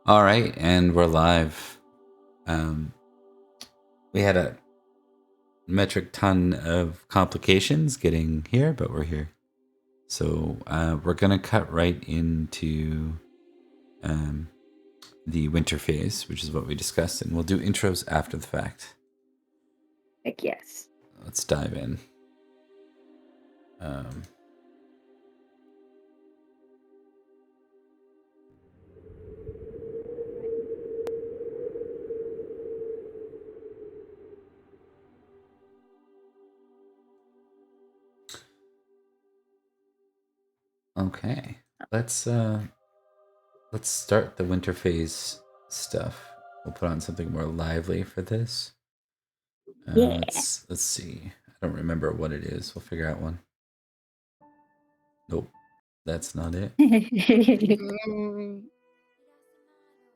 All right, and we're live. We had a metric ton of complications getting here, but we're here. So we're going to cut right into the winter phase, which is what we discussed, and we'll do intros after the fact. Heck yes. Let's dive in. Okay, let's start the winter phase stuff. We'll put on something more lively for this. Yeah. Let's see. I don't remember what it is. We'll figure out one. Nope, that's not it.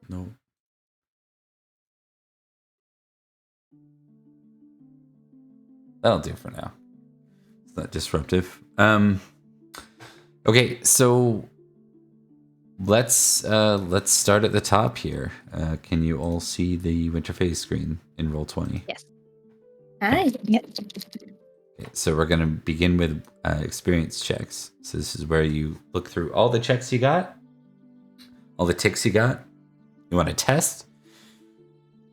Nope. That'll do for now. It's not disruptive. Okay, so let's start at the top here. Can you all see the winter phase screen in Roll20? Yes. Hi. Yep. Okay, so we're going to begin with experience checks. So this is where you look through all the checks you got, all the ticks you got. You want to test.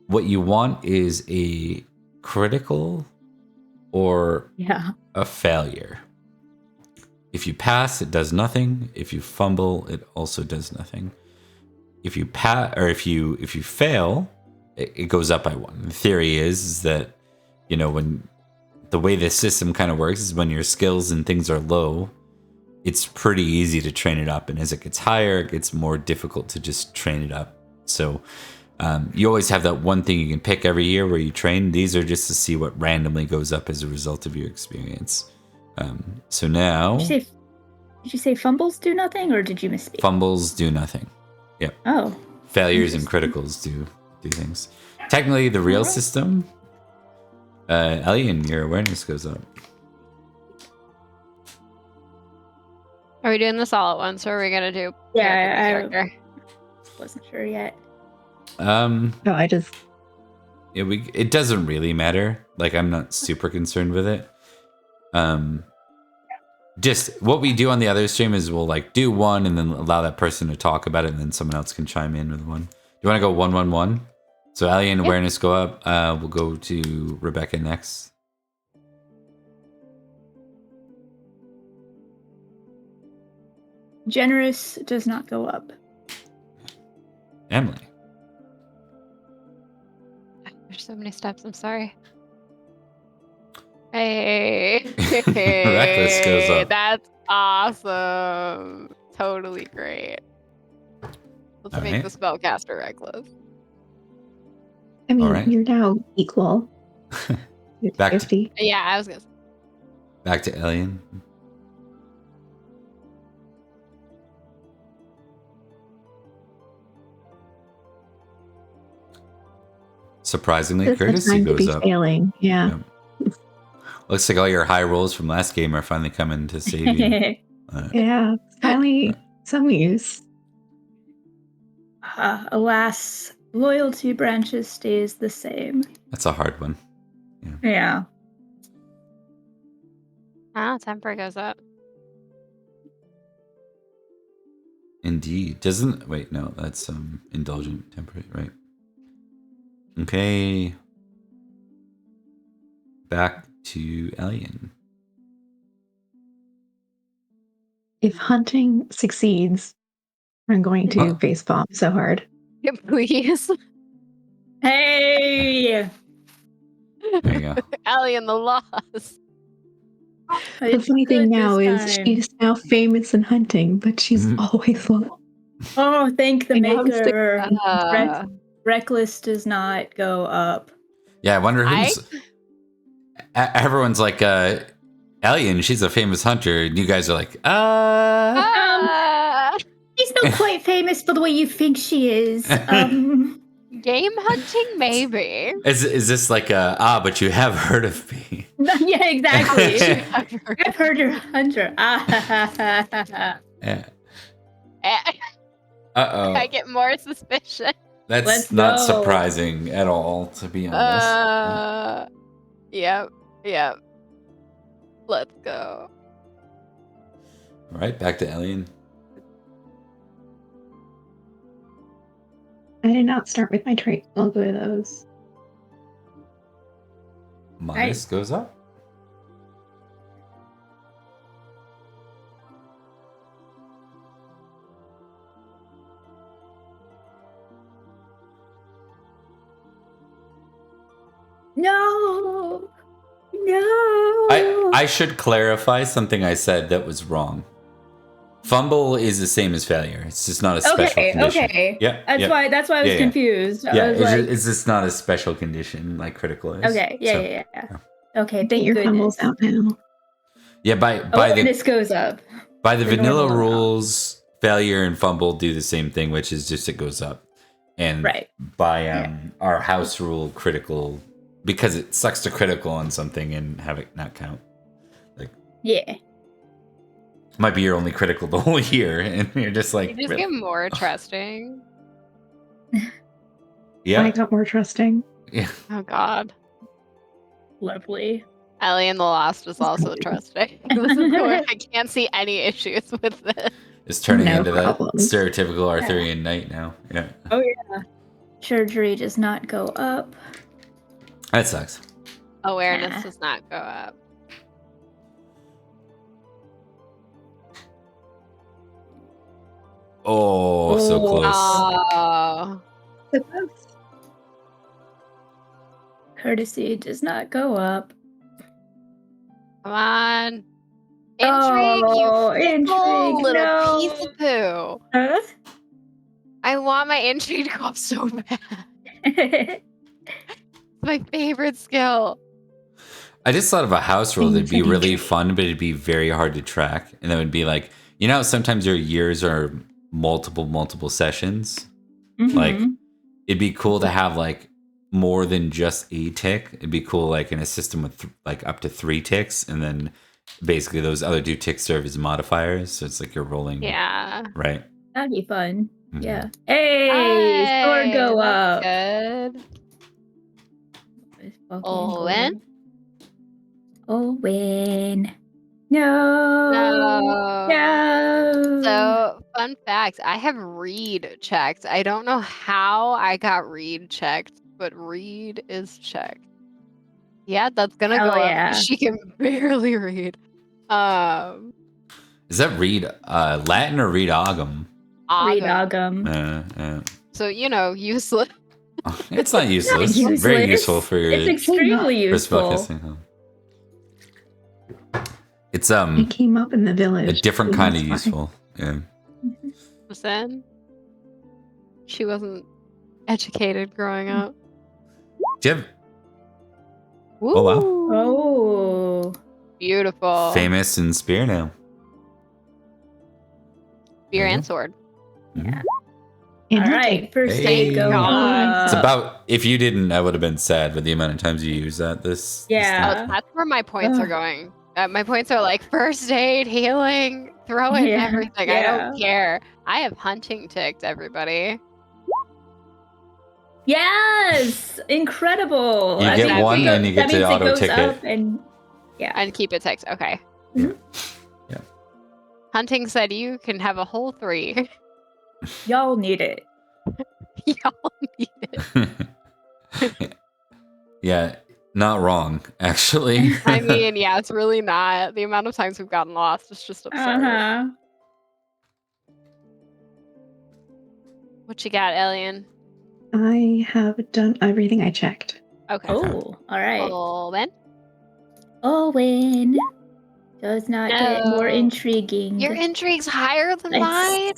What you want is a critical or a failure. If you pass, it does nothing. If you fumble, it also does nothing. If you pass, or if you fail, it goes up by one. The theory is that, you know, when the way this system kind of works is when your skills and things are low, it's pretty easy to train it up, and as it gets higher, it gets more difficult to just train it up. So you always have that one thing you can pick every year where you train. These are just to see what randomly goes up as a result of your experience. So now... Did you say fumbles do nothing, or did you misspeak? Fumbles do nothing. Yep. Oh. Failures and criticals do things. Technically, the real system... Elian, your awareness goes up. Are we doing this all at once, or are we going to do... Yeah, I wasn't sure yet. No, I just... It doesn't really matter. Like, I'm not super concerned with it. Just what we do on the other stream is we'll like do one and then allow that person to talk about it, and then someone else can chime in with one. Do you want to go 1-1-1? So Allie and awareness go up. We'll go to Rebecca next. Generous does not go up. Emily. There's so many steps. I'm sorry. Hey. Reckless goes up. That's awesome. Totally great. Let's make the spellcaster reckless. I mean, you're now equal. Back 50. Yeah, I was gonna say. Back to Elian. Surprisingly, courtesy goes up. Failing. Yeah. Looks like all your high rolls from last game are finally coming to save you. Yeah, finally some use. Alas, loyalty branches stays the same. That's a hard one. Yeah. Temper goes up. Indeed. Doesn't... Wait, no, that's indulgent temper, right? Okay. Back to Elian. If hunting succeeds, I'm going to face bomb so hard. Yeah, please. Hey! There you go. Allie and the loss. The funny thing now is she's now famous in hunting, but she's always low. Oh, thank the maker. Reckless does not go up. Yeah, I wonder who's... Everyone's like, Elian, she's a famous hunter, and you guys are like, She's not quite famous for the way you think she is. Game hunting, maybe. Is this like but you have heard of me? Yeah, exactly. I've heard you're a hunter. Yeah. I get more suspicion. That's not surprising at all, to be honest. Yep. Let's go. All right, back to Elian. I did not start with my trait. I'll go to those. Modest goes up. No. I should clarify something I said that was wrong. Fumble is the same as failure. It's just not a special condition. Okay. Yeah. That's why I was confused. Yeah, it's it's just not a special condition like critical is. Okay. Yeah. Okay, thank your goodness. fumbles out now. Yeah, by this goes up. By the vanilla rules, failure and fumble do the same thing, which is just it goes up. And by our house rule, critical, because it sucks to critical on something and have it not count. Might be your only critical the whole year, and you're just like... You just get more trusting. Yeah. I got more trusting. Yeah. Oh, God. Lovely. Ellie the Lost is also trusting. I can't see any issues with this. It's turning into that stereotypical Arthurian knight now. Yeah. Oh, yeah. Surgery does not go up. That sucks. Awareness does not go up. Oh, so close. Oh. So close. Courtesy does not go up. Come on. Intrigue, you intrigue, little piece of poo. Huh? I want my intrigue to go up so bad. It's my favorite skill. I just thought of a house rule that'd be really fun, but it'd be very hard to track. And that would be like, you know, sometimes your years are multiple sessions. Mm-hmm. Like, it'd be cool to have like more than just a tick. It'd be cool like in a system with like up to 3 ticks, and then basically those other 2 ticks serve as modifiers. So it's like you're rolling. Yeah. Right. That'd be fun. Mm-hmm. Yeah. Hey, sword go up. Good. Owen. No. So, fun fact, I have read checked. I don't know how I got read checked, but read is checked. Yeah, that's gonna go up. She can barely read. Is that read Latin or read Ogum? Read Ogum. So, you know, useless. It's not useless. It's very useful for your... It's extremely useful. It's It came up in the village. A different kind of useful. Yeah. Listen, she wasn't educated growing up. Do you have... Ooh. Oh wow. Oh. Beautiful. Famous in spear now. Spear and sword. Yeah. All right, first aid go on. It's about, if you didn't, I would have been sad with the amount of times you use that. This that's where my points are going. My points are like first aid, healing, throw in everything. I don't care. I have hunting ticked, everybody. Yes, incredible. You get one, and you get to auto ticket. And keep it ticked. Okay. Yeah. Hunting said you can have a whole 3. Y'all need it. Y'all need it. Yeah, not wrong, actually. I mean, yeah, it's really not. The amount of times we've gotten lost is just absurd. What you got, Elian? I have done everything I checked. Okay. Oh, all right. Owen does not get more intriguing. Your intrigue's higher than mine?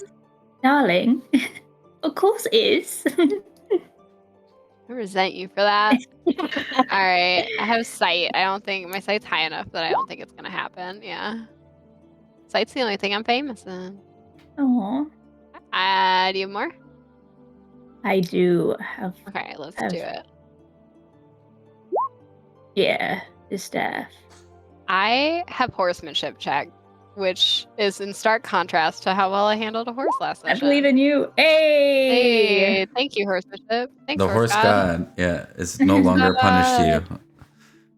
Darling. Of course it is. I resent you for that. Alright, I have sight. I don't think my sight's high enough that I don't think it's gonna happen. Yeah. Sight's the only thing I'm famous in. Aww. Do you have more? I do have. Okay, let's do it. Yeah, the staff. I have horsemanship check. which is in stark contrast to how well I handled a horse last session. I believe in you. Hey! Thank you, horse bishop. Thanks, The horse god, is no longer punished you.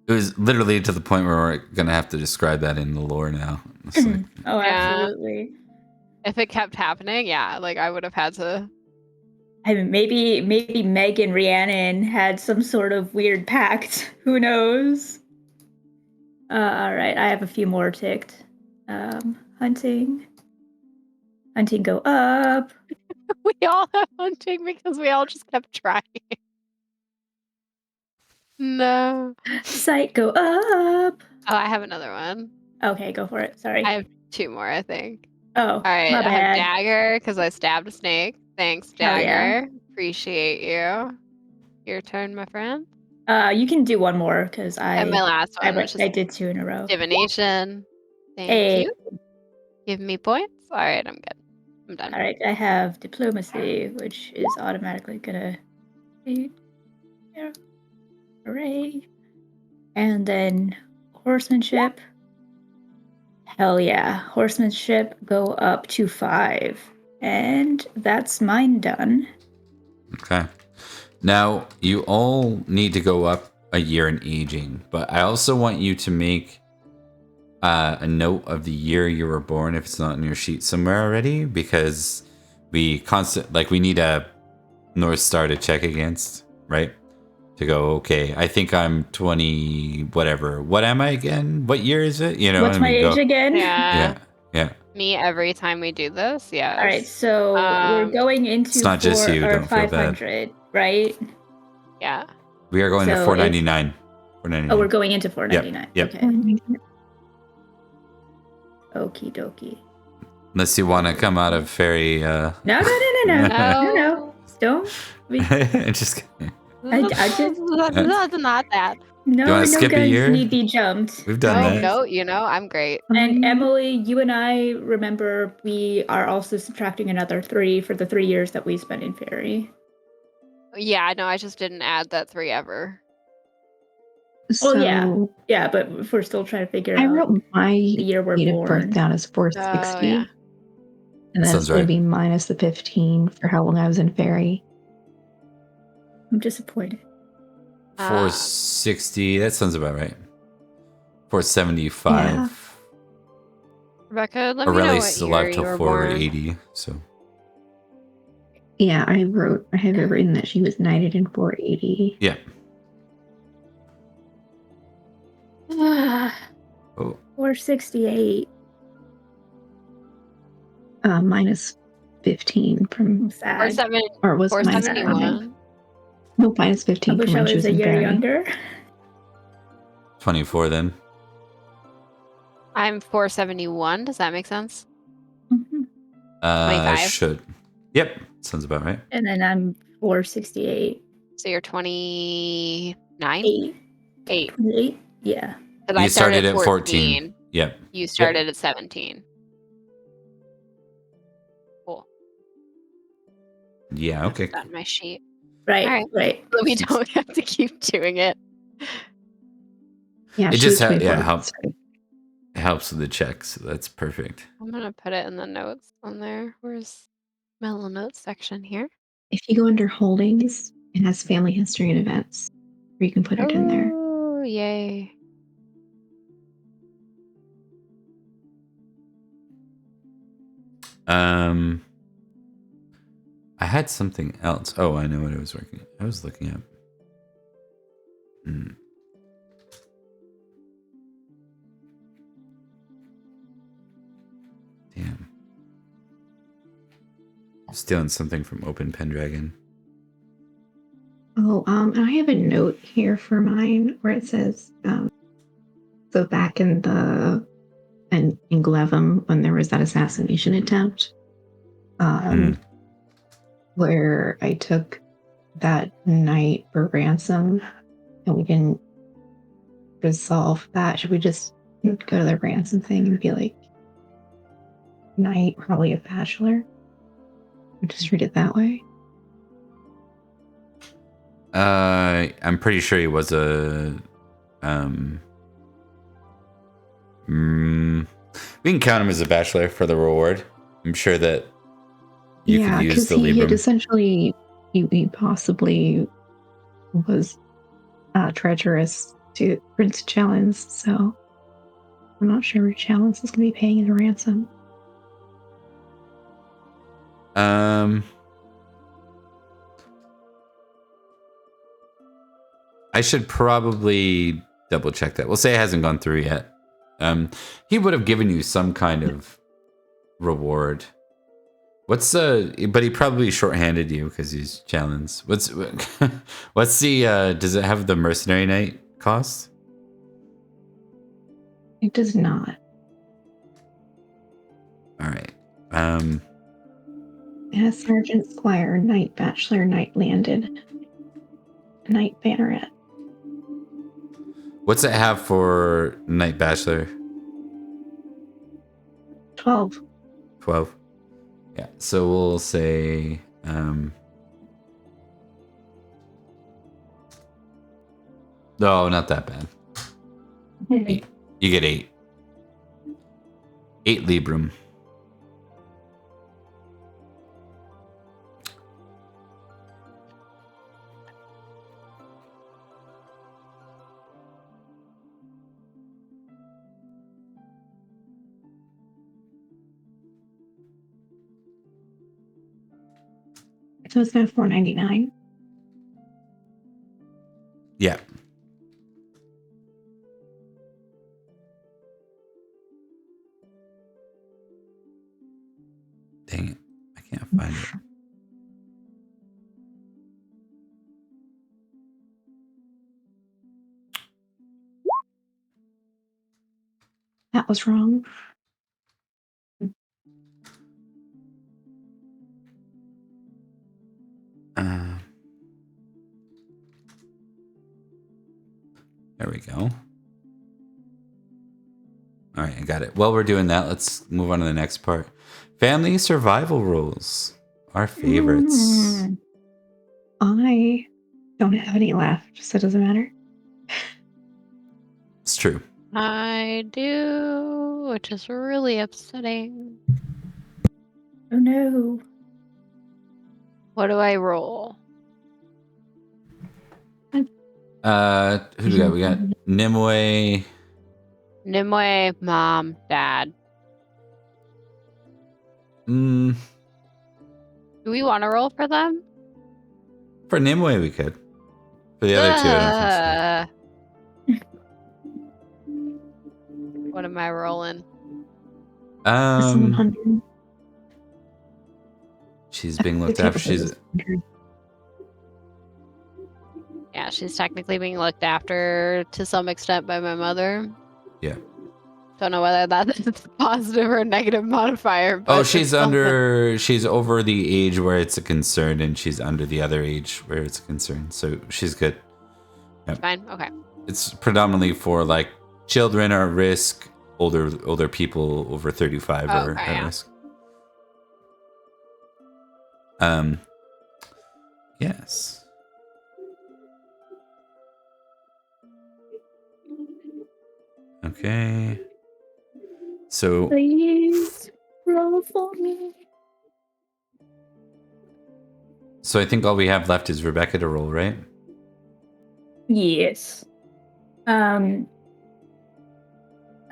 It was literally to the point where we're gonna have to describe that in the lore now. Like, oh, absolutely. If it kept happening, I would have had to. I mean, maybe Meg and Rhiannon had some sort of weird pact. Who knows? All right, I have a few more ticked. Hunting go up. We all have hunting because we all just kept trying. No. Sight go up. Oh, I have another one. Okay, go for it. Sorry. I have 2 more, I think. Oh, all right. my I bad. have dagger because I stabbed a snake. Thanks, dagger. Appreciate you. Your turn, my friend. You can do one more because And my last one. I did 2 in a row. Divination. Thank you. Give me points. All right, I'm good. I'm done. All right, I have diplomacy, which is automatically gonna be hooray. And then horsemanship. Hell yeah. Horsemanship go up to 5. And that's mine done. Okay. Now, you all need to go up a year in aging, but I also want you to make a note of the year you were born if it's not in your sheet somewhere already, because we need a North Star to check against, right? To go, okay, I think I'm 20, whatever. What am I again? What year is it? You know, what's my age again? Yeah. Me every time we do this, yes. All right, so we're going into it's not just you, don't 500, feel bad. Right? Yeah. We are going to 499. 499. Oh, we're going into 499. Yep. Okay. Okie dokie. Unless you want to come out of Faerie. No. Don't. Just kidding. I just not that. No guns need be jumped. We've done that. No, I'm great. And Emily, you and I remember we are also subtracting another 3 for the 3 years that we spent in Faerie. Yeah, no, I just didn't add that 3 ever. So, yeah, but if we're still trying to figure out. I wrote my the year we're date of born. birth down as 460. Yeah. And that's going to be minus the 15 for how long I was in Faerie. I'm disappointed. 460, that sounds about right. 475. Yeah. Rebecca, let me know what year you were 480, born. so. Yeah, I have it written that she was knighted in 480. Yeah. Oh. 468. Minus 15 from or was 471. No, minus 15 from when she was a year younger. 24 then. I'm 471. Does that make sense? Mm-hmm. 25. Should. Yep, sounds about right. And then I'm 468. So you're 29? 8. 28? Yeah. I started at 14. Yep. You started at 17. Cool. Yeah, okay. That's on my sheet. Right. So we don't have to keep doing it. Yeah, it just helps. It helps with the checks, so that's perfect. I'm gonna put it in the notes on there. Where's my little notes section here? If you go under holdings, it has family history and events, where you can put it in there. Oh, yay. I had something else. Oh, I know what I was looking up. Damn. Stealing something from Open Pendragon. Oh, and I have a note here for mine where it says, so back in Glevum, when there was that assassination attempt, where I took that knight for ransom, and we didn't resolve that. Should we just go to the ransom thing and be like, knight, probably a bachelor? And just read it that way? I'm pretty sure he was a We can count him as a bachelor for the reward. I'm sure that you could use the he had Librum. essentially, he possibly was treacherous to Prince Challenge, so I'm not sure Challenge is going to be paying his ransom. I should probably double check that. We'll say it hasn't gone through yet. He would have given you some kind of reward. But he probably shorthanded you because he's challenged. What's the does it have the mercenary knight cost? It does not. All right. As Sergeant Squire, Knight Bachelor, Knight Landed, Knight Banneret. What's it have for Knight Bachelor? 12. 12. Yeah. So we'll say no, not that bad. 8. You get 8. 8 Librum. So it's now $4.99. Yeah. Dang it. I can't find it. That was wrong. There we go. All right, I got it. While we're doing that, let's move on to the next part. Family survival rules. Our favorites. I don't have any left, so it doesn't matter. It's true. I do, which is really upsetting. Oh no. What do I roll? Who do we got? We got Nimue. Nimue, mom, dad. Mm, Do we want to roll for them? for Nimue, we could. For the other two, I don't think What am I rolling? so. 100. She's being looked after. Yeah, she's technically being looked after to some extent by my mother. Yeah. Don't know whether that's a positive or a negative modifier. But she's over the age where it's a concern, and she's under the other age where it's a concern. So she's good. Yep. Fine. Okay. It's predominantly for like children are at risk, older people over 35 are at risk. Yes. Okay. So Please roll for me. So I think all we have left is Rebecca to roll, right? Yes. I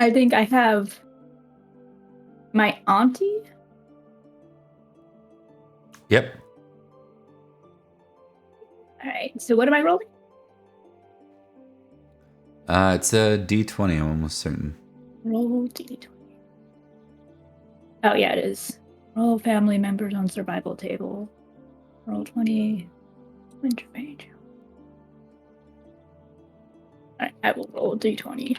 think I have my auntie. Yep. All right. So what am I rolling? It's a D20. I'm almost certain. Roll D20. Oh yeah, it is. Roll family members on survival table. Roll 20. Interpage. Alright, I will roll D20.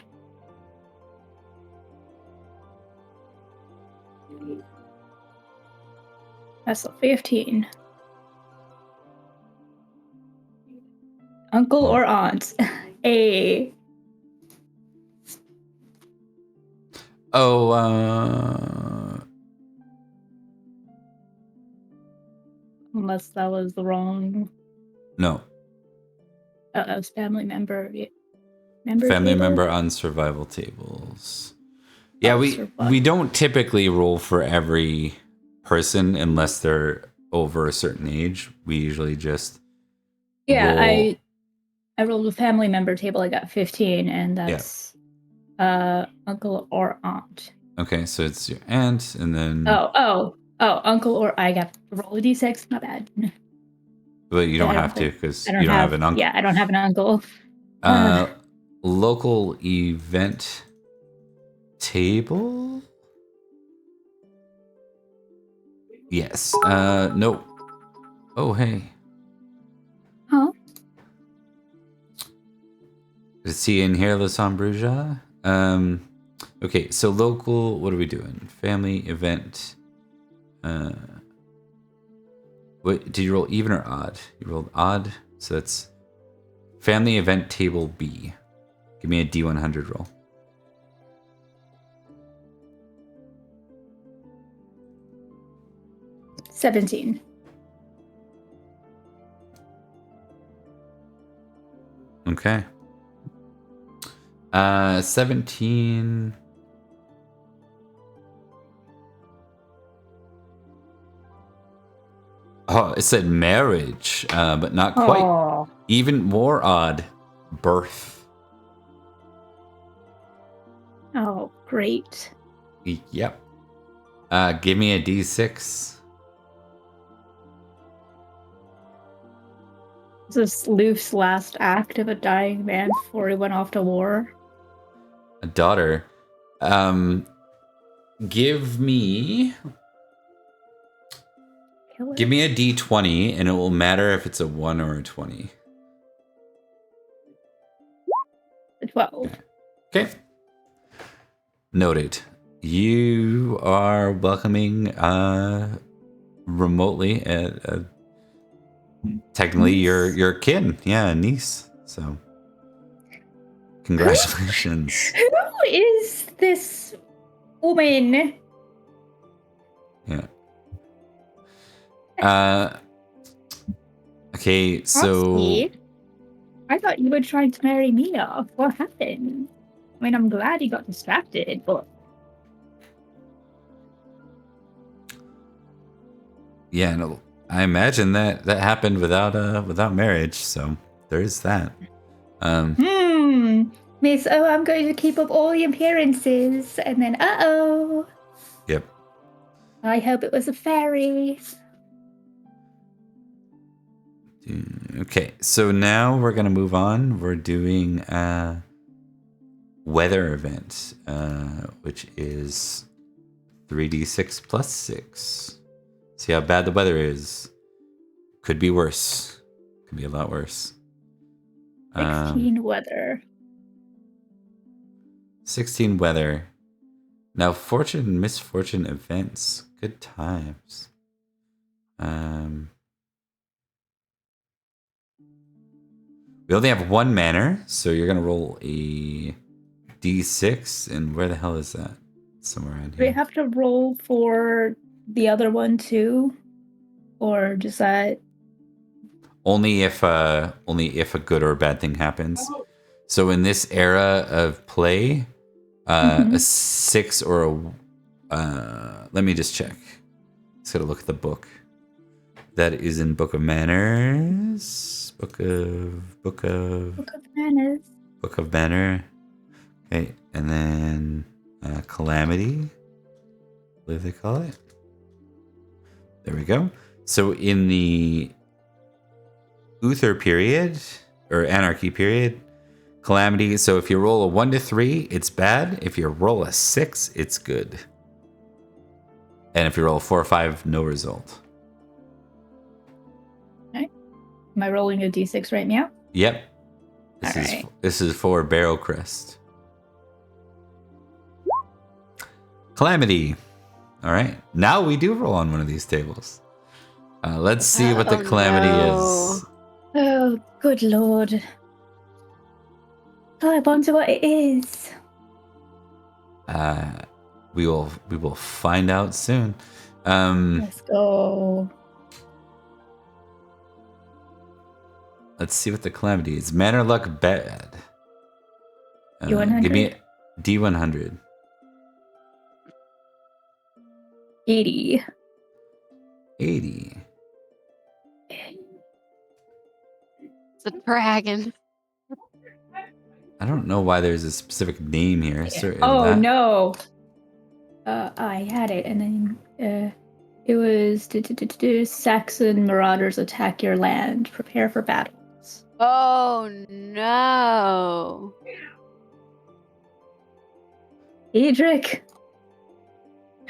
That's a 15. Uncle or aunt? A. Unless that was the wrong. No. That was family member. Family member on survival tables. Yeah, we don't typically roll for every person unless they're over a certain age. We usually just roll. I rolled a family member table. I got 15, and that's uncle or aunt. Okay, so it's your aunt, and then uncle or I got to roll a d6. Not bad. But you don't have to because you don't have an uncle. Yeah, I don't have an uncle. Local event table? Yes. Nope. Oh, hey. Huh? Is he in here, Le Sombruja? Okay, so local, what are we doing? Family event. What did you roll, even or odd? You rolled odd, so that's family event table B. Give me a D100 roll. $17. Okay. 17. Oh, it said marriage, but not quite. Oh. Even more odd, birth. Oh, great. Yep. Give me a D6. Is this Luke's last act of a dying man before he went off to war? A daughter. Give me a D20, and it will matter if it's a 1 or a 20. 12. Okay. Noted. You are welcoming remotely technically your kin. Yeah, a niece. So congratulations. Who is this woman? Yeah. Okay, so I thought you were trying to marry me off. What happened? I mean, I'm glad you got distracted, but yeah, no, I imagine that happened without marriage, so there is that. Miss, I'm going to keep up all the appearances, and then Yep. I hope it was a fairy. Okay, so now we're gonna move on. We're doing weather event, which is 3d6 plus 6. See how bad the weather is. Could be worse. Could be a lot worse. 16 weather. 16 weather. Now, fortune and misfortune events. Good times. We only have one manor, so you're gonna roll a d6. And where the hell is that? Somewhere around here. Do we have to roll for the other one too, or just that? Only if a good or a bad thing happens. So in this era of play, a 6 or a let me just check. Just gotta look at the book. That is in Book of Manners. Book of Manners. Book of Manor. Okay, and then Calamity, I believe they call it. There we go. So in the Uther period, or Anarchy period, Calamity. So if you roll a 1 to 3, it's bad. If you roll a 6, it's good. And if you roll a 4 or 5, no result. Am I rolling a d6 right now? Yep. This is for Barrow Crest. Calamity. All right. Now we do roll on one of these tables. Let's see what the Calamity is. Oh, good lord. Oh, I wonder what it is. We will find out soon. Let's go. Let's see what the Calamity is. Manor luck bad. D100? Give me a D100. 80. 80. It's a dragon. I don't know why there's a specific name here. Oh, no. I had it, and then it was Saxon marauders attack your land. Prepare for battles. Oh, no. Edric.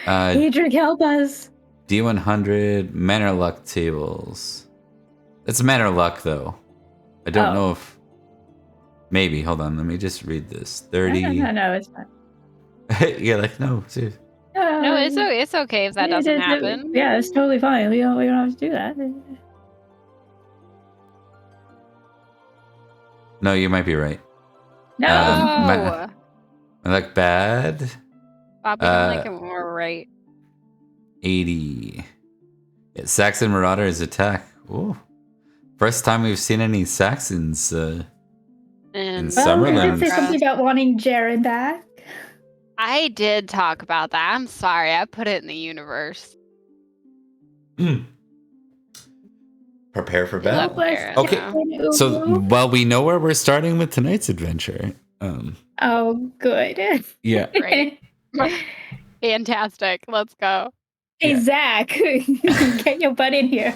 Edric, help us. D100 Manor luck tables. It's Manor luck, though. I don't know if... Maybe. Hold on. Let me just read this. 30... No, it's fine. You're like, no, seriously. No, it's okay if that doesn't happen. Yeah, it's totally fine. We don't have to do that. No, you might be right. No. I like bad. Bobby don't like it when we're right. 80. Yeah, Saxon Marauders attack. Ooh. First time we've seen any Saxons in Summerland. Did say something about wanting Jaren back? I did talk about that. I'm sorry. I put it in the universe. Prepare for battle. Okay. You So, well, we know where we're starting with tonight's adventure. Oh, good. Yeah. Great. Fantastic. Let's go. Hey, Zach, get your butt in here.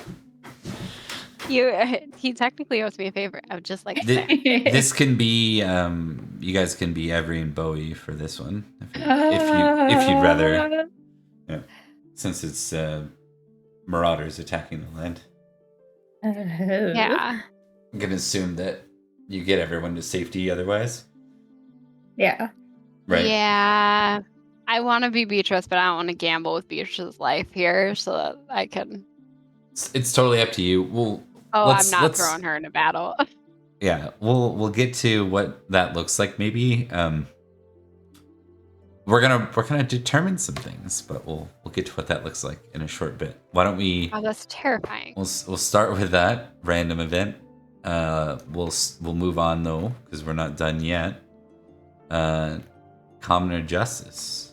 He technically owes me a favor. I would just like to say. This can be, you guys can be Avery and Bowie for this one, if you'd rather. Yeah, since it's marauders attacking the land. Yeah. I'm gonna assume that you get everyone to safety otherwise. Yeah. Right. Yeah. I want to be Beatrice, but I don't want to gamble with Beatrice's life here, so that I can. It's totally up to you. I'm not throwing her in a battle. Yeah, we'll get to what that looks like. Maybe we're gonna determine some things, but we'll get to what that looks like in a short bit. Why don't we? Oh, that's terrifying. We'll start with that random event. We'll move on though because we're not done yet. Commoner Justice.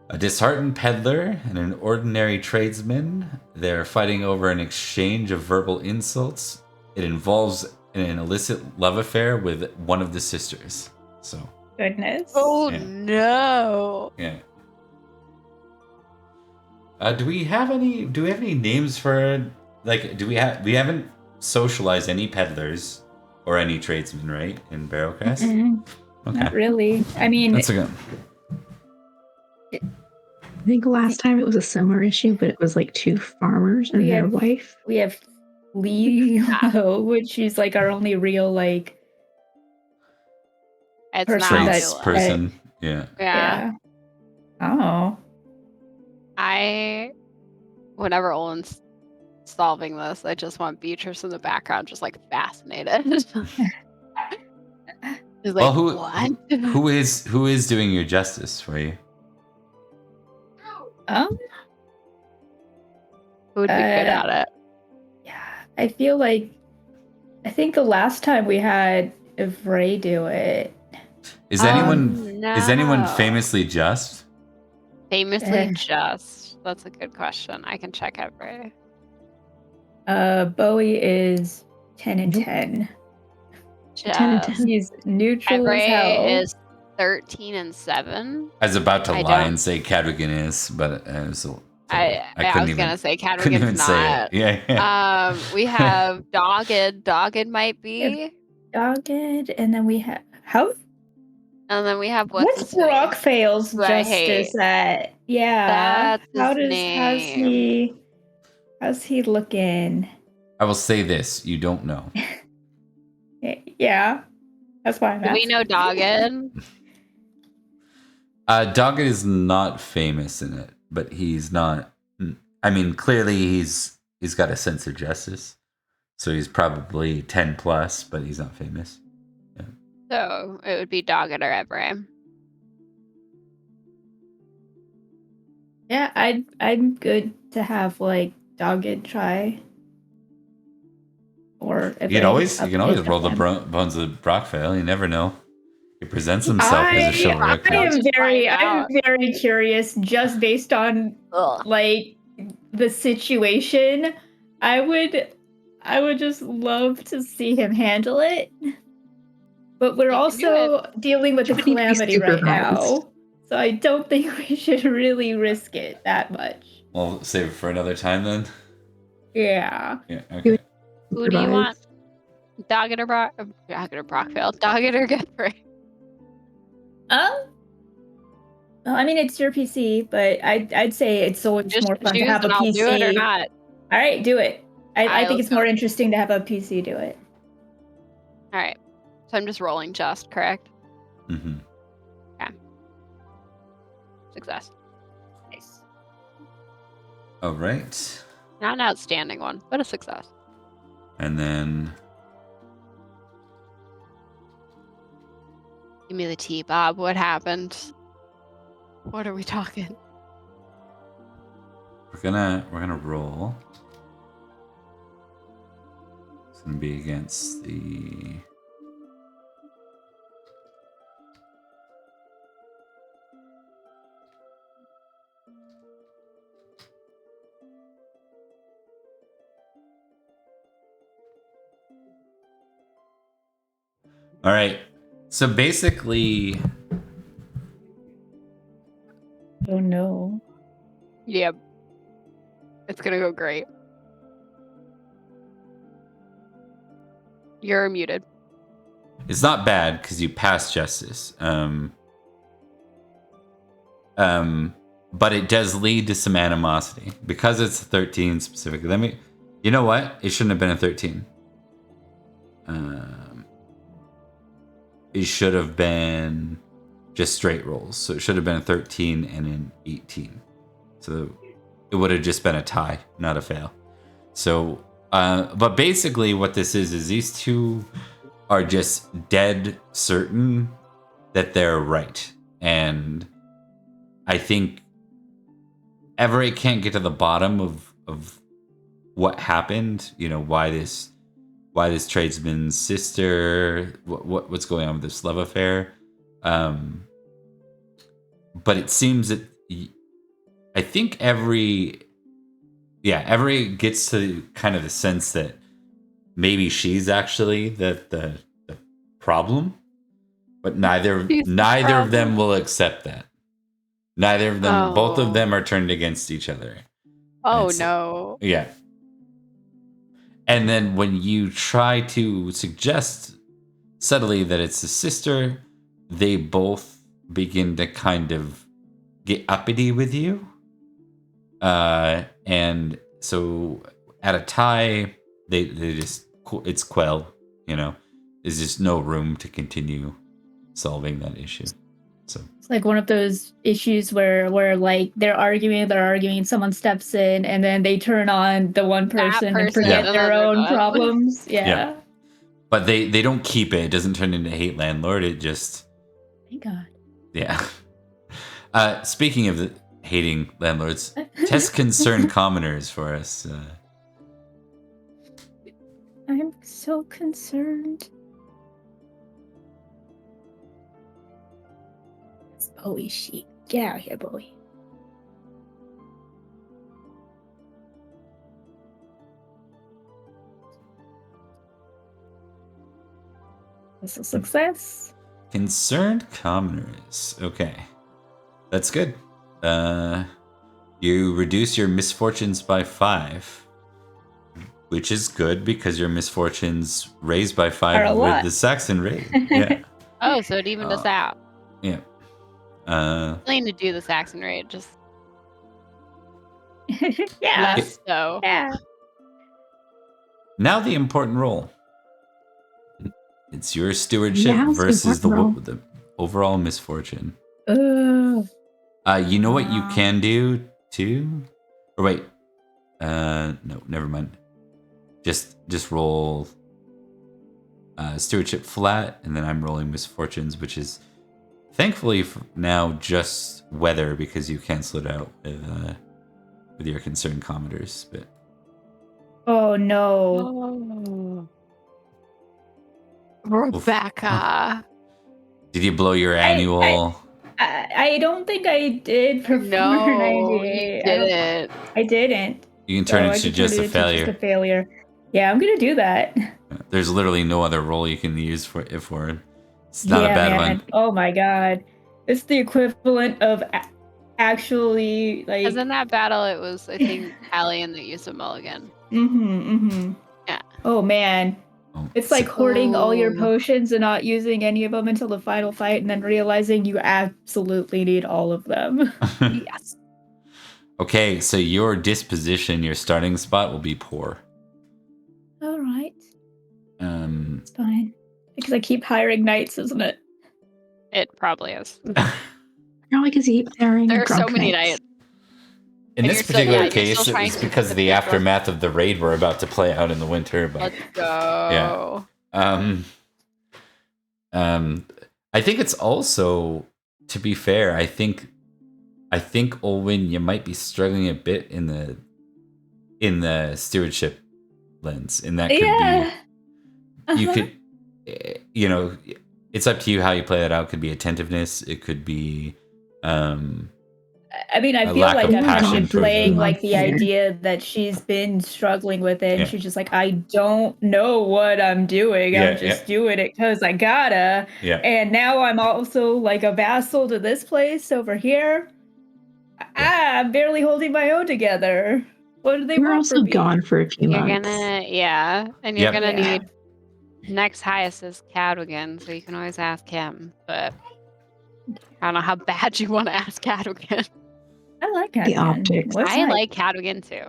A disheartened peddler and an ordinary tradesman. They're fighting over an exchange of verbal insults. It involves an illicit love affair with one of the sisters. So. Goodness. Oh yeah. no. Yeah. Do we have any names for we haven't socialized any peddlers or any tradesmen, right? In Barrowcast? Okay. Not really. I mean, that's a good. I think last time it was a similar issue, but it was like two farmers and their wife. We have Lee, which is like our only real it's person. Yeah. Oh. Whenever Olin's solving this, I just want Beatrice in the background, just like fascinated. Like, well, what? who is doing your justice for you? Who would be good at it? Yeah, I feel like I think the last time we had Ivray do it. Is anyone famously just? Famously just. That's a good question. I can check Ivray. Bowie is 10 and 10. Just. 10 and 10. He's neutral as hell. Ivray is 13 and 7. I was about to lie and say Cadrigan is, but I was gonna say Cadrigan's not. Yeah. We have Dogged. Dogged might be. Dogged, and then we have how? And then we have what's Rockfail's justice at? Yeah. That's his name. How's he looking? I will say this: you don't know. Yeah, that's why. Do we know Dogged? Dogged is not famous in it, but he's not. I mean, clearly he's got a sense of justice, so he's probably 10 plus, but he's not famous. Yeah. So it would be Dogged or Ivray. Yeah, I'm good to have like Dogged try. Or you can always roll the bones of Brockvale. You never know. He presents himself as a chivalric prince. I'm very curious, just based on like the situation. I would just love to see him handle it. But we're also dealing with the calamity right now. So I don't think we should really risk it that much. Well, save it for another time then. Yeah. Yeah. Okay. Who do you want? Doggett or Brockvale? Doggett or Geoffrey? I mean, it's your PC, but I'd say it's so much more fun to have a PC. I'll do it or not. All right, do it. I think it's more interesting to have a PC do it. All right. So I'm just rolling just, correct? Mm-hmm. Okay. Success. Nice. All right. Not an outstanding one, but a success. And then... Give me the tea, Bob. What happened? What are we talking? We're gonna roll. It's gonna be against the... All right. So basically... Oh no. Yep. It's gonna go great. You're muted. It's not bad because you passed justice. But it does lead to some animosity because it's 13 specifically. You know what? It shouldn't have been a 13. It should have been just straight rolls. So it should have been a 13 and an 18. So it would have just been a tie, not a fail. So, but basically what this is these two are just dead certain that they're right. And I think Everett can't get to the bottom of what happened, you know, why this tradesman's sister, what's going on with this love affair. But it seems that I think every gets to kind of the sense that maybe she's actually the problem, but neither of them will accept that. Neither of them, both of them are turned against each other. Oh no. Yeah. And then when you try to suggest subtly that it's a sister, they both begin to kind of get uppity with you. And so at a tie, they just, it's quelled, you know. There's just no room to continue solving that issue. So it's like one of those issues where like they're arguing, someone steps in, and then they turn on the one person and forget their own problems. Yeah. But they don't keep it. It doesn't turn into hate landlord. It just... Thank God. Yeah. Speaking of the hating landlords, test concerned commoners for us. I'm so concerned. Bowie sheep. Get out here, Bowie. This is a success. Concerned commoners. Okay. That's good. You reduce your misfortunes by 5. Which is good because your misfortunes raised by 5 with the Saxon raid. Yeah. Oh, so it evened us out. Yeah. Planning to do the Saxon raid, just yeah. less so. Yeah. Now the important role. It's your stewardship versus the overall misfortune. You know what you can do too? Or wait. No, never mind. Just roll stewardship flat, and then I'm rolling misfortunes, which is thankfully for now just weather because you cancel it out with your concerned commoners. But oh no. Rebecca. Did you blow your annual? I don't think I did for No, 498. you didn't. I didn't. You can turn it into just a Just a failure. Yeah, I'm gonna do that. There's literally no other roll you can use for it. It's not a bad one. Oh my god, it's the equivalent of actually like. Because in that battle, it was I think Allian that used a mulligan. Yeah. Oh man. It's like hoarding all your potions and not using any of them until the final fight and then realizing you absolutely need all of them. Yes. Okay, so your disposition, your starting spot will be poor. All right. It's fine. Because I keep hiring knights, isn't it? It probably is. Probably because you keep hiring There are so drunk many knights. knights. In this particular case, still it's because of the aftermath of the raid we're about to play out in the winter. But let's go. Yeah. I think it's also, to be fair, I think Olwyn, you might be struggling a bit in the stewardship lens, and that could be you could, you know, it's up to you how you play that out. It could be attentiveness. It could be. I mean, I feel like I'm kind of playing like the idea that she's been struggling with it, and she's just like, I don't know what I'm doing. I'm just doing it because I gotta. Yeah. And now I'm also like a vassal to this place over here. I'm barely holding my own together. What do they We're want also from me? gone for a few months. And you're gonna need next highest is Cadogan, so you can always ask him. But I don't know how bad you want to ask Cadogan. I like Cadogan. The optics. I like Cadogan too.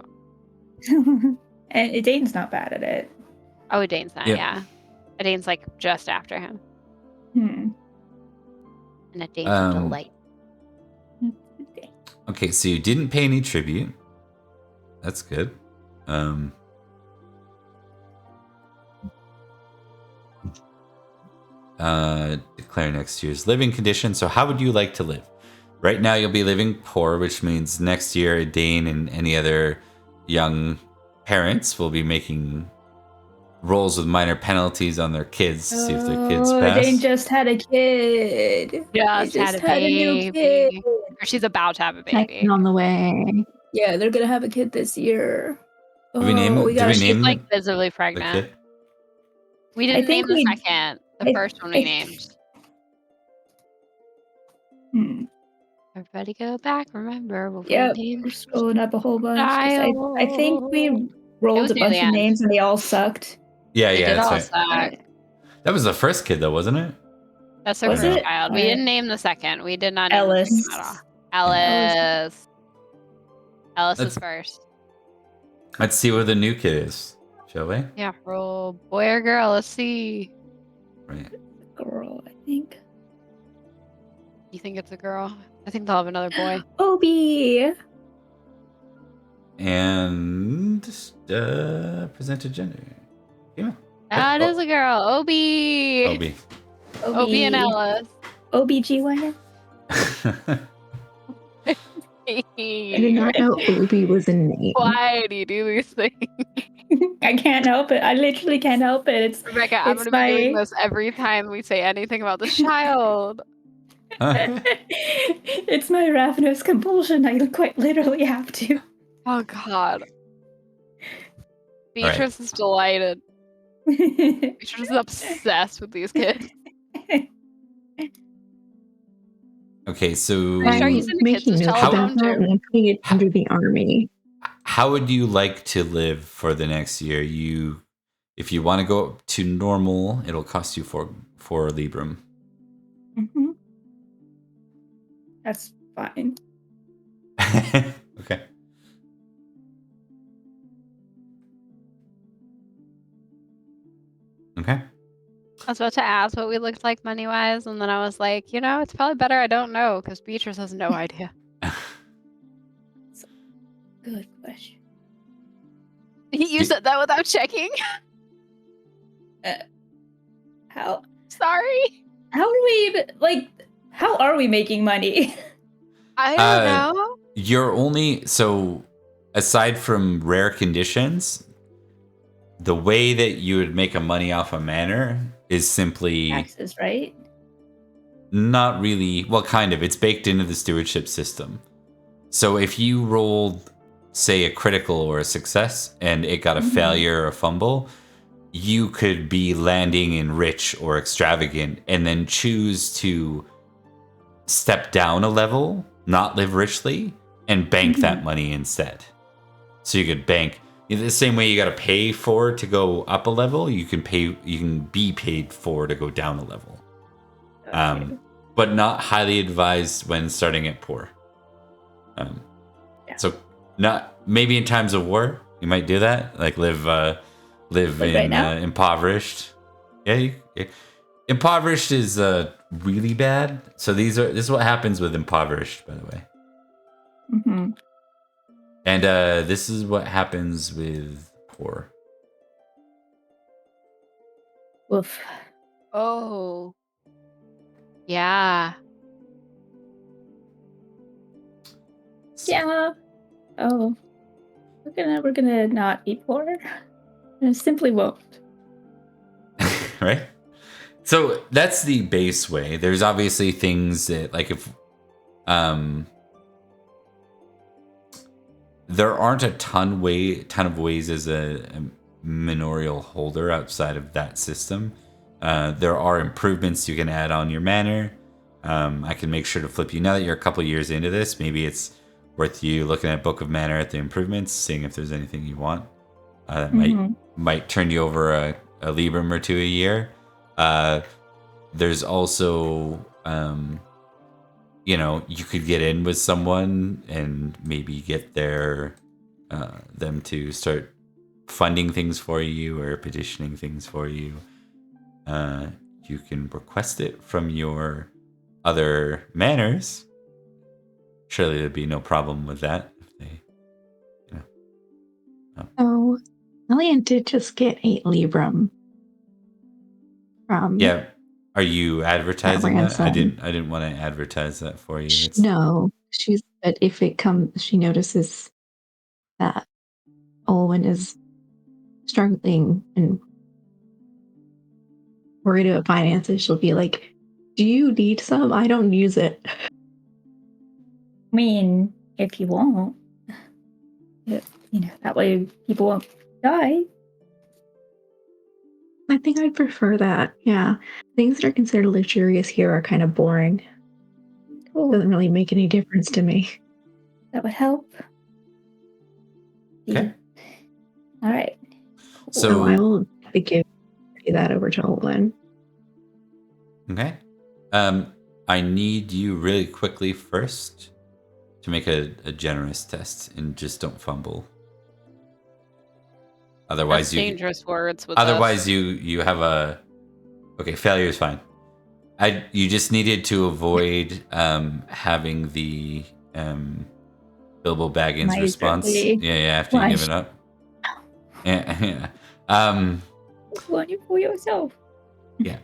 And Dane's not bad at it. Oh, Dane's not. Yeah, Dane's like just after him. And Dane's a delight. Okay, so you didn't pay any tribute. That's good. Declare next year's living condition. So how would you like to live? Right now you'll be living poor, which means next year Dane and any other young parents will be making rolls with minor penalties on their kids to see if their kids pass. Dane just had a kid. Just had a new kid. Or she's about to have a baby. On the way. Yeah, they're gonna have a kid this year. Do we name she's like visibly pregnant. We didn't name the second. The first one we named. Everybody go back. Remember. We're scrolling up a whole bunch. I think we rolled a bunch of names and they all sucked. Yeah, that's right. That was the first kid, though, wasn't it? That's the first child. We didn't name the second. We did not name the second at all. Alice is first. Let's see where the new kid is, shall we? Yeah, roll boy or girl. Let's see. Right. Girl, I think. You think it's a girl? I think they'll have another boy. Obi. And presented gender. Yeah. That is a girl. Obi. Obi and Alice. OBGYN. I did not know Obi was a name. Why do you do these things? I can't help it. I literally can't help it. It's Rebecca, I'm going to be doing this every time we say anything about the child. It's my ravenous compulsion. I quite literally have to. Oh, God. Beatrice is delighted. Beatrice is obsessed with these kids. Okay, so making notes about that and putting it under the army. How would you like to live for the next year? If you want to go up to normal, it'll cost you four librum. Mm-hmm. That's fine. Okay. Okay. I was about to ask what we looked like money-wise, and then I was like, it's probably better I don't know, because Beatrice has no idea. Good question. You said that without checking? How? Sorry? How are we even, how are we making money? I don't know. You're only, aside from rare conditions, the way that you would make a money off a manor is simply taxes, right? not really. Well, kind of. It's baked into the stewardship system. So if you rolled, say, a critical or a success, and it got a failure or a fumble, you could be landing in rich or extravagant, and then choose to step down a level, not live richly, and bank that money instead. So you could bank the same way you got to pay for to go up a level. You can be paid for to go down a level. Okay. But not highly advised when starting at poor. So not maybe in times of war you might do that, like live in right impoverished. Yeah, impoverished is really bad. So this is what happens with impoverished, by the way. Mm-hmm. And this is what happens with poor. Woof. Oh. Yeah. Yeah. Oh. We're gonna not be poor. I simply won't. Right? So that's the base way. There's obviously things that, like, if there aren't a ton of ways as a manorial holder outside of that system. There are improvements you can add on your manor. I can make sure to flip you now that you're a couple years into this. Maybe it's worth you looking at Book of Manor at the improvements, seeing if there's anything you want that might turn you over a librum or two a year. There's also you could get in with someone and maybe get them to start funding things for you or petitioning things for you. You can request it from your other manors. Surely there'd be no problem with that if they, Oh, Lillian did just get 8 librum from. Yeah. Are you advertising that? I ransom. didn't want to advertise that for you. No, but if it comes, she notices that Olwen is struggling and worried about finances. She'll be like, "Do you need some? I don't use it." I mean, if you won't, that way people won't die. I think I'd prefer that. Yeah, things that are considered luxurious here are kind of boring. Cool. Doesn't really make any difference to me. That would help. Okay. All right. So I will give that over to Olwen. Okay. I need you really quickly first to make a generous test and just don't fumble. Otherwise, That's dangerous words with otherwise us. you have a failure is fine. You just needed to avoid having the Bilbo Baggins response. Yeah, after you give it up. Yeah. Want you for yourself. Yeah.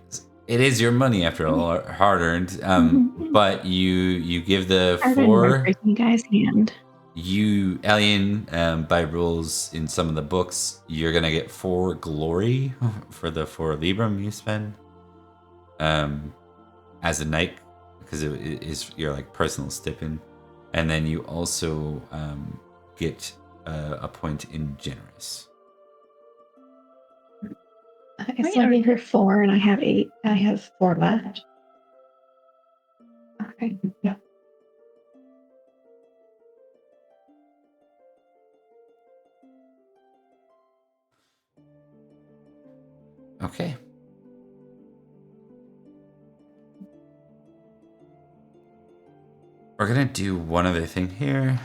It is your money after all, hard earned. But you give the 4. Breaking guy's hand. You, Alien, by rules in some of the books, you're gonna get 4 glory for the 4 librum you spend. As a knight, because it is your like personal stipend, and then you also get a point in generous. So I gave her 4, and I have 8. I have 4 left. Okay. Yeah. Okay. We're gonna do one other thing here.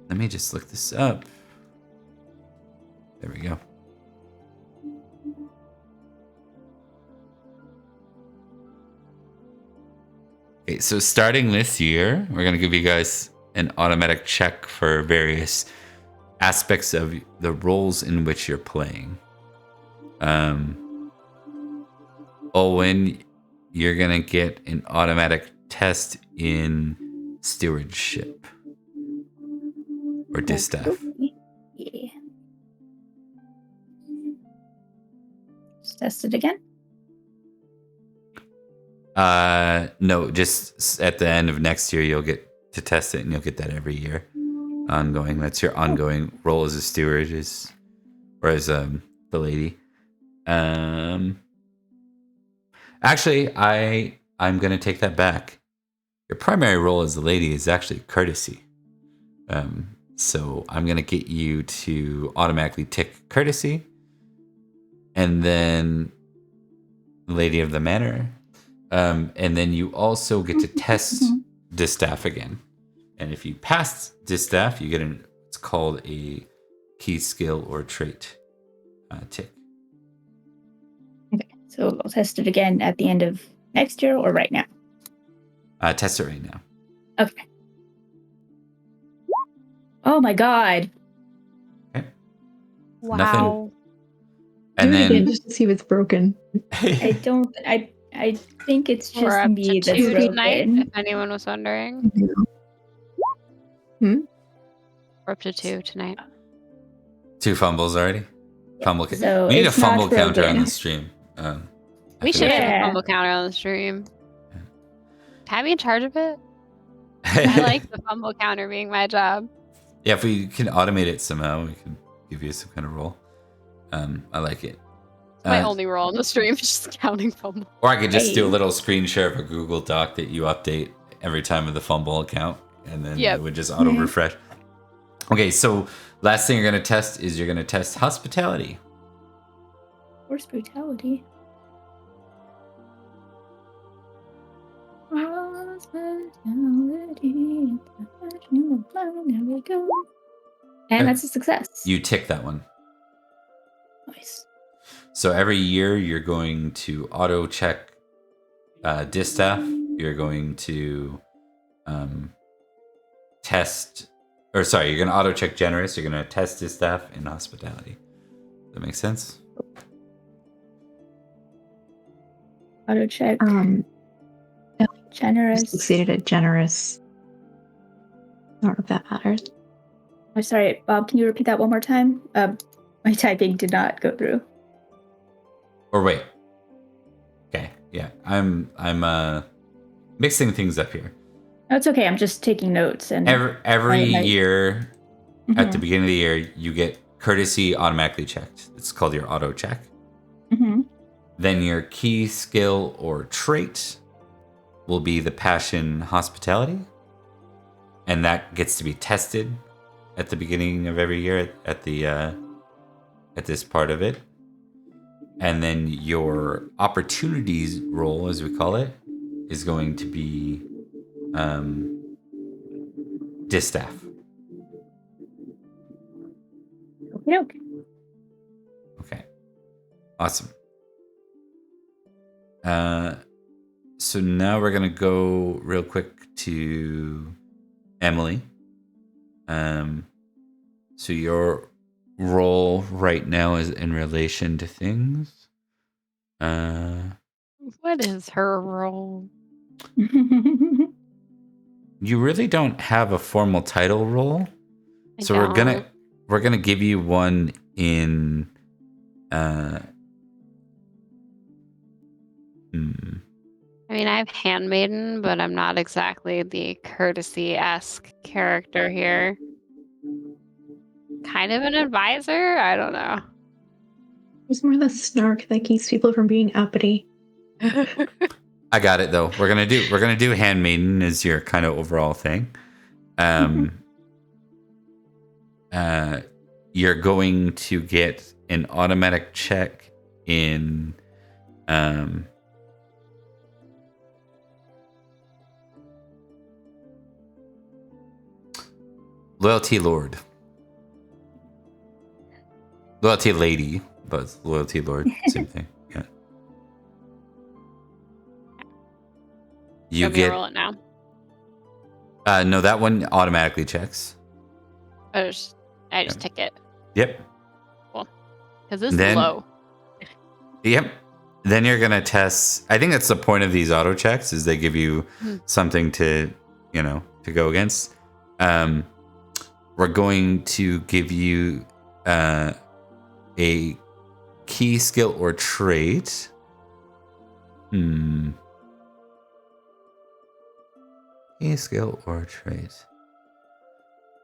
Let me just look this up. There we go. Okay, so starting this year, we're going to give you guys an automatic check for various aspects of the roles in which you're playing. Owen, you're going to get an automatic test in stewardship or distaff. Yeah. Let's test it again. No, just at the end of next year, you'll get to test it, and you'll get that every year. Ongoing. That's your ongoing role as a steward, or as the lady. Actually, I'm gonna take that back. Your primary role as the lady is actually courtesy. So I'm gonna get you to automatically tick courtesy, and then Lady of the Manor. And then you also get to test distaff again. And if you pass distaff, you get it's called a key skill or trait tick. Okay, so I'll test it again at the end of next year or right now? Test it right now. Okay. Oh my god. Okay. Wow. Nothing. And then just to see if it's broken. I think it's We're just up me to that's 2 broken. tonight, if anyone was wondering. We're up to 2 tonight. 2 fumbles already. Fumble. So we need a it's not fumble counter on broken. the stream. We should have a Yeah. fumble counter on the stream. Can I be in charge of it? I like the fumble counter being my job. Yeah, if we can automate it somehow, we can give you some kind of role. I like it. It's my only role on the stream is just counting fumble. Or I could just do a little screen share of a Google Doc that you update every time with the fumble account, and then it would just auto refresh. Okay, so last thing you're going to test is you're going to test hospitality. Force brutality. Hospitality. There we go. And that's a success. You tick that one. Nice. So every year you're going to auto check distaff. You're going to test, or sorry, you're going to auto check generous. You're going to test distaff and hospitality. Does that make sense? Auto check. Generous. Succeeded at generous. Not if that matters. I'm sorry, Bob. Can you repeat that one more time? My typing did not go through. Or wait. Okay, yeah, I'm mixing things up here. No, it's okay. I'm just taking notes. And every year, at the beginning of the year, you get courtesy automatically checked. It's called your auto check. Then your key skill or trait will be the passion hospitality, and that gets to be tested at the beginning of every year at this part of it. And then your opportunities roll, as we call it, is going to be distaff. Okay. Awesome. So now we're gonna go real quick to Emily. So your role right now is in relation to things. What is her role? You really don't have a formal title role, so we're gonna give you one in. I mean, I have handmaiden, but I'm not exactly the courtesy-esque character here. Kind of an advisor? I don't know. There's more the snark that keeps people from being uppity. I got it though. We're gonna do handmaiden as your kind of overall thing. You're going to get an automatic check in Loyalty Lord. Loyalty Lady, but Loyalty Lord, same thing. Yeah. You get roll it now. No, that one automatically checks. I just tick it. Yep. Cool. Because this is low. Yep. then you're gonna test. I think that's the point of these auto checks is they give you something to, to go against. We're going to give you a key skill or trait. Key skill or trait.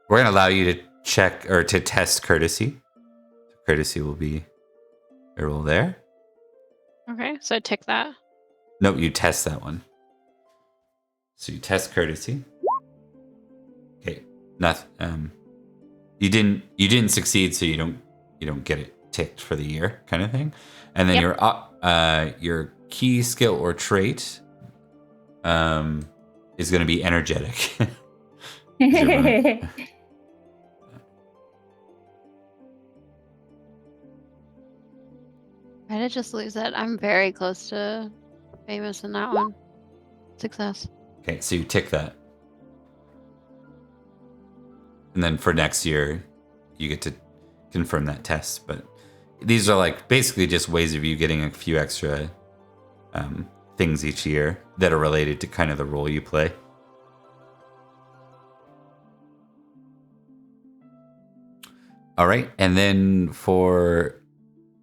We're gonna allow you to check or to test courtesy. Courtesy will be a roll there. Okay, so I tick that. No, you test that one. So you test courtesy. Okay, nothing. You didn't succeed, so you don't get it ticked for the year, kind of thing. And then your key skill or trait is going to be energetic. I did just lose it. I'm very close to famous in that one. Success. Okay, so you tick that. And then for next year, you get to confirm that test. But these are like basically just ways of you getting a few extra things each year that are related to kind of the role you play. All right, and then for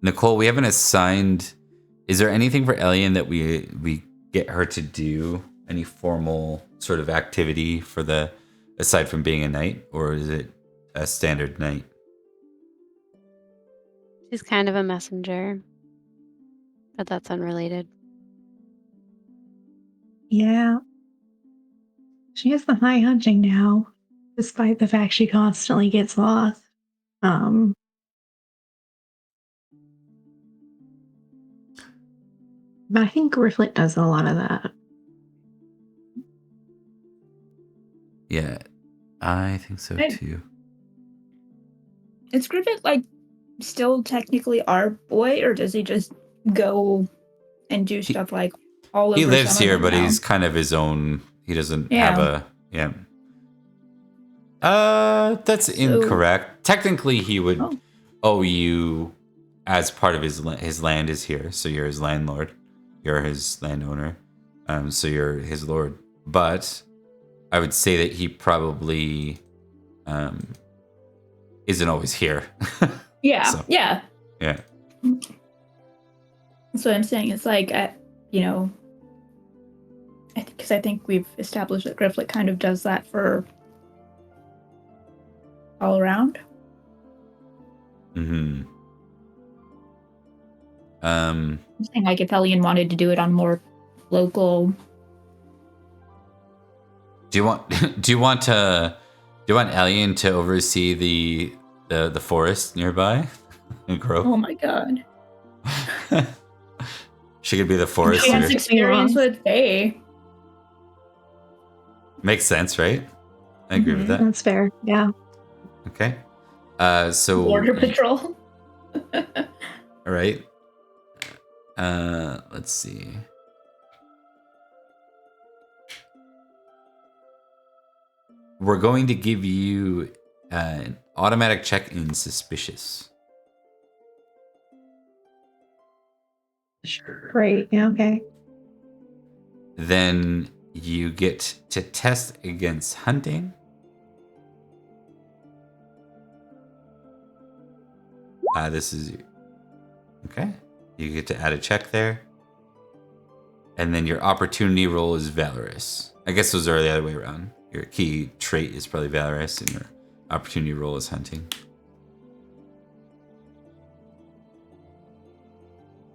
Nicole, we haven't assigned. Is there anything for Elian that we get her to do? Any formal sort of activity for the aside from being a knight, or is it a standard knight? She's kind of a messenger, but that's unrelated. Yeah. She has the high hunting now, despite the fact she constantly gets lost. But I think Grifflet does a lot of that. Yeah, I think so too. Is Griffith like still technically our boy, or does he just go and do stuff like all over? He lives here, but now? he's kind of his own. He doesn't have a that's incorrect. Technically, he would owe you as part of his land is here, so you're his landlord. You're his landowner, so you're his lord. But I would say that he probably isn't always here. Yeah. Yeah. That's what I'm saying. It's like, because I think we've established that Grifflet kind of does that for all around. Mm-hmm. I'm saying like if Elian wanted to do it on more local. Do you want Elian to oversee the forest nearby and grow? Oh my god. She could be the forester. She has experience with Fae. Makes sense, right? I agree with that. That's fair. Yeah. Okay. So Border Patrol. All right. Let's see. We're going to give you an automatic check in suspicious. Sure. Great. Yeah. Okay. Then you get to test against hunting. This is okay. You get to add a check there. And then your opportunity roll is valorous. I guess those are the other way around. Your key trait is probably valorous, and your opportunity roll is hunting.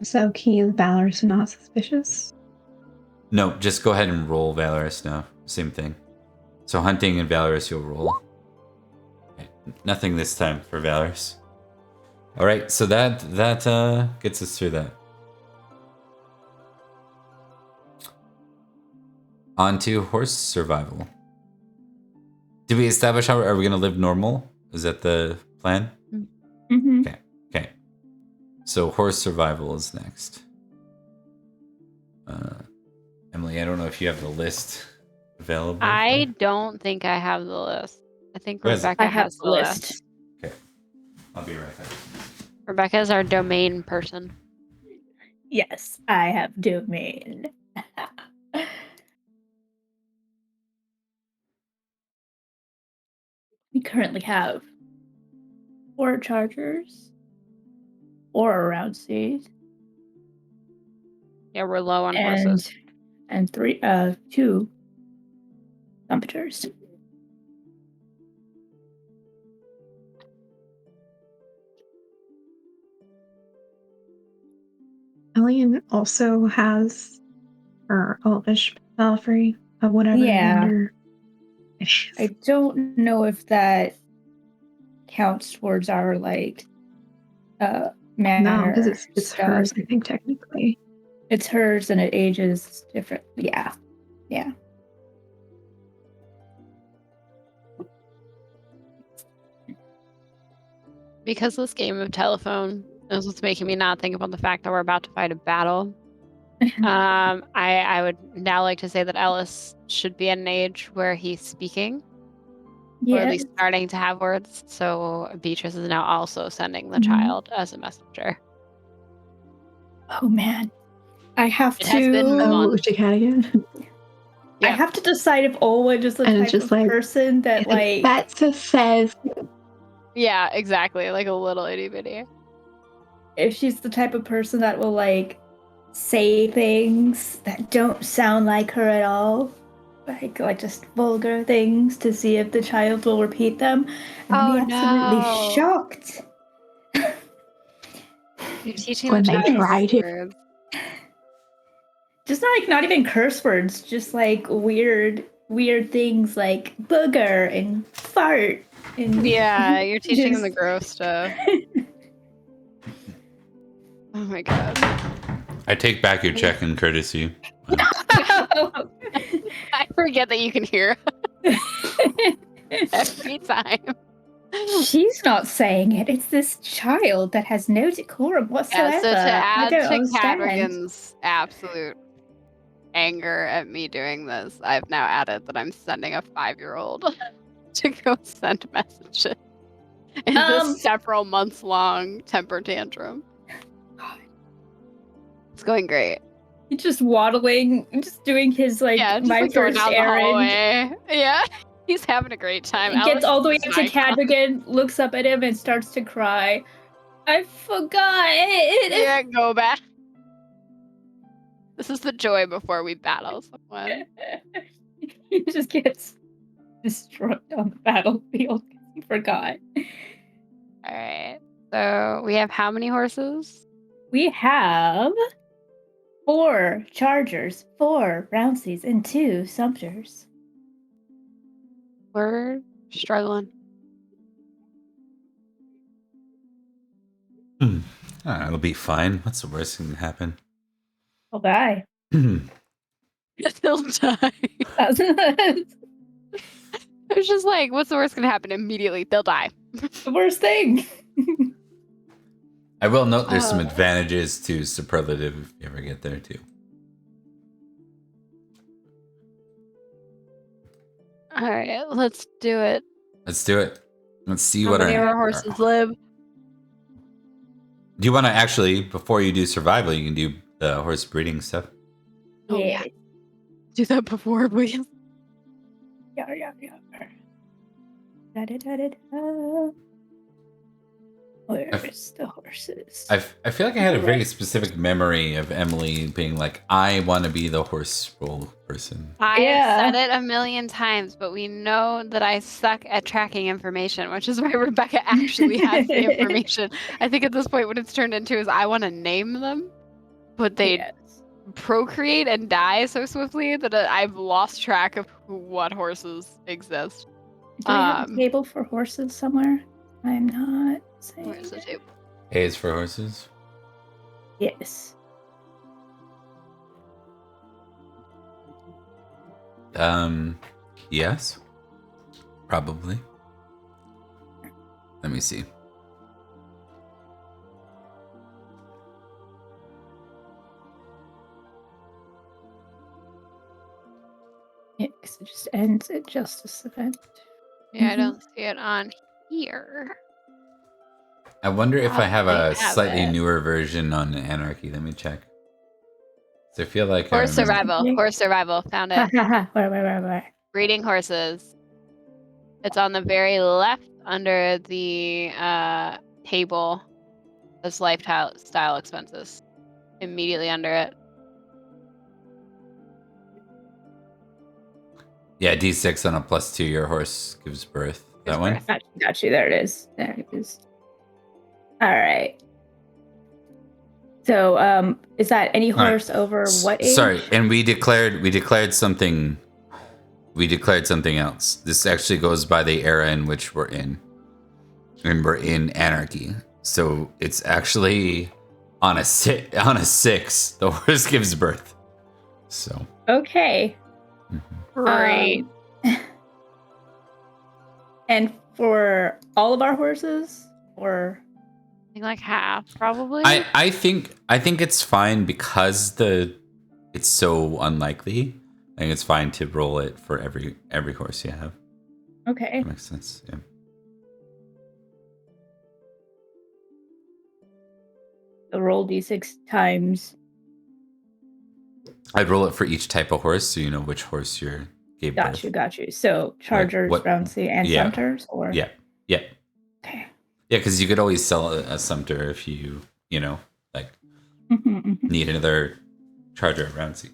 So key is valorous and not suspicious? No, just go ahead and roll valorous now. Same thing. So hunting and valorous you'll roll. Okay. Nothing this time for valorous. All right, so that gets us through that. On to horse survival. Did we establish how are we going to live normal? Is that the plan? Mm-hmm. Okay. So horse survival is next. Emily, I don't know if you have the list available. I don't think I have the list. I think Rebecca has the list. Okay. I'll be right back. Rebecca is our domain person. Yes, I have domain. We currently have 4 chargers, 4 around seas, Yeah, we're low on horses. And 2 computers. Alien also has her Elvish belfry of whatever gender. I don't know if that counts towards our manor. No, because it's hers, I think, technically. It's hers and it ages different. Yeah. Yeah. Because this game of telephone is what's making me not think about the fact that we're about to fight a battle. I would now like to say that Ellis should be at an age where he's speaking. Or at least starting to have words. So Beatrice is now also sending the child as a messenger. Oh man. I have It has been months. again? I have to decide if Olwood is the type of person that that just says. Yeah, exactly. Like a little itty bitty. If she's the type of person that will say things that don't sound like her at all. Like just vulgar things to see if the child will repeat them and be absolutely shocked. You're teaching when them they tried words. Just not even curse words, just weird things like booger and fart. And yeah, you're teaching them the gross stuff. Oh my god. I take back your check and courtesy. I forget that you can hear every time. She's not saying it. It's this child that has no decorum whatsoever. Yeah, so to add to understand. Cadogan's absolute anger at me doing this, I've now added that I'm sending a 5-year-old to go send messages in this several months long temper tantrum. It's going great. He's just waddling, just doing his my first errand. Yeah, he's having a great time. He gets all the way up to Cadogan, looks up at him, and starts to cry. I forgot it. Yeah, go back. This is the joy before we battle someone. He just gets destroyed on the battlefield because he forgot. All right. So we have how many horses? We have 4 chargers, 4 roundsies, and 2 sumpters. We're struggling. It'll be fine. What's the worst thing that can happen? I'll die. They'll die. It's just like, what's the worst gonna happen? Immediately, they'll die. The worst thing. I will note there's some advantages to superlative if you ever get there too. All right, let's do it. Let's do it. Let's see what our horses live. Do you want to actually, before you do survival, you can do the horse breeding stuff? Oh, yeah. Do that before, please. Yeah. Where's the horses? I feel like I had a very specific memory of Emily being like, I want to be the horse roll person. I have said it a million times, but we know that I suck at tracking information, which is why Rebecca actually has the information. I think at this point what it's turned into is I want to name them, but they procreate and die so swiftly that I've lost track of what horses exist. Do we have a table for horses somewhere? I'm not saying. Where's the table? A is for horses? Yes. Yes. Probably. Let me see. Yeah, because it just ends at Justice Event. Yeah, I don't see it on here. I wonder if I have a slightly newer version on Anarchy. Let me check. So I feel like Horse survival. Found it. Where? Breeding horses. It's on the very left under the table. That's lifestyle expenses. Immediately under it. Yeah, D6 on a +2, your horse gives birth. That one? Got you. There it is. All right. So, is that any horse over what age? Sorry, and we declared something. We declared something else. This actually goes by the era in which we're in, and we're in anarchy. So it's actually on a 6. The horse gives birth. So okay. Great. And for all of our horses, or I think like half, probably. I think it's fine because it's so unlikely. I think it's fine to roll it for every horse you have. okay. That makes sense. Yeah. So roll d6 times. I'd roll it for each type of horse, so you know which horse you're gave birth. Got you. So chargers, Rouncy, and sumpters, or yeah. Okay. Yeah, because you could always sell a sumpter if you need another charger at Rouncy.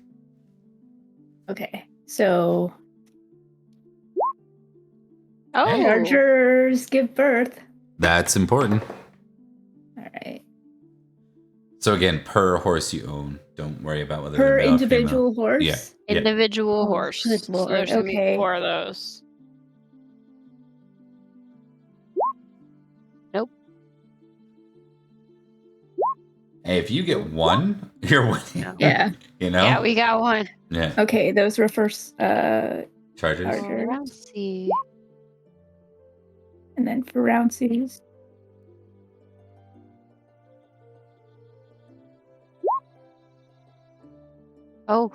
Okay. So Oh, chargers give birth. That's important. All right. So again, per horse you own. Don't worry about whether Per they're male or individual female. horse. Yeah. individual Oh, horse. good So lord, there's gonna be okay. 4 of those. Nope. Hey, if you get one, you're winning. Yeah. You know? Yeah, we got one. Yeah. Okay, those were first Chargers. Charger. Rouncy. and then for Rouncy's. Oh.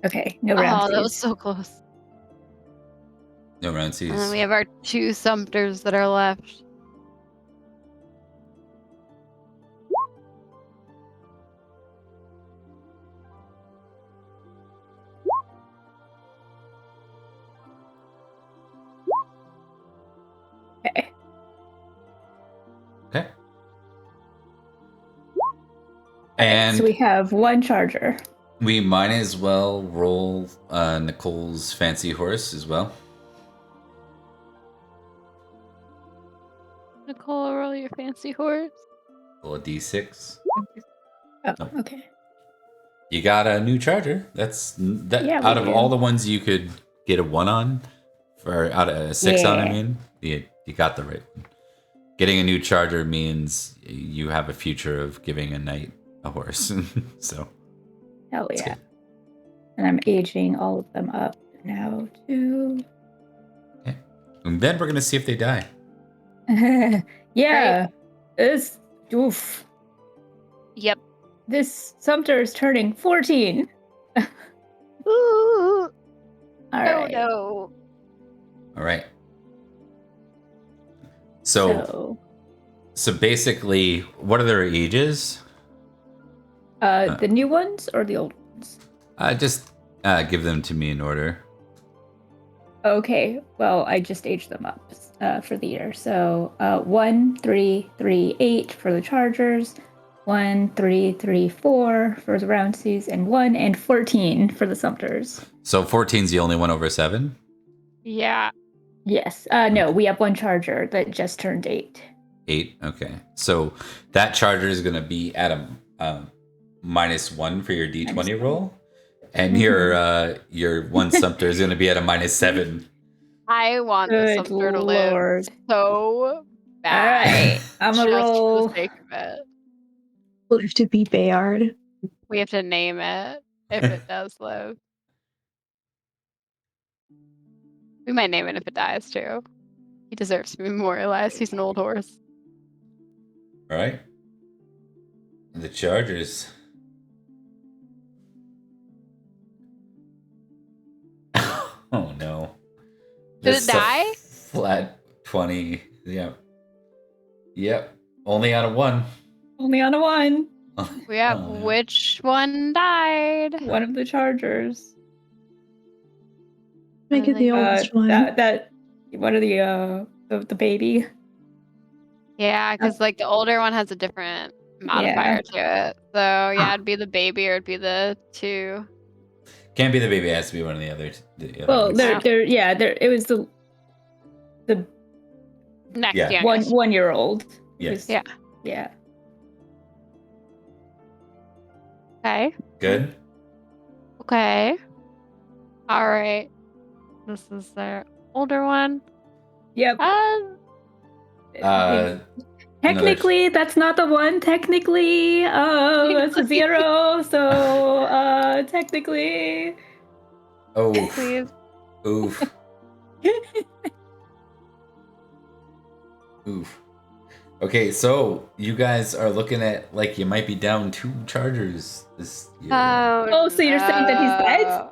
Okay, no Oh, Rouncy's. that was so close. No Rouncy's. And then we have our 2 sumpters that are left. Okay. Okay. And So we have one charger. we might as well roll Nicole's fancy horse as well. Nicole, roll your fancy horse. Roll a d6. Oh, Oh. okay. You got a new charger. That's that. Yeah, we out of do. all the ones you could get a 1 on, or out of a 6 on, I mean, you got the right one. Getting a new charger means you have a future of giving a knight a horse. So Hell that's yeah. good. And I'm aging all of them up now too. Okay. And then we're gonna see if they die. Yeah. This oof. Yep. This Sumter is turning 14. Ooh. All Oh right. no. All right. So basically, what are their ages? The new ones or the old ones? Just give them to me in order. Okay. Well, I just aged them up for the year. So 1, 3, 3, 8 for the Chargers, 1, 3, 3, 4 for the Roundseys, and 1 and 14 for the Sumters. So 14's the only one over 7? Yeah. Yes. No, we have one Charger that just turned 8. 8? Okay. So that charger is going to be at a -1 for your D20 roll. And your one Sumter is going to be at a -7. I want the Good Sumter to lord. live so All bad. right. I'm Just a for roll. the sake of it. Live to be Bayard. We have to name it if it does live. We might name it if it dies too. He deserves to be memorialized. He's an old horse. All right. The Chargers. Oh no. Did Just it a die? Flat 20. Yeah. Yep. Only out of 1. Only on a one. We have which one died? One of the chargers. Make it the oldest one. That one of the baby. Yeah, because like the older one has a different modifier to it. So yeah, it'd be the baby or it'd be the 2. Can't be the baby. It has to be one of the other. Well, ones. it was the next Yeah. 1-year-old. Yes. Yeah. Okay. Good. Okay. All right. This is their older one. Yep. Technically, that's not the one. Technically, it's a 0. So, technically. Oh. Please. Oof. Oof. Okay, so you guys are looking at like you might be down 2 chargers this year. So you're saying that he's dead?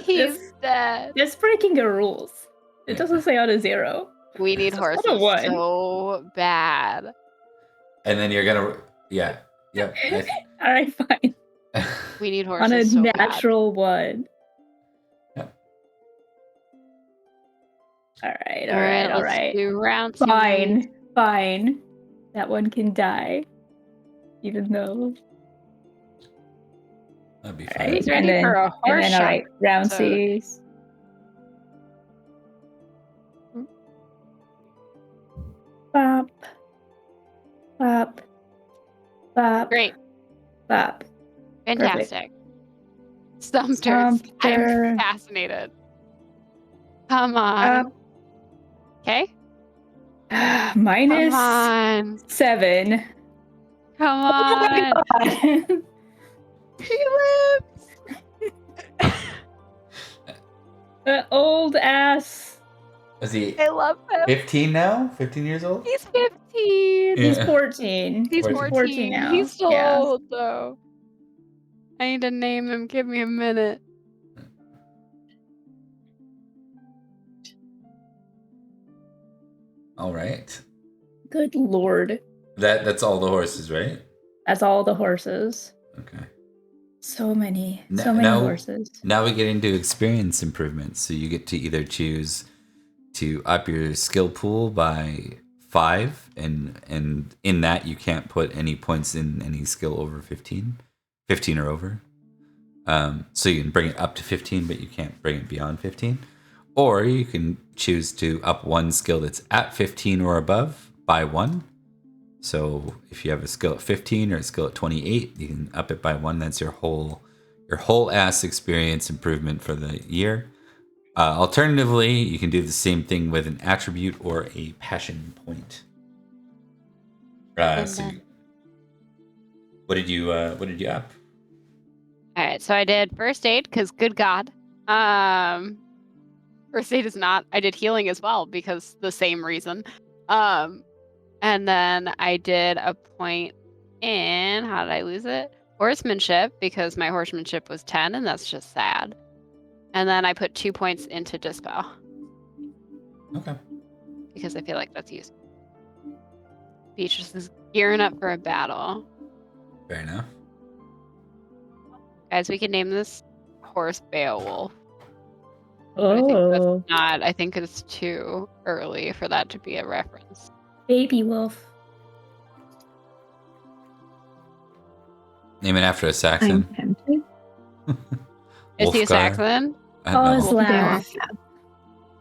He's dead. That's breaking the rules. It doesn't say on a 0. We need horses so bad. And then you're gonna, yeah. All right, fine. We need horses on a so natural bad. 1. Yep. All right. Let's do round 2. Fine. That one can die, even though. That'd be fine. Right. He's ready for a horse shot. All right, round C's. Bop. Bop. Bop. Great. Bop. Fantastic. Stumpters. I'm fascinated. Come on. Okay. Minus Come on. 7. Come on. Oh my God. He lives. The old ass. Is he? I love him. 15 now? 15 years old? He's 15. He's 14. He's 14 now. He's so old though. I need to name him. Give me a minute. All right. Good lord. That's all the horses, right? That's all the horses. Okay. So many horses. Now we get into experience improvements. So you get to either choose to up your skill pool by 5, and in that you can't put any points in any skill over 15 or over. So you can bring it up to 15, but you can't bring it beyond 15. Or you can choose to up one skill that's at 15 or above by 1. So if you have a skill at 15 or a skill at 28, you can up it by 1. That's your whole ass experience improvement for the year. Alternatively, you can do the same thing with an attribute or a passion point. What did you up? All right, so I did first aid because good God. First aid is not. I did healing as well because the same reason. And then I did a point in, how did I lose it? Horsemanship, because my horsemanship was 10, and that's just sad. And then I put 2 points into Dispel. Okay. Because I feel like that's useful. Beatrice is gearing up for a battle. Fair enough. Guys, we can name this horse Beowulf. Oh. I think it's too early for that to be a reference. Baby wolf. Name it after a Saxon. Is he a Saxon? Oslav.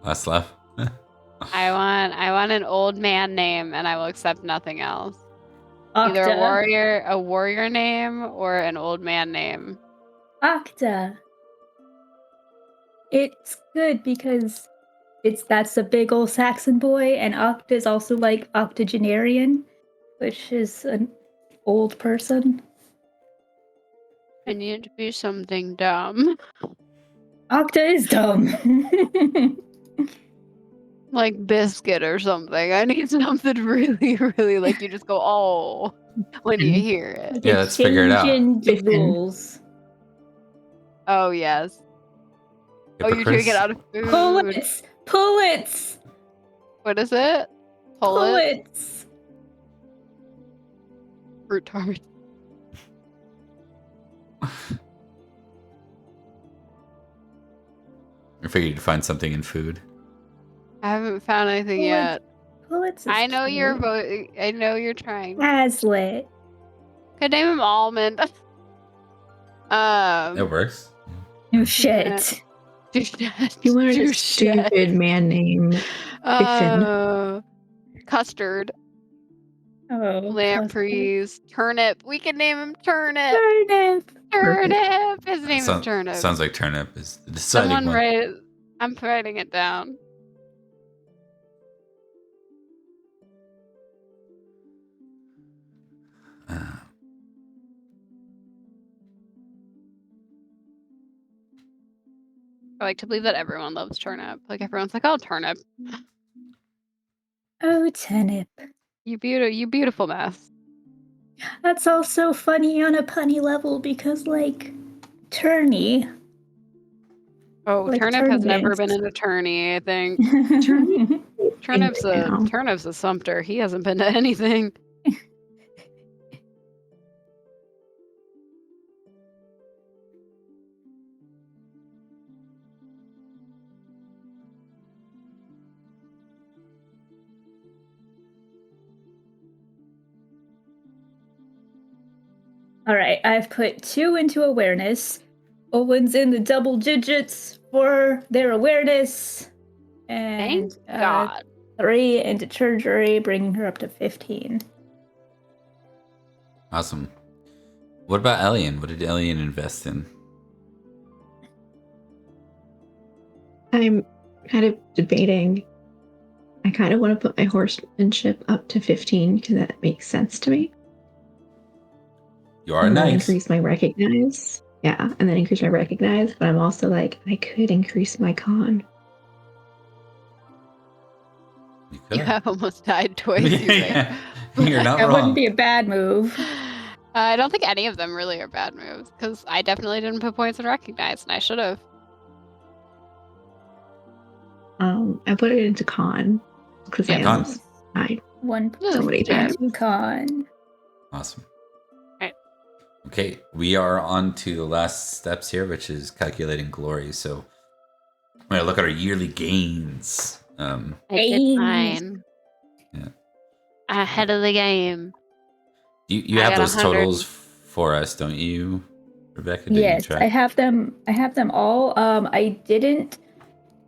Oslav. I want an old man name, and I will accept nothing else. Octa. Either a warrior name or an old man name. Octa. It's good because that's a big old Saxon boy, and Octa is also like octogenarian, which is an old person. I need to be something dumb. Octa is dumb. Like biscuit or something. I need something really, really like you just go, oh, when you hear it. Yeah, let's figure it out. The rules. Oh, yes. Oh, you're doing it out of food. Pullets. What is it? Pullets. Fruit tart. I figured you'd find something in food. I haven't found anything yet. Bullets I know you're I know you're trying. Hazlitt. Could name him Almond. It works. Oh shit. You wanted a stupid man name. Custard. Oh. Lampreys. Turnip. We can name him Turnip. Turnip. Turnip. His name is Turnip. Sounds like Turnip is the deciding Someone one. write it. I'm writing it down. I like to believe that everyone loves turnip. Like everyone's like, "Oh, turnip." Oh, turnip. You beautiful mess. That's also funny on a punny level because, like, tourney. Oh, like Turnip has never been an attorney, I think. Turnip's a sumpter. He hasn't been to anything. All right, I've put 2 into awareness. Owen's in the double digits for their awareness. And Thank God. 3 into treasury, bringing her up to 15. Awesome. What about Elian? What did Elian invest in? I'm kind of debating. I kind of want to put my horsemanship up to 15 because that makes sense to me. You are nice. Increase my recognize. Yeah, and then increase my recognize, but I'm also like, I could increase my con. You have almost died twice. Yeah. You're not that wrong. wouldn't be a bad move. I don't think any of them really are bad moves, because I definitely didn't put points in recognize, and I should have. I put it into con because I almost died. 1 so many times. Con. Awesome. Right. Okay, we are on to the last steps here, which is calculating glory. So I'm gonna look at our yearly gains. I did mine. Yeah. Ahead of the game. You have those totals for us, don't you, Rebecca? Yes, I have them. I have them all. I didn't.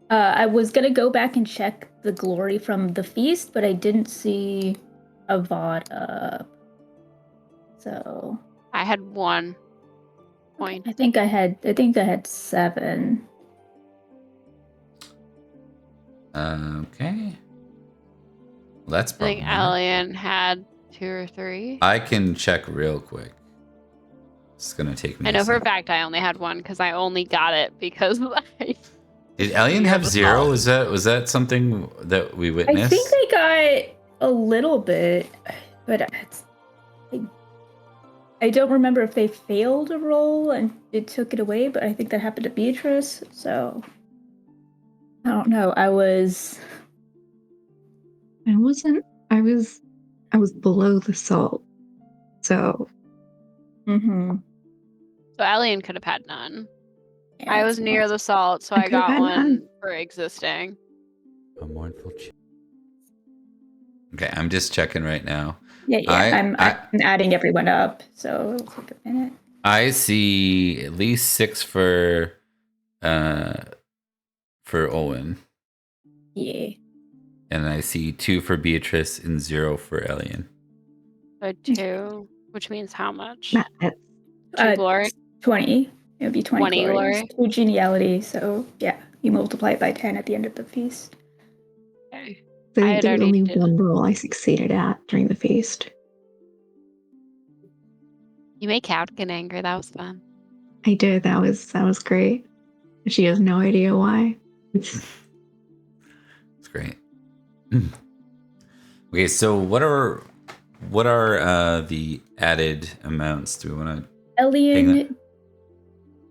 I was gonna go back and check the glory from the feast, but I didn't see a VOD up. So I had 1 point. I think I had 7. Okay. Well, that's I think Elian had 2 or 3. I can check real quick. It's gonna take me. I know for a fact I only had 1 because I only got it because Did Elian have 0? Was that something that we witnessed? I think they got a little bit, but I don't remember if they failed a roll and it took it away, but I think that happened to Beatrice, so I don't know. I was below the salt. So So Elian could have had none. Yeah, I was near the salt, so I got 1 for existing. A mournful Okay, I'm just checking right now. Yeah, I'm adding everyone up, so it'll take a minute. I see at least 6 for Owen. Yeah. And I see 2 for Beatrice and 0 for Elian. So 2, which means how much? 2 glory? 20. It would be 20 glory. 2 geniality, so yeah, you multiply it by 10 at the end of the feast. Okay. There's only 1 roll I succeeded at during the feast. You make Cat get angry. That was fun. I did. That was great. She has no idea why. It's great. Okay, so what are the added amounts? Do we want to?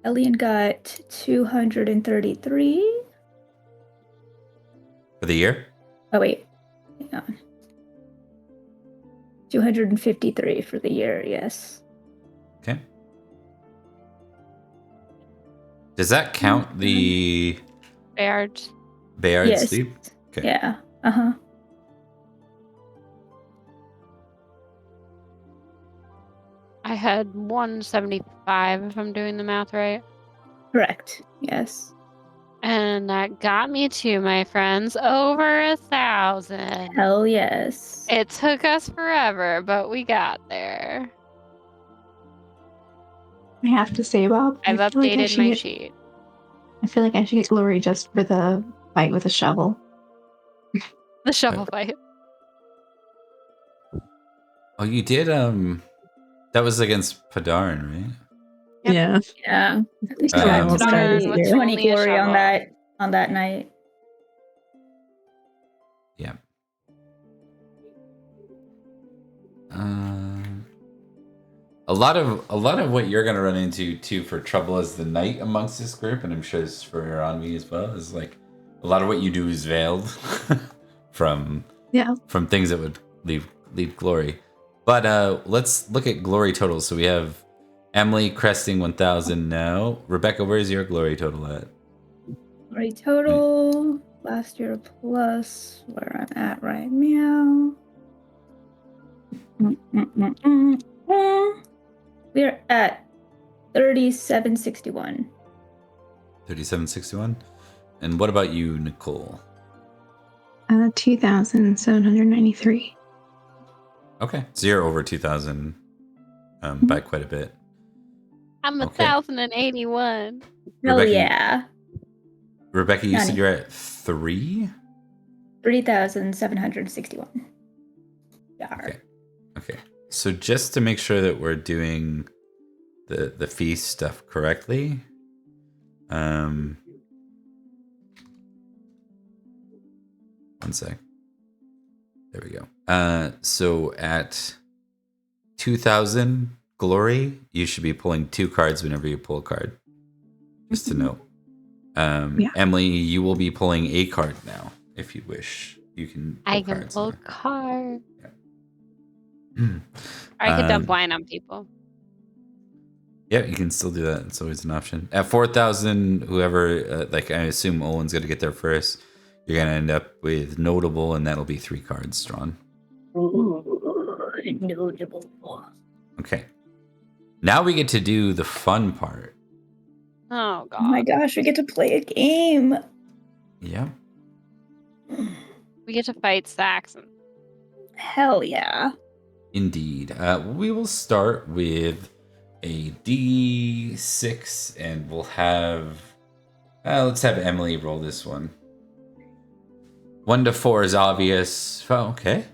Elian got 233 for the year. Oh wait, hang on. 253 for the year, yes. Okay. Does that count the Bayard yes. sleep? Okay. Yeah. Uh-huh. I had 175 if I'm doing the math right. Correct. Yes. And that got me to, my friends, over 1,000. Hell yes. It took us forever, but we got there. I have to say, Bob, I've updated my sheet. I feel like I should get glory just for the fight with a shovel. The shovel fight. Oh, you did. That was against Padarn, right? Yep. Yeah. Yeah. I think I almost died this with year. 20 only a glory on shovel. that night. Yeah. A lot of what you're gonna run into too for trouble as the knight amongst this group, and I'm sure it's for Aranvi as well, is like a lot of what you do is veiled from things that would leave glory. But let's look at glory totals. So we have Emily cresting 1,000 now. Rebecca, where's your glory total at? Glory total last year plus where I'm at right now. We're at 3761. 3761. And what about you, Nicole? 2,793. Okay, so you're over 2,000 by quite a bit. I'm 1,081. Hell yeah. Rebecca, you said you're at 3,761. Okay. So just to make sure that we're doing the feast stuff correctly, one sec. There we go. So at 2,000 glory, you should be pulling 2 cards whenever you pull a card. Just to note. Emily, you will be pulling a card now, if you wish. You can pull cards. Pull card. Yeah. I could dump wine on people. Yeah, you can still do that. It's always an option. At 4,000, whoever, I assume Owen's going to get there first. You're going to end up with notable, and that'll be 3 cards drawn. Ooh, notable. Okay. Now we get to do the fun part. Oh, God. Oh my gosh, we get to play a game. Yeah. We get to fight Saxon. Hell yeah. Indeed. We will start with a D6, and we'll have... let's have Emily roll this one. 1 to 4 is obvious. Oh, okay.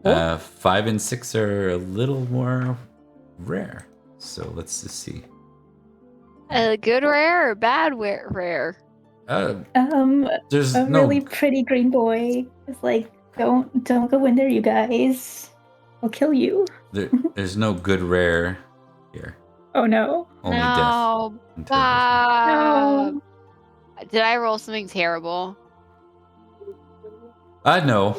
5 and 6 are a little more rare. So let's just see. Good rare or bad rare? There's a no really pretty green boy. It's like, don't go in there, you guys. I'll kill you. there's no good rare here. Oh no. Only No, death. Bob. No. Did I roll something terrible? No,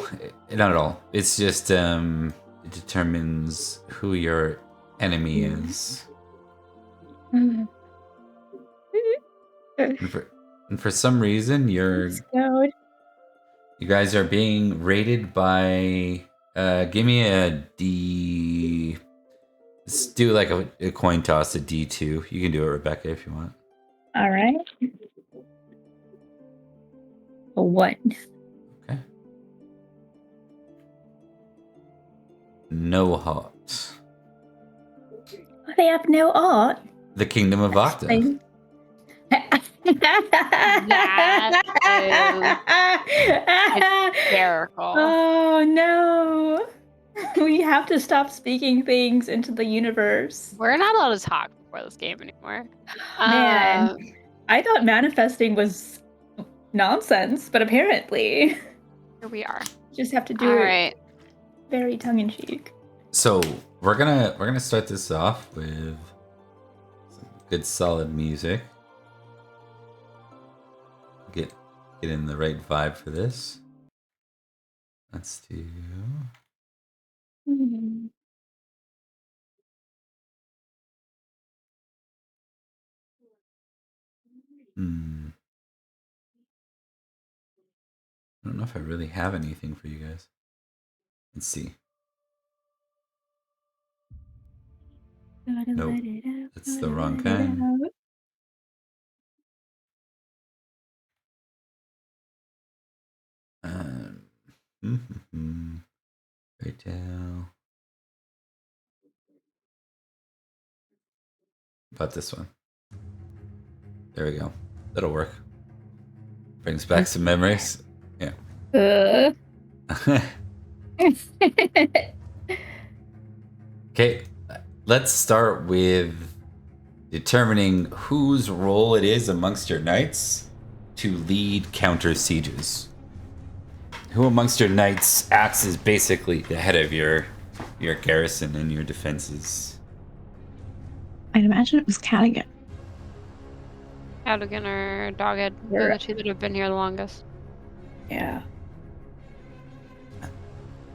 not at all. It's just it determines who your enemy is. And for some reason, you guys are being rated by. Give me a D. Let's do like a coin toss, a D2. You can do it, Rebecca, if you want. All right. A 1. Okay. No heart. They have no art. The Kingdom of Octa. Hysterical. Oh no. We have to stop speaking things into the universe. We're not allowed to talk before this game anymore. Man, I thought manifesting was nonsense, but apparently Here we are. Just have to do it very tongue-in-cheek. So we're gonna start this off with some good solid music. Get in the right vibe for this. Let's do. I don't know if I really have anything for you guys. Let's see. Nope. That's the wrong kind. Right down. About this one. There we go. That'll work. Brings back some memories. Yeah. Okay, let's start with determining whose role it is amongst your knights to lead counter sieges. Who amongst your knights acts as basically the head of your garrison and your defenses? I'd imagine it was Cadigan. Cadigan or Dogged. They're the two that have been here the longest. Yeah.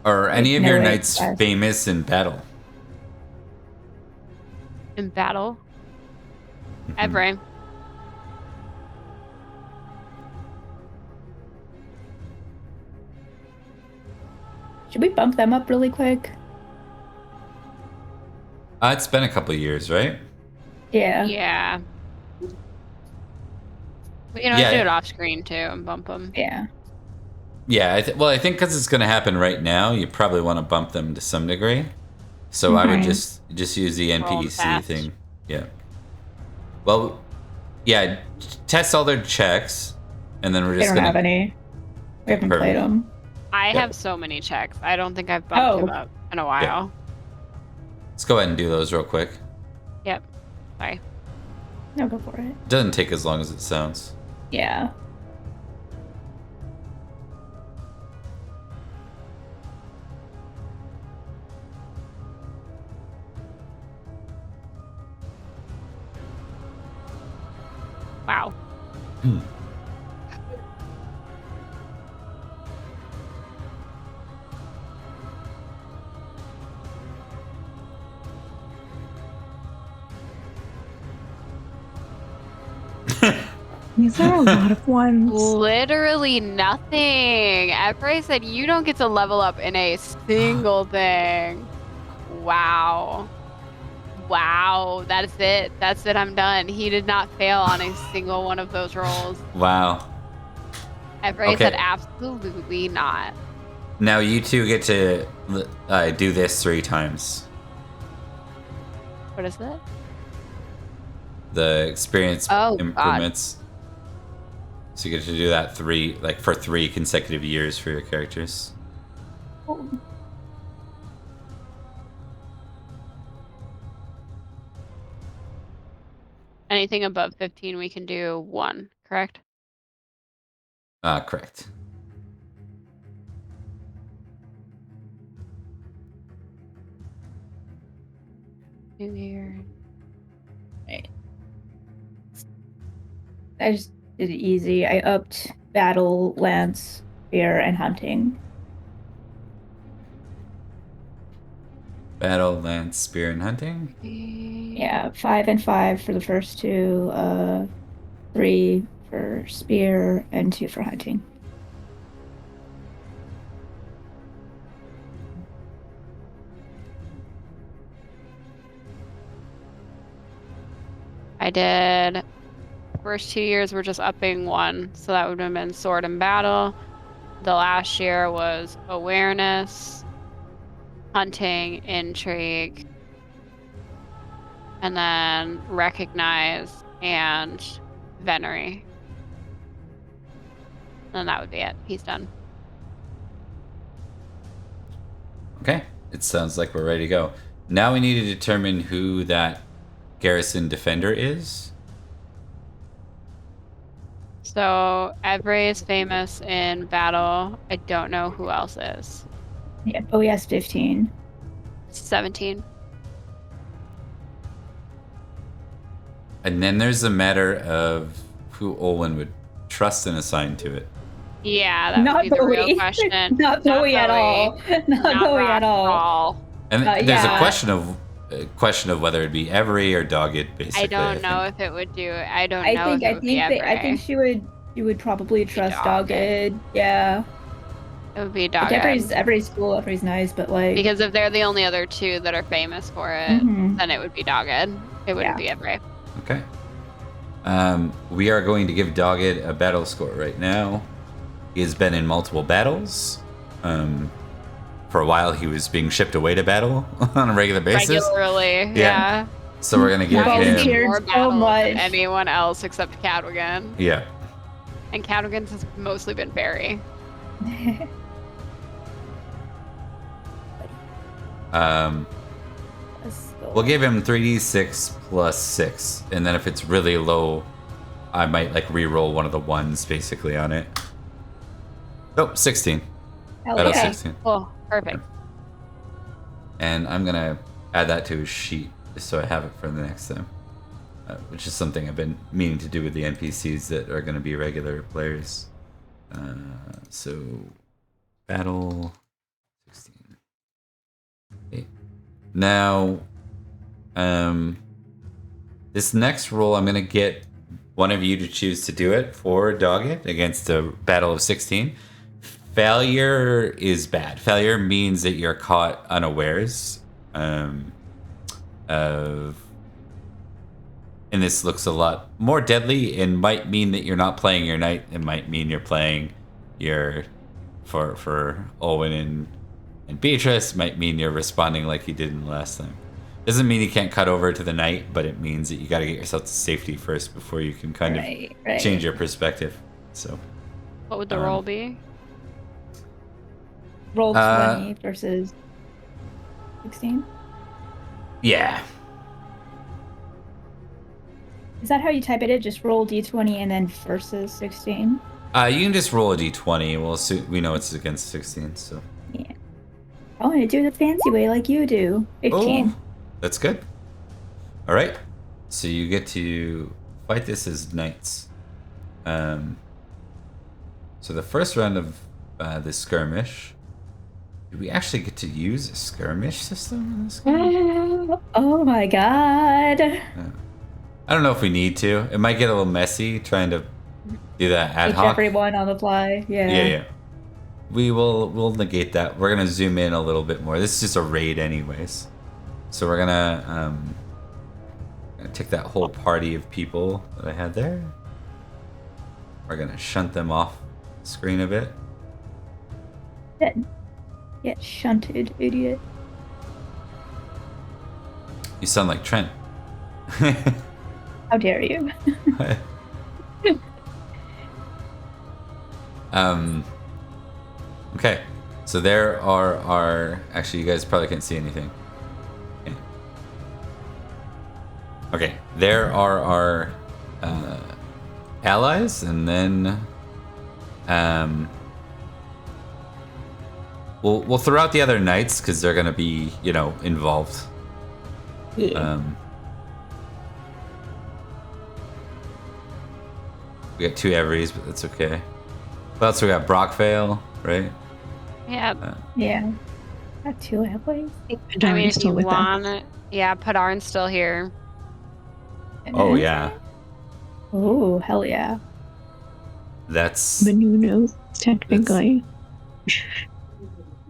Are any of your knights famous in battle? In battle? Every. Should we bump them up really quick? It's been a couple of years, right? Yeah. Yeah. But, do it off screen too and bump them. Yeah. Yeah, I think because it's going to happen right now, you probably want to bump them to some degree. So I would just use the NPC thing. Yeah. Well, yeah, test all their checks, and then we're just going to... have any. We haven't played them. I have so many checks. I don't think I've bumped him up in a while. Yeah. Let's go ahead and do those real quick. Yep. Sorry. No, go for it. It doesn't take as long as it sounds. Yeah. Wow. These are a lot of ones. Literally nothing. Everett said you don't get to level up in a single thing. Wow. Wow. That's it. That's it. I'm done. He did not fail on a single one of those rolls. Wow. Everett said absolutely not. Now you two get to do this 3 times. What is that? The experience improvements. God. So you get to do that for 3 consecutive years for your characters. Oh. Anything above 15, we can do 1, correct? Correct. New year. Right. I just did it easy. I upped battle, lance, spear, and hunting. Battle, lance, spear, and hunting? Yeah, 5 and 5 for the first 2, 3 for spear, and 2 for hunting. I did. First 2 years were just upping 1, so that would have been sword and battle. The last year was awareness, hunting, intrigue, and then recognize and venery. And that would be it. He's done. Okay. It sounds like we're ready to go. Now we need to determine who that garrison defender is. So Everett is famous in battle. I don't know who else is. Yeah, but we has 15. 17. And then there's a matter of who Olwen would trust and assign to it. Yeah, that would be the real question. Not Bowie at all. Not Bowie at all. And there's a question of a question of whether it'd be every or dogged, basically. I don't know if it would do. I don't know think if it would be every. I think she would probably trust dogged. Yeah. It would be dogged. Like every's cool, every's nice, but like because if they're the only other two that are famous for it, then it would be dogged. It wouldn't be every. Okay. We are going to give Dogged a battle score right now. He has been in multiple battles. For a while, he was being shipped away to battle on a regular basis. Regularly, yeah. So we're gonna give him more battles than anyone else except Cadogan. Yeah. And Cadogan's has mostly been Faerie. We'll give him 3d6 plus 6, and then if it's really low, I might like re-roll one of the ones basically on it. Nope, 16. Battle 16. Oh, perfect. And I'm gonna add that to his sheet just so I have it for the next time, which is something I've been meaning to do with the NPCs that are going to be regular players. So battle 16. Okay. Now, this next roll, I'm gonna get one of you to choose to do it for Dogged against a battle of 16. Failure is bad. Failure means that you're caught unawares. And this looks a lot more deadly and might mean that you're not playing your knight. It might mean you're playing your for Olwen and Beatrice. Might mean you're responding like you did in the last time. Doesn't mean you can't cut over to the knight, but it means that you got to get yourself to safety first before you can kind of change your perspective. So, what would the roll be? Roll 20 versus 16. Yeah. Is that how you type it? Just roll d20 and then versus 16? You can just roll a d20. We know it's against 16, so. Yeah. I want to do it the fancy way like you do. 15. Oh, that's good. All right. So you get to fight this as knights. So the first round of this skirmish. Do we actually get to use a skirmish system in this game? Oh my god. I don't know if we need to. It might get a little messy trying to do that ad hoc. Everyone on the fly. Yeah. We'll negate that. We're gonna zoom in a little bit more. This is just a raid anyways. So we're gonna take that whole party of people that I had there. We're gonna shunt them off the screen a bit. Get shunted, idiot. You sound like Trent. How dare you? Okay, so there are our. Actually, you guys probably can't see anything. Okay, there are our allies, and then we'll throw out the other knights because they're gonna be involved. Yeah. We got 2 Everys, but that's okay. What else we got? Brockvale, right? Yeah. Yeah. Got 2 Everys. I mean, if you want it, yeah, Padarn's still here. Oh yeah. Oh hell yeah. But who knows? Technically.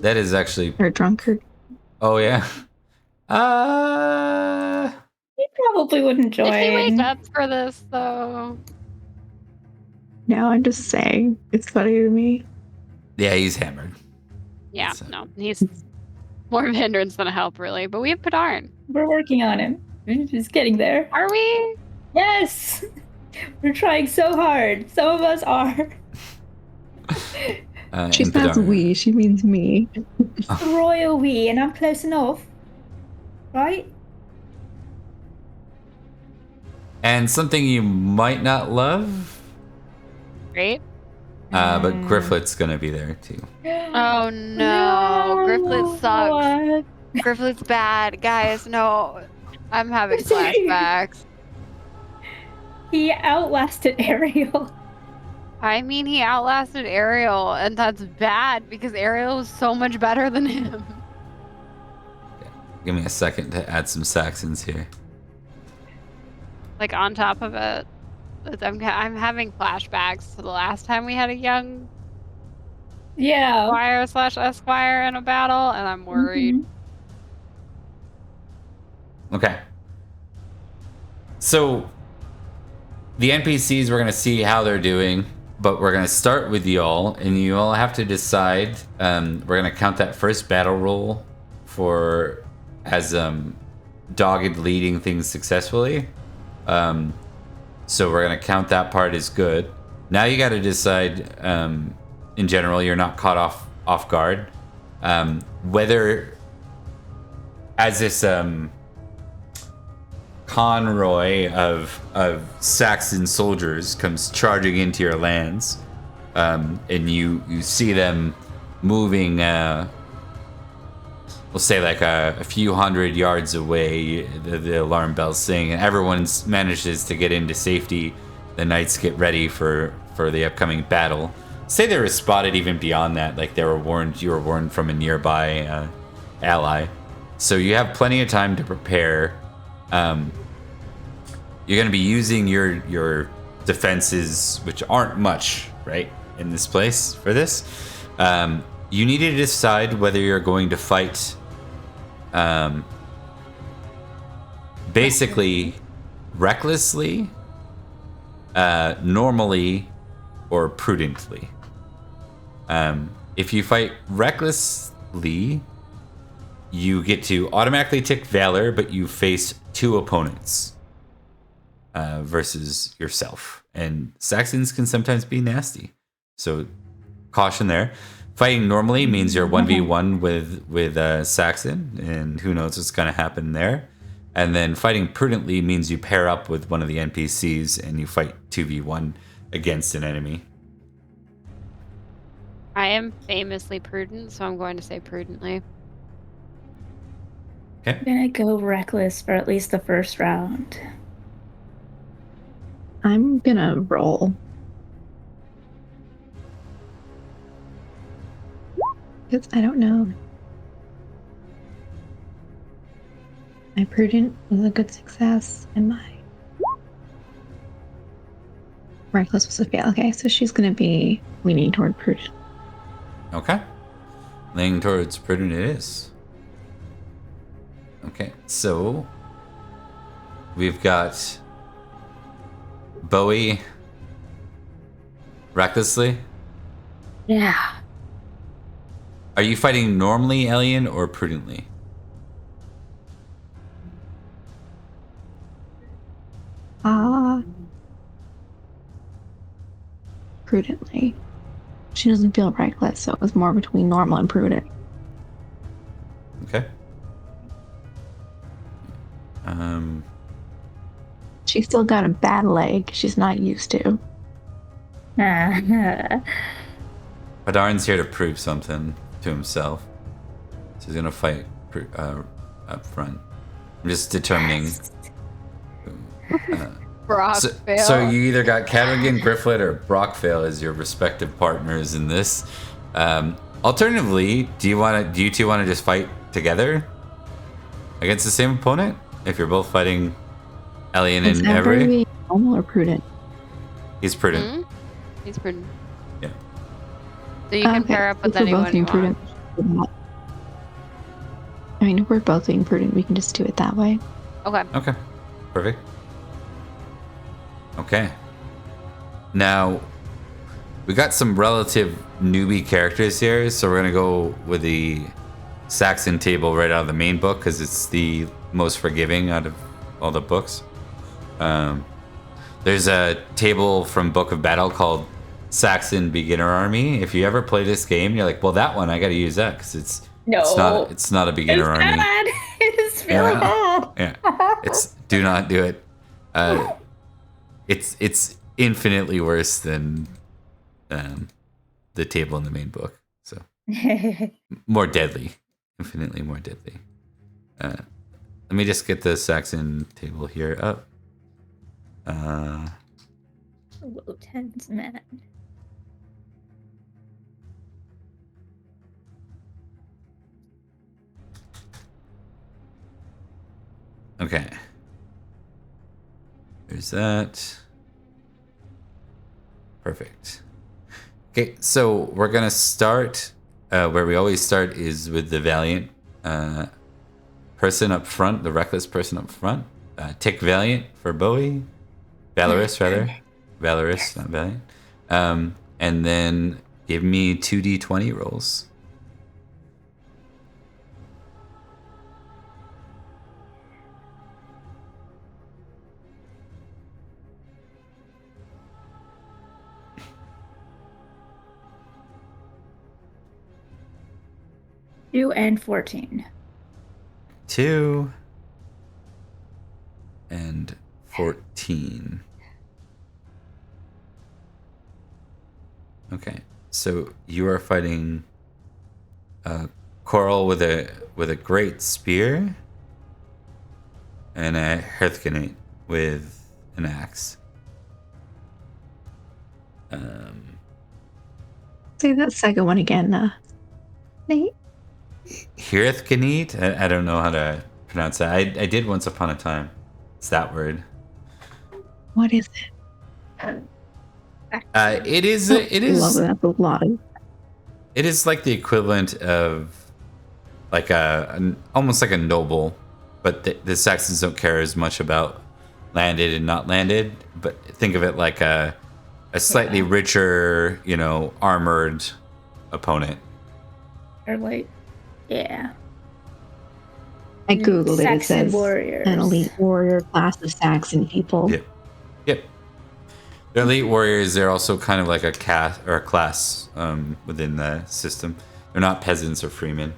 That is actually. Or drunkard. Oh yeah. He probably wouldn't join. Did he wake up for this though? No, I'm just saying. It's funny to me. Yeah, he's hammered. Yeah, no, he's more of a hindrance than a help, really. But we have Padarn. We're working on him. We're just getting there. Are we? Yes. We're trying so hard. Some of us are. She says we. She means me. Royal we, and I'm close enough. Right? And something you might not love. Great. But Grifflet's gonna be there too. Oh no. Grifflet sucks. Grifflet's bad. Guys, no. I'm having flashbacks. He outlasted Ariel. I mean, he outlasted Ariel, and that's bad because Ariel is so much better than him. Give me a second to add some Saxons here. Like on top of it, I'm having flashbacks to the last time we had a young squire / esquire in a battle, and I'm worried. Okay. So the NPCs, we're gonna see how they're doing, but we're gonna start with y'all, and you all have to decide. We're gonna count that first battle roll for as dogged leading things successfully. So we're gonna count that part as good. Now you got to decide. In general, you're not caught off guard. Whether as this convoy of Saxon soldiers comes charging into your lands, and you see them moving. We'll say like a few hundred yards away. The alarm bells sing, and everyone manages to get into safety. The knights get ready for the upcoming battle. Say they were spotted even beyond that, like they were warned. You were warned from a nearby ally, so you have plenty of time to prepare. You're going to be using your defenses, which aren't much, right, in this place for this. You need to decide whether you're going to fight, basically, recklessly, normally, or prudently. If you fight recklessly, you get to automatically tick Valor, but you face 2 opponents versus yourself. And Saxons can sometimes be nasty, so caution there. Fighting normally means you're 1v1 with Saxon, and who knows what's going to happen there. And then fighting prudently means you pair up with one of the NPCs and you fight 2v1 against an enemy. I am famously prudent, so I'm going to say prudently. Okay. I'm gonna go reckless for at least the first round. I'm gonna roll. Because I don't know. My prudent was a good success, and my reckless was a fail. Okay, so she's gonna be leaning toward prudent. Okay. Leaning towards prudent it is. Okay, so we've got Bowie recklessly. Yeah. Are you fighting normally, Elian, or prudently? Prudently. She doesn't feel reckless, so it was more between normal and prudent. Okay. She's still got a bad leg she's not used to. Padarin's here to prove something to himself. So he's gonna fight up front. I'm just determining. So you either got Cadogan, Grifflet, or Brockvale as your respective partners in this. Alternatively, do you two want to just fight together against the same opponent? If you're both fighting Elian and Avery? Normal or prudent? He's prudent. Mm-hmm. He's prudent. Yeah. So you can pair up with anyone you want. I mean, if we're both being prudent, we can just do it that way. Okay. Okay. Perfect. Okay. Now, we got some relative newbie characters here, so we're going to go with the Saxon table right out of the main book because it's the most forgiving out of all the books. There's a table from Book of Battle called Saxon Beginner Army. If you ever play this game, you're like, well, that one I got to use that because it's not a beginner army. Bad. It's really bad. Yeah, do not do it. It's infinitely worse than the table in the main book. So more deadly, infinitely more deadly. Let me just get the Saxon table here up. Low tens, man. Okay. There's that. Perfect. Okay, so we're gonna start where we always start is with the valiant person up front, the reckless person up front. Tick valiant for Bowie, valorous rather, valorous, not valiant. And then give me 2d20 rolls. Two and 14. 2 and 14. Okay, so you are fighting Coral with a great spear and a Hearthganate with an axe. Say that second one again, Nate. Hearthganate? I don't know how to pronounce that. I did once upon a time. It's that word. What is it? It is. I love that. That's a lot. It is like the equivalent of like almost like a noble, but the Saxons don't care as much about landed and not landed. But think of it like a slightly richer, armored opponent. Or like, yeah. I googled it. It Saxon says warriors. an elite warrior class of Saxon people. Yep. They're elite warriors. They're also kind of like a caste or a class within the system. They're not peasants or freemen.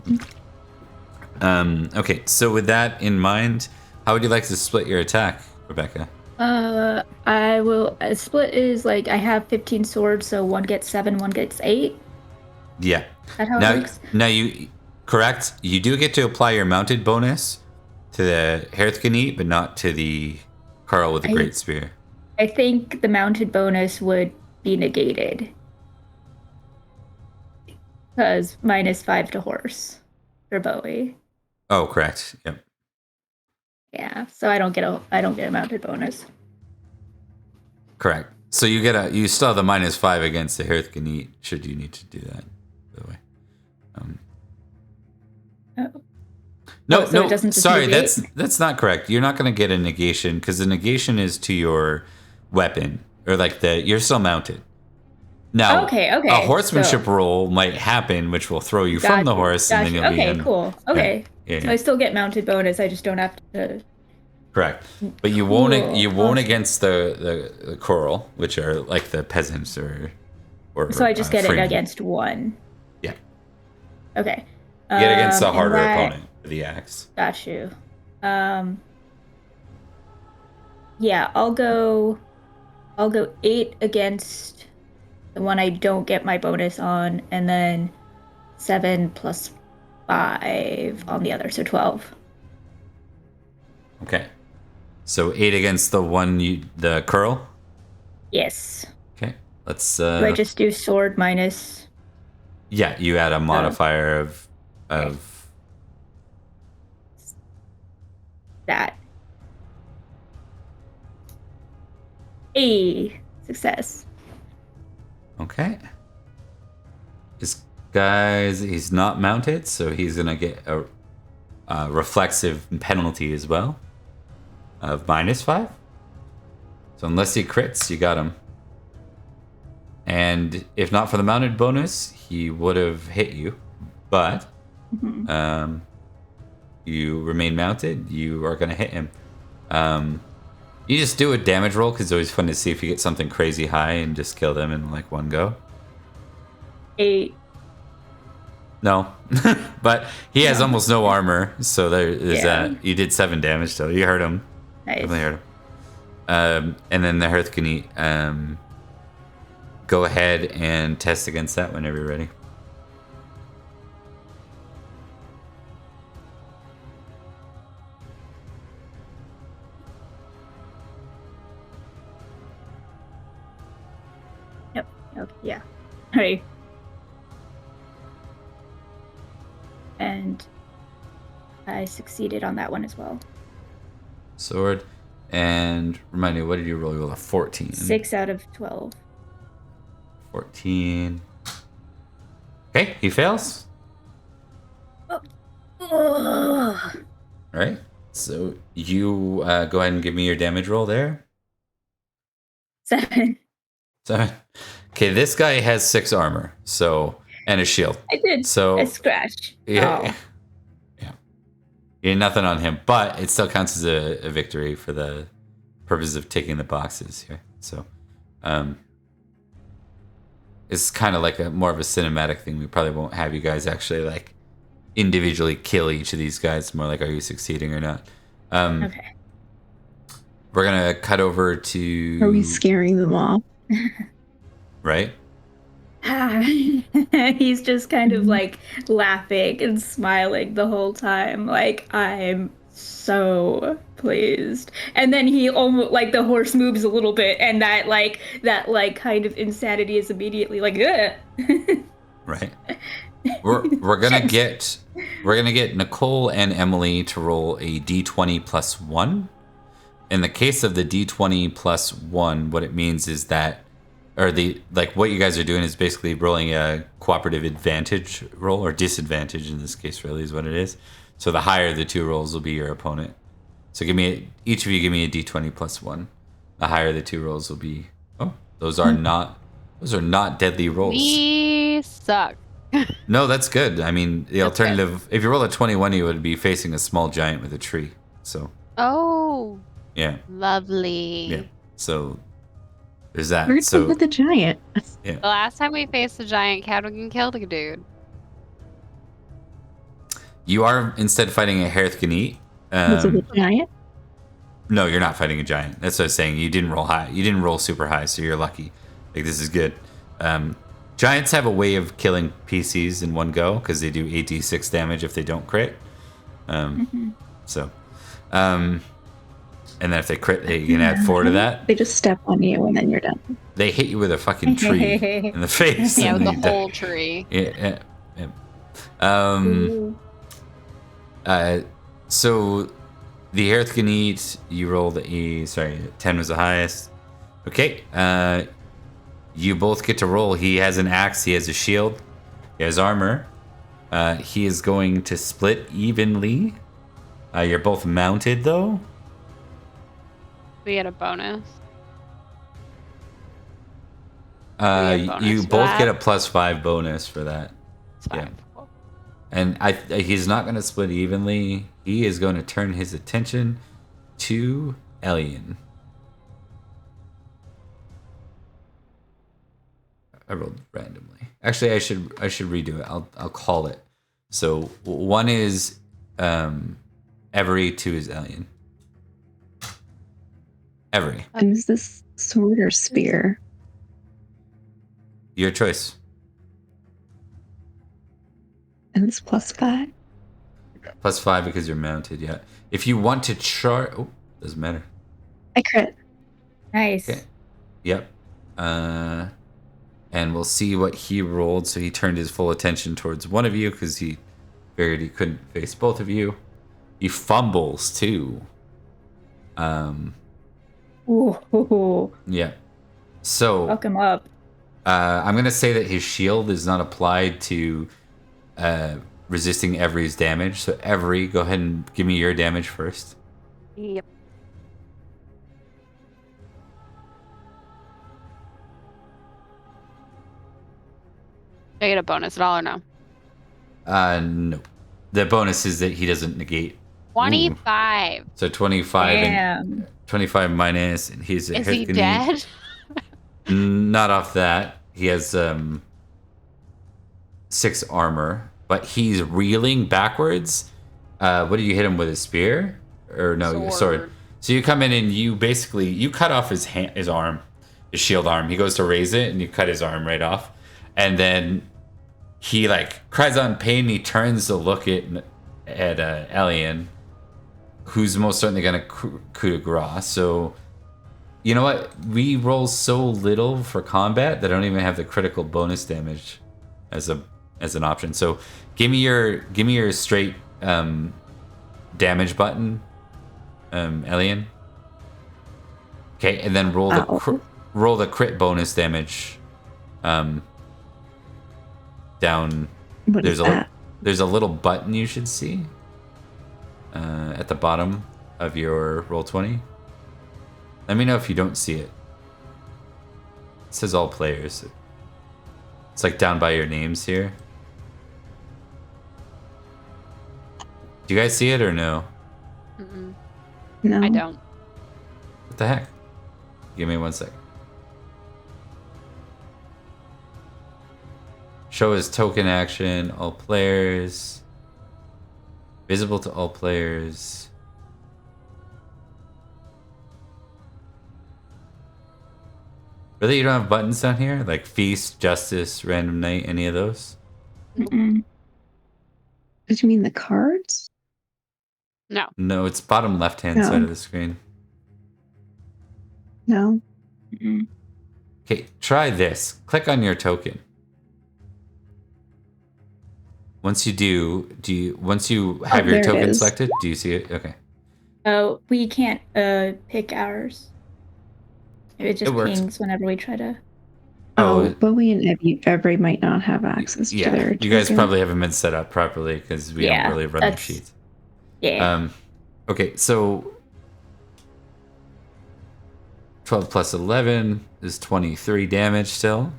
Mm-hmm. Okay, so with that in mind, how would you like to split your attack, Rebecca? I will. Split is like I have 15 swords, so one gets 7, one gets 8. Yeah. Is that how it works? Now you correct. You do get to apply your mounted bonus to the Hearthganate, but not to the Carl with the great spear. I think the mounted bonus would be negated because -5 to horse for Bowie. Oh, correct. Yep. Yeah, so I don't get a mounted bonus. Correct. So you still have the -5 against the Hearthganate should you need to do that. By the way. No, so it doesn't just sorry, negate? that's not correct. You're not going to get a negation because the negation is to your weapon or like you're still mounted. Now, okay. a horsemanship roll might happen, which will throw you from the horse, and then you'll be in. Cool. Okay, Yeah. so I still get mounted bonus. I just don't have to. Correct, but you won't against the coral, which are like the peasants or. So I just get freemen. it against one. Yeah. Okay. You get against the harder opponent with the axe. Got you. Yeah, I'll go 8 against the one I don't get my bonus on, and then 7 plus 5 on the other, so 12. Okay. So 8 against the one the curl? Yes. Okay. Let's Do I just do sword minus? Yeah, you add a modifier of that. A success. Okay. He's not mounted, so he's gonna get a reflexive penalty as well of -5. So unless he crits, you got him. And if not for the mounted bonus, he would have hit you. But you remain mounted, you are gonna hit him. You just do a damage roll because it's always fun to see if you get something crazy high and just kill them in like one go. 8. No, but he has almost no armor, so there's that. You did 7 damage, so you hurt him. Nice. Definitely hurt him. And then the Hearthganate, go ahead and test against that whenever you're ready. Yep. Okay. Yeah. Ready. And I succeeded on that one as well. Sword. And remind me, what did you roll? You rolled a 14. 6 out of 12. 14. Okay, he fails. Oh. All right. So you go ahead and give me your damage roll there. 7. 7. Okay, this guy has 6 armor, and a shield. I did. So a scratch. Yeah. Oh. Yeah. You had nothing on him, but it still counts as a victory for the purpose of ticking the boxes here. So, it's kind of like more of a cinematic thing. We probably won't have you guys actually like individually kill each of these guys. More like, are you succeeding or not? Okay. We're gonna cut over to. Are we scaring them off? Right. He's just kind of like laughing and smiling the whole time. Like, I'm so pleased. And then he almost like the horse moves a little bit, and that kind of insanity is immediately like, ugh. Right. We're gonna get Nicole and Emily to roll a d20 plus 1. In the case of the d20 plus 1, what it means is that, or what you guys are doing is basically rolling a cooperative advantage roll, or disadvantage in this case, really is what it is. So the higher the 2 rolls will be your opponent. So each of you give me a d20 plus 1. The higher the 2 rolls will be. Oh, those are not deadly rolls. We suck. No, that's good. I mean, the alternative, if you roll a 21, you would be facing a small giant with a tree. So. Oh. Yeah. Lovely. Yeah. So there's that. Where'd we put the giant? Yeah. The last time we faced a giant, Cadogan killed a dude. You are instead fighting a Hearthganite. Was it a giant? No, you're not fighting a giant. That's what I was saying. You didn't roll high. You didn't roll super high, so you're lucky. Like, this is good. Giants have a way of killing PCs in one go because they do 8d6 damage if they don't crit. So, and then if they crit, you can add 4 to that. They just step on you and then you're done. They hit you with a fucking tree in the face. Yeah, with the whole tree. Yeah. So the Hearthganite, you rolled 10 was the highest. Okay. You both get to roll. He has an axe. He has a shield. He has armor. He is going to split evenly. You're both mounted, though. We get a bonus. You both get a +5 bonus for that. Yeah. And he's not going to split evenly. He is going to turn his attention to Elian. I rolled randomly. Actually, I should redo it. I'll call it. So 1 is Every, 2 is Elian. Every. And is this sword or spear? Your choice. And it's +5? +5 because you're mounted, yeah. If you want to charge... Oh, doesn't matter. I crit. Nice. Okay. Yep. And we'll see what he rolled. So he turned his full attention towards one of you because he figured he couldn't face both of you. He fumbles too. Ooh. Yeah. So Fuck him up. I'm gonna say that his shield is not applied to resisting Every's damage. So Every, go ahead and give me your damage first. Yep. Do I get a bonus at all or no? No. The bonus is that he doesn't negate. 25. Ooh. So 25 Damn. and 25 minus, and he's Is he dead? Not off that. He has 6 armor, but he's reeling backwards. What did you hit him with, a spear? Or no, your sword. So you come in and you cut off his arm, his shield arm. He goes to raise it and you cut his arm right off. And then he cries out in pain. And he turns to look at Elian, who's most certainly going to coup de grace. So, you know what? We roll so little for combat that I don't even have the critical bonus damage as an option. So, give me your straight damage button, Elian. Okay, and then roll the crit bonus damage. Down. What is that? There's a little button you should see at the bottom of your Roll20. Let me know if you don't see it. It says all players. It's like down by your names here. Do you guys see it or no? Mm-mm. No. I don't. What the heck? Give me 1 sec. Show as token action, all players. Visible to all players. Really, you don't have buttons down here? Like Feast, Justice, Random Night, any of those? Mm-mm. Did you mean the cards? No. No, it's bottom left-hand side of the screen. No. Mm-mm. Okay, try this. Click on your token. Once you do, once you have your token selected, do you see it? Okay. Oh, we can't pick ours. It just pings whenever we try to. Oh, Bowie and Every might not have access to their you guys probably haven't been set up properly because we don't really run the sheets. Yeah. Okay, so 12 plus 11 is 23 damage still.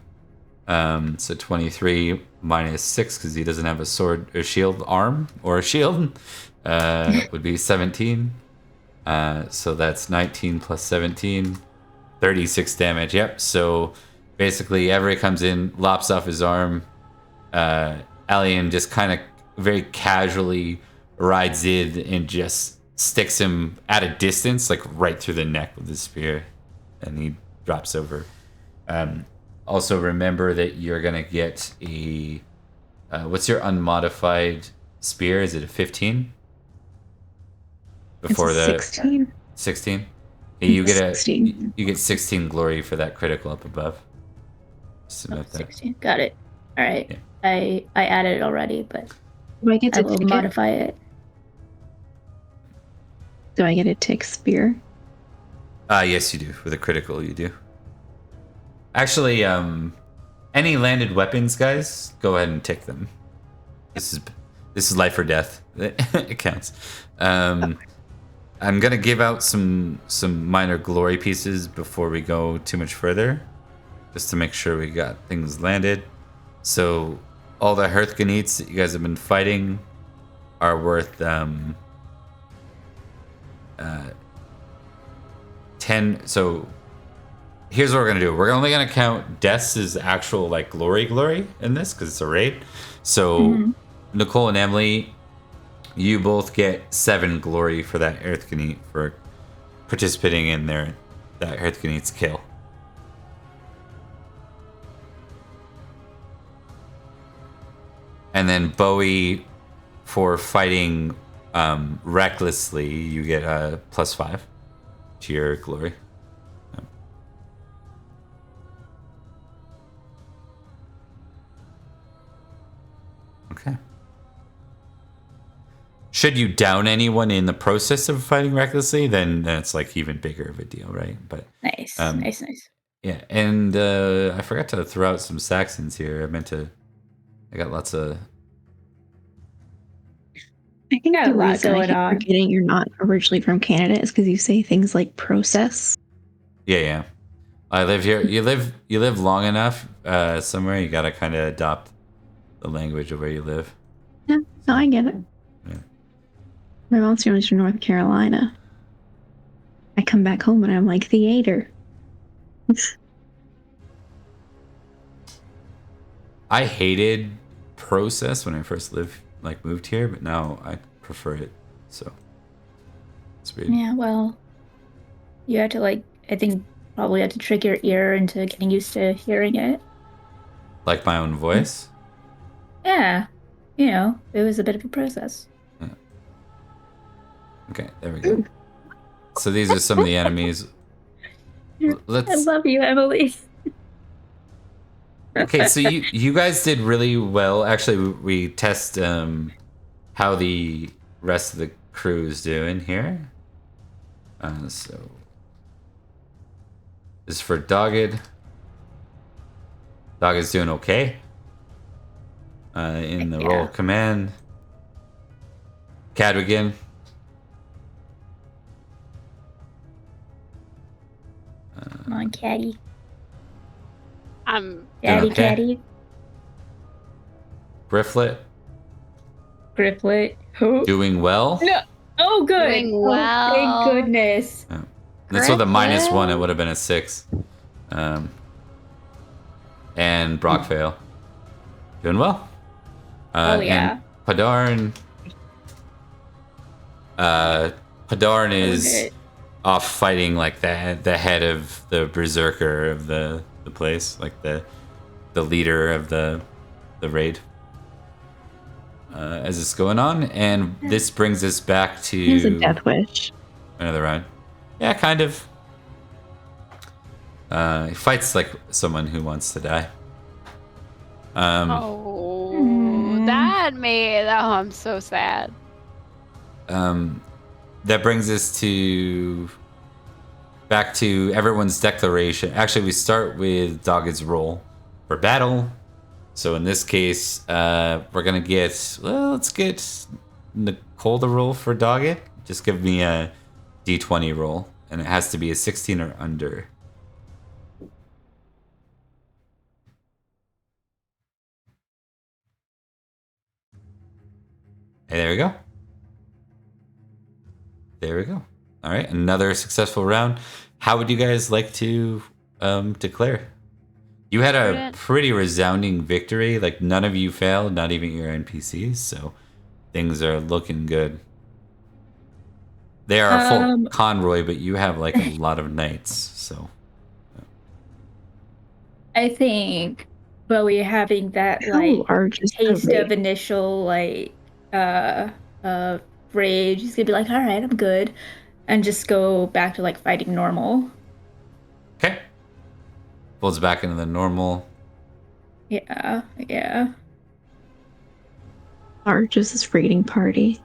So 23 minus 6 because he doesn't have a sword or shield arm or a shield would be 17. So that's 19 plus 17, 36 damage. Yep. So basically, Every comes in, lops off his arm. Elian just kind of very casually rides in and just sticks him at a distance, like right through the neck with his spear, and he drops over. Also, remember that you're gonna get a. What's your unmodified spear? Is it a 15? Before it's 16. 16. You get 16. You get 16 glory for that critical up above. Just note that. 16. Got it. All right. Yeah. I added it already, but Do I get to I will modify it. Do I get a tick spear? Yes, you do. With a critical, you do. Actually, any landed weapons, guys, go ahead and tick them. This is life or death. It counts. I'm gonna give out some minor glory pieces before we go too much further, just to make sure we got things landed. So all the Hearthganites that you guys have been fighting are worth 10. So here's what we're gonna do. We're only gonna count deaths as actual like glory in this because it's a raid. So Nicole and Emily, you both get 7 glory for that Hearthganite for participating in that Hearthganite's kill. And then Bowie, for fighting recklessly, you get a +5 to your glory. Okay. Should you down anyone in the process of fighting recklessly, then it's like even bigger of a deal, right? But nice. Yeah, and I forgot to throw out some Saxons here. I got lots of. I think the reason I keep forgetting you're not originally from Canada is because you say things like process. Yeah. I live here. You live long enough somewhere. You gotta kind of adopt the language of where you live. Yeah, no, I get it. Yeah. My mom's from North Carolina. I come back home and I'm like, theater. I hated process when I first moved here, but now I prefer it. So it's weird. Yeah, well, you had to I think probably had to trick your ear into getting used to hearing it. Like my own voice? Yeah. It was a bit of a process. Yeah. Okay, there we go. So these are some of the enemies. I love you, Emily. Okay, so you guys did really well. Actually, we test how the rest of the crew's doing here. So this is for Dogged. Dogged's doing okay. In the role of command. Cadrigan. Come on, Caddy. Daddy, okay. Caddy. Grifflet. Grifflet. Who? Doing well. No. Oh, good. Doing well. Oh, thank goodness. Oh. That's with a -1. It would have been a 6. And Brockvale. Doing well. And Padarn. Padarn is off fighting like the head of the berserker of the place, like the leader of the raid. As it's going on, and this brings us back to Here's a death wish. Another round. Yeah, kind of. He fights like someone who wants to die. That made... Oh, I'm so sad. That brings us back to everyone's declaration. Actually, we start with Dogged's roll for battle. So in this case, we're gonna let's get Nicole to roll for Dogged. Just give me a D20 roll, and it has to be a 16 or under. Hey, there we go. There we go. All right, another successful round. How would you guys like to declare? You had a pretty resounding victory. Like, none of you failed, not even your NPCs, so things are looking good. They are a full convoy, but you have like a lot of knights, so. I think Bowie having that like taste of initial like rage, he's gonna be like, all right, I'm good, and just go back to like fighting normal. Okay. Folds back into the normal. Yeah. Large is his raiding party.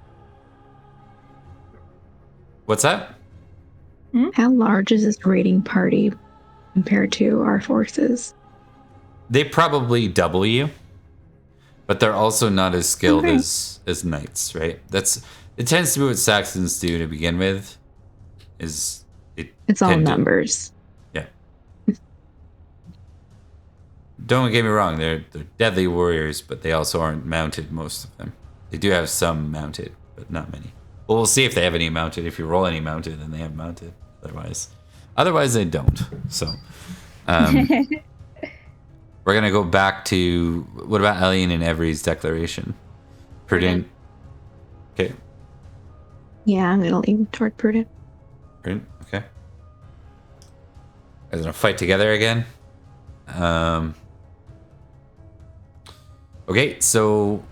What's that? How large is this raiding party compared to our forces? They probably double you, but they're also not as skilled as knights, right? It tends to be what Saxons do to begin with. It's all numbers. Yeah. Don't get me wrong, they're deadly warriors, but they also aren't mounted, most of them. They do have some mounted, but not many. Well, we'll see if they have any mounted. If you roll any mounted, then they have mounted. Otherwise they don't. So, we're gonna go back to what about Elian and Every's declaration? Prudent. Okay. Yeah, I'm gonna lean toward prudent. Prudent. Okay. Guys gonna fight together again. Okay, so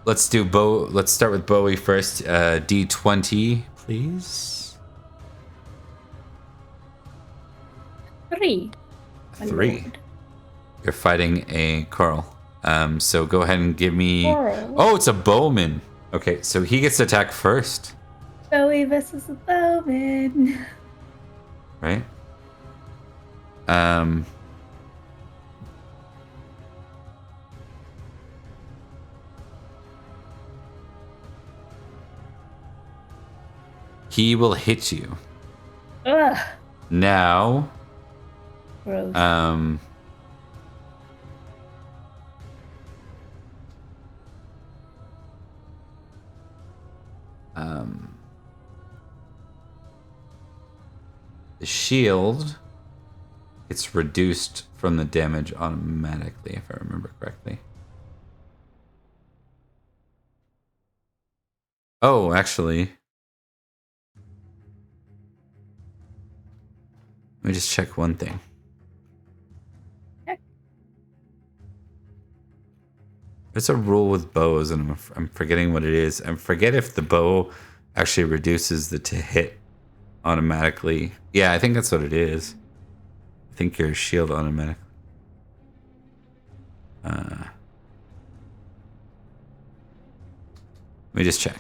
let's start with Bowie first. D20, please. 3. 3. You're fighting a Carl. So go ahead and give me. Carl. Oh, it's a bowman. Okay, so he gets to attack first. Bowie versus a bowman. Right. He will hit you. Ugh. Now. Gross. The shield gets reduced from the damage automatically, if I remember correctly. Oh, actually. Let me just check one thing. There's a rule with bows, and I'm forgetting what it is. I forget if the bow actually reduces the to hit automatically. Yeah, I think that's what it is. I think your shield automatically. Let me just check.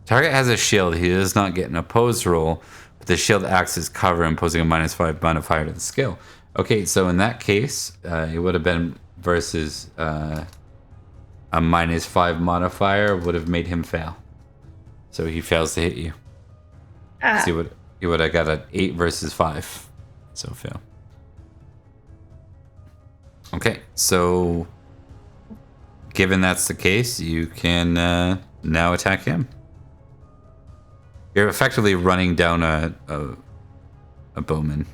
Target has a shield. He does not get an opposed roll, but the shield acts as cover, imposing a -5 modifier to the skill. Okay, so in that case, it would have been versus a -5 modifier would have made him fail. So he fails to hit you. So he would have got an 8 versus 5. So fail. Okay, so given that's the case, you can now attack him. You're effectively running down a bowman.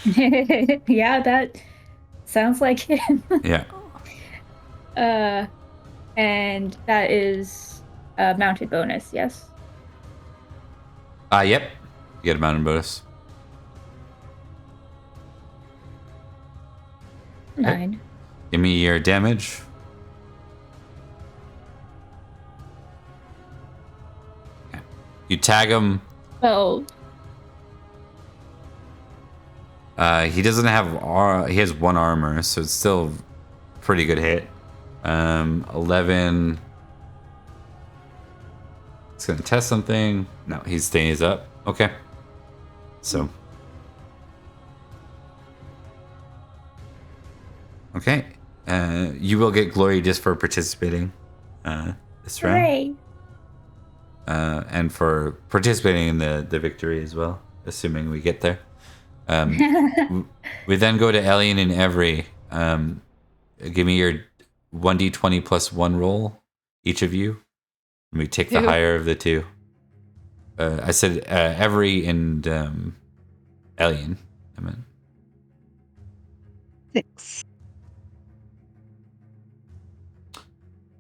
Yeah, that sounds like him. Yeah. And that is a mounted bonus, yes? Yep. You get a mounted bonus. 9. Okay. Give me your damage. Okay. You tag him. Oh. He doesn't have he has 1 armor, so it's still a pretty good hit. 11. It's gonna test something. No, he stays up. Okay. So. Okay. You will get glory just for participating this round. Hooray. And for participating in the victory as well, assuming we get there. We then go to Elian and Every. Give me your 1d20 plus 1 roll, each of you. And we take the higher of the two. I said Every and Elian. I meant 6.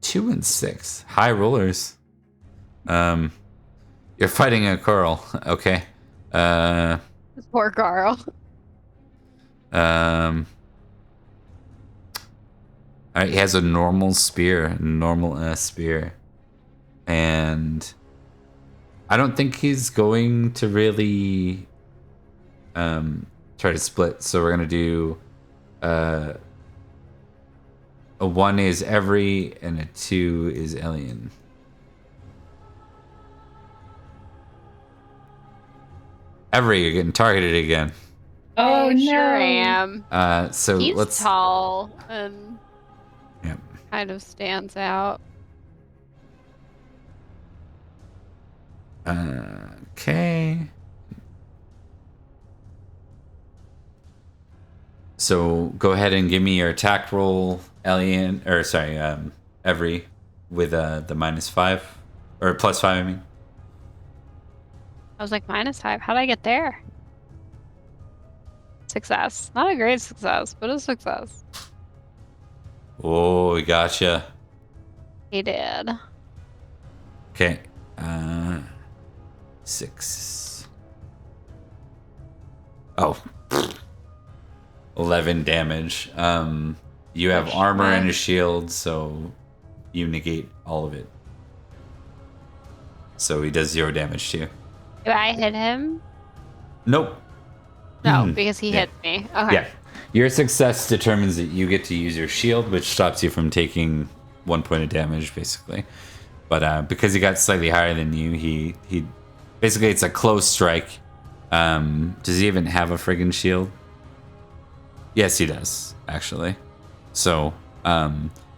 2 and 6. High rollers. You're fighting a Carl. Okay. Poor Carl. All right, he has a normal spear, and I don't think he's going to really try to split. So we're gonna do a 1 is Every and a 2 is Elian. Every, you're getting targeted again. Oh, I no. sure am. So He's let's tall and Yep. kind of stands out. Okay. So go ahead and give me your attack roll, Elian, or sorry, Every, with the -5 or +5. I mean, I was like, -5. How'd I get there? Success. Not a great success, but a success. oh, we gotcha. He did. Okay, 6. Oh, 11 damage. You have armor and a shield, so you negate all of it. So he does 0 damage to you. Do I hit him? Nope. No, because he hit me. Okay. Yeah. Your success determines that you get to use your shield, which stops you from taking 1 point of damage, basically. But because he got slightly higher than you, he basically, it's a close strike. Does he even have a friggin' shield? Yes, he does, actually. So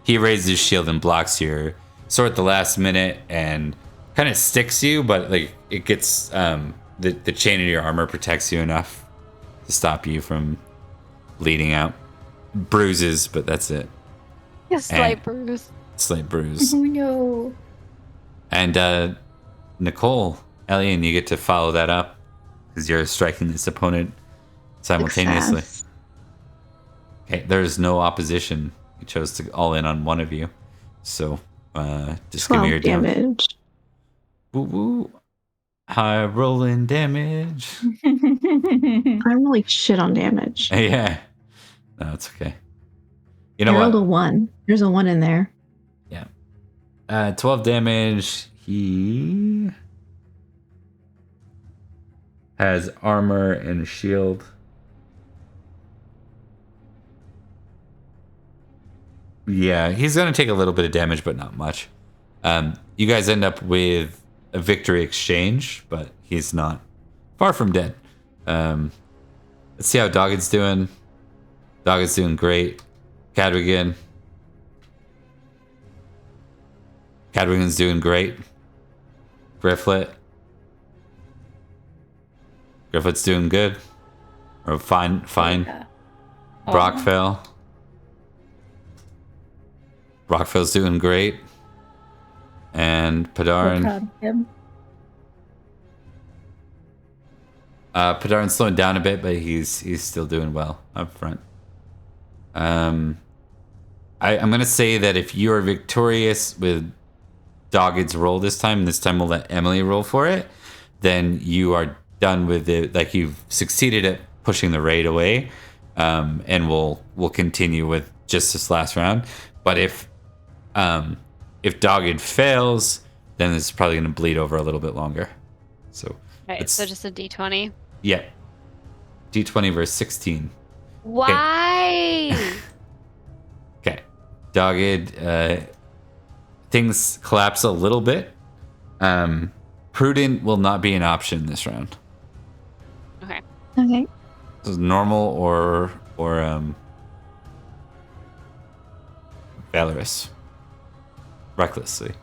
he raises his shield and blocks your sword at the last minute and kind of sticks you, but like it gets the chain of your armor protects you enough to stop you from bleeding out. Bruises, but that's it. A slight bruise. Slight bruise. Oh no. And Nicole, Elian, you get to follow that up because you're striking this opponent simultaneously. Success. Okay, there's no opposition. You chose to all in on one of you. So just give me your damage. Woo woo. High rolling damage. I'm really shit on damage. Yeah. No, it's okay. You I know rolled what? a 1. There's a 1 in there. Yeah. 12 damage. He has armor and a shield. Yeah, he's gonna take a little bit of damage, but not much. You guys end up with a victory exchange, but he's not far from dead. Let's see how Dogged's doing. Dogged's doing great. Cadrigan. Cadrigan's doing great. Grifflet. Grifflet's doing good. Or fine. Yeah. Brockfell. Brockfell's doing great. And Padarin. Padarin's slowing down a bit, but he's still doing well up front. I'm gonna say that if you are victorious with Dogged's roll this time we'll let Emily roll for it, then you are done with it. Like, you've succeeded at pushing the raid away, and we'll continue with just this last round. But if Dogged fails, then it's probably gonna bleed over a little bit longer. So right, so just a d20. Yeah, d20 versus 16. Why? Okay. Dogged, things collapse a little bit. Prudent will not be an option this round. Okay. Okay. This is normal or valorous. Recklessly.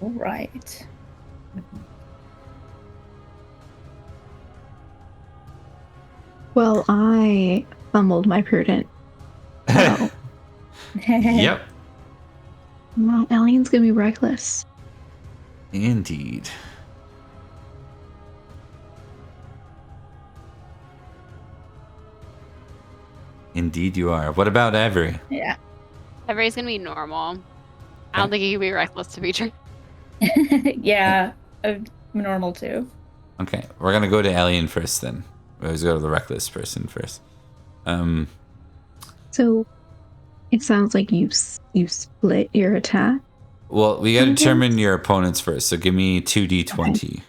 All right. Well, I fumbled my prudent. Oh. Yep. Well, Alien's gonna be reckless. Indeed. Indeed you are. What about Avery? Yeah. Everybody's gonna be normal. I don't think he could be reckless to be true. Yeah, I'm normal too. Okay, we're gonna go to Alien first then. We always go to the reckless person first. So, it sounds like you split your attack. Well, we gotta determine your opponents first, so give me 2d20. Okay.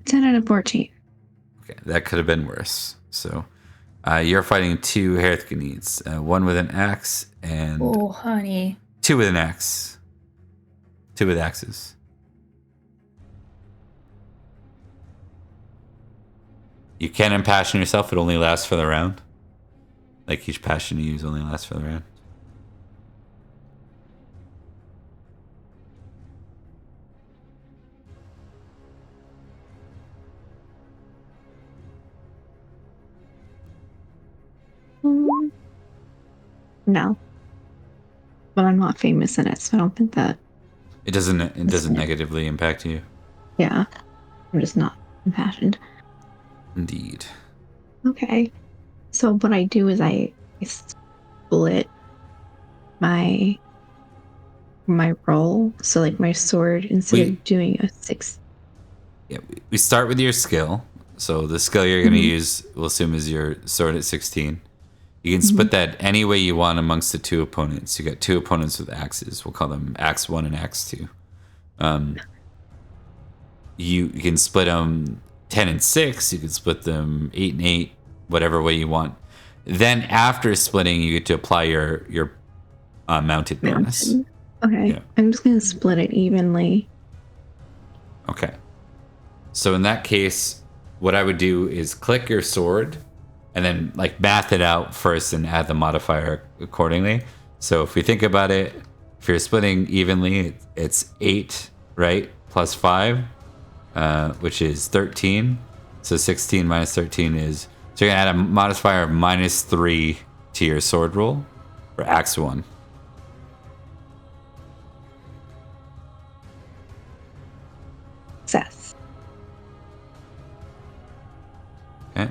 10 out of 14. Okay, that could have been worse. So, you're fighting two Hearthganites, one with an axe and Oh, honey. two with an axe. Two with axes. You can impassion yourself, it only lasts for the round. Like, each passion you use only lasts for the round. No. But I'm not famous in it, so I don't think that. It doesn't negatively impact you. Yeah. I'm just not impassioned. Indeed. Okay. So what I do is I split my roll. So like my sword, instead of doing a 6. Yeah, we start with your skill. So the skill you're going to use, we'll assume, is your sword at 16. You can split that any way you want amongst the two opponents. You got two opponents with axes. We'll call them Axe 1 and Axe 2. You can split them 10 and 6. You can split them 8 and 8, whatever way you want. Then after splitting, you get to apply your mounted bonus. Okay. Yeah. I'm just going to split it evenly. Okay. So in that case, what I would do is click your sword and then like math it out first and add the modifier accordingly. So if we think about it, if you're splitting evenly, it's 8, right? Plus 5, which is 13. So 16 minus 13 is... So you're going to add a modifier of -3 to your sword roll for Axe 1. Success. Okay.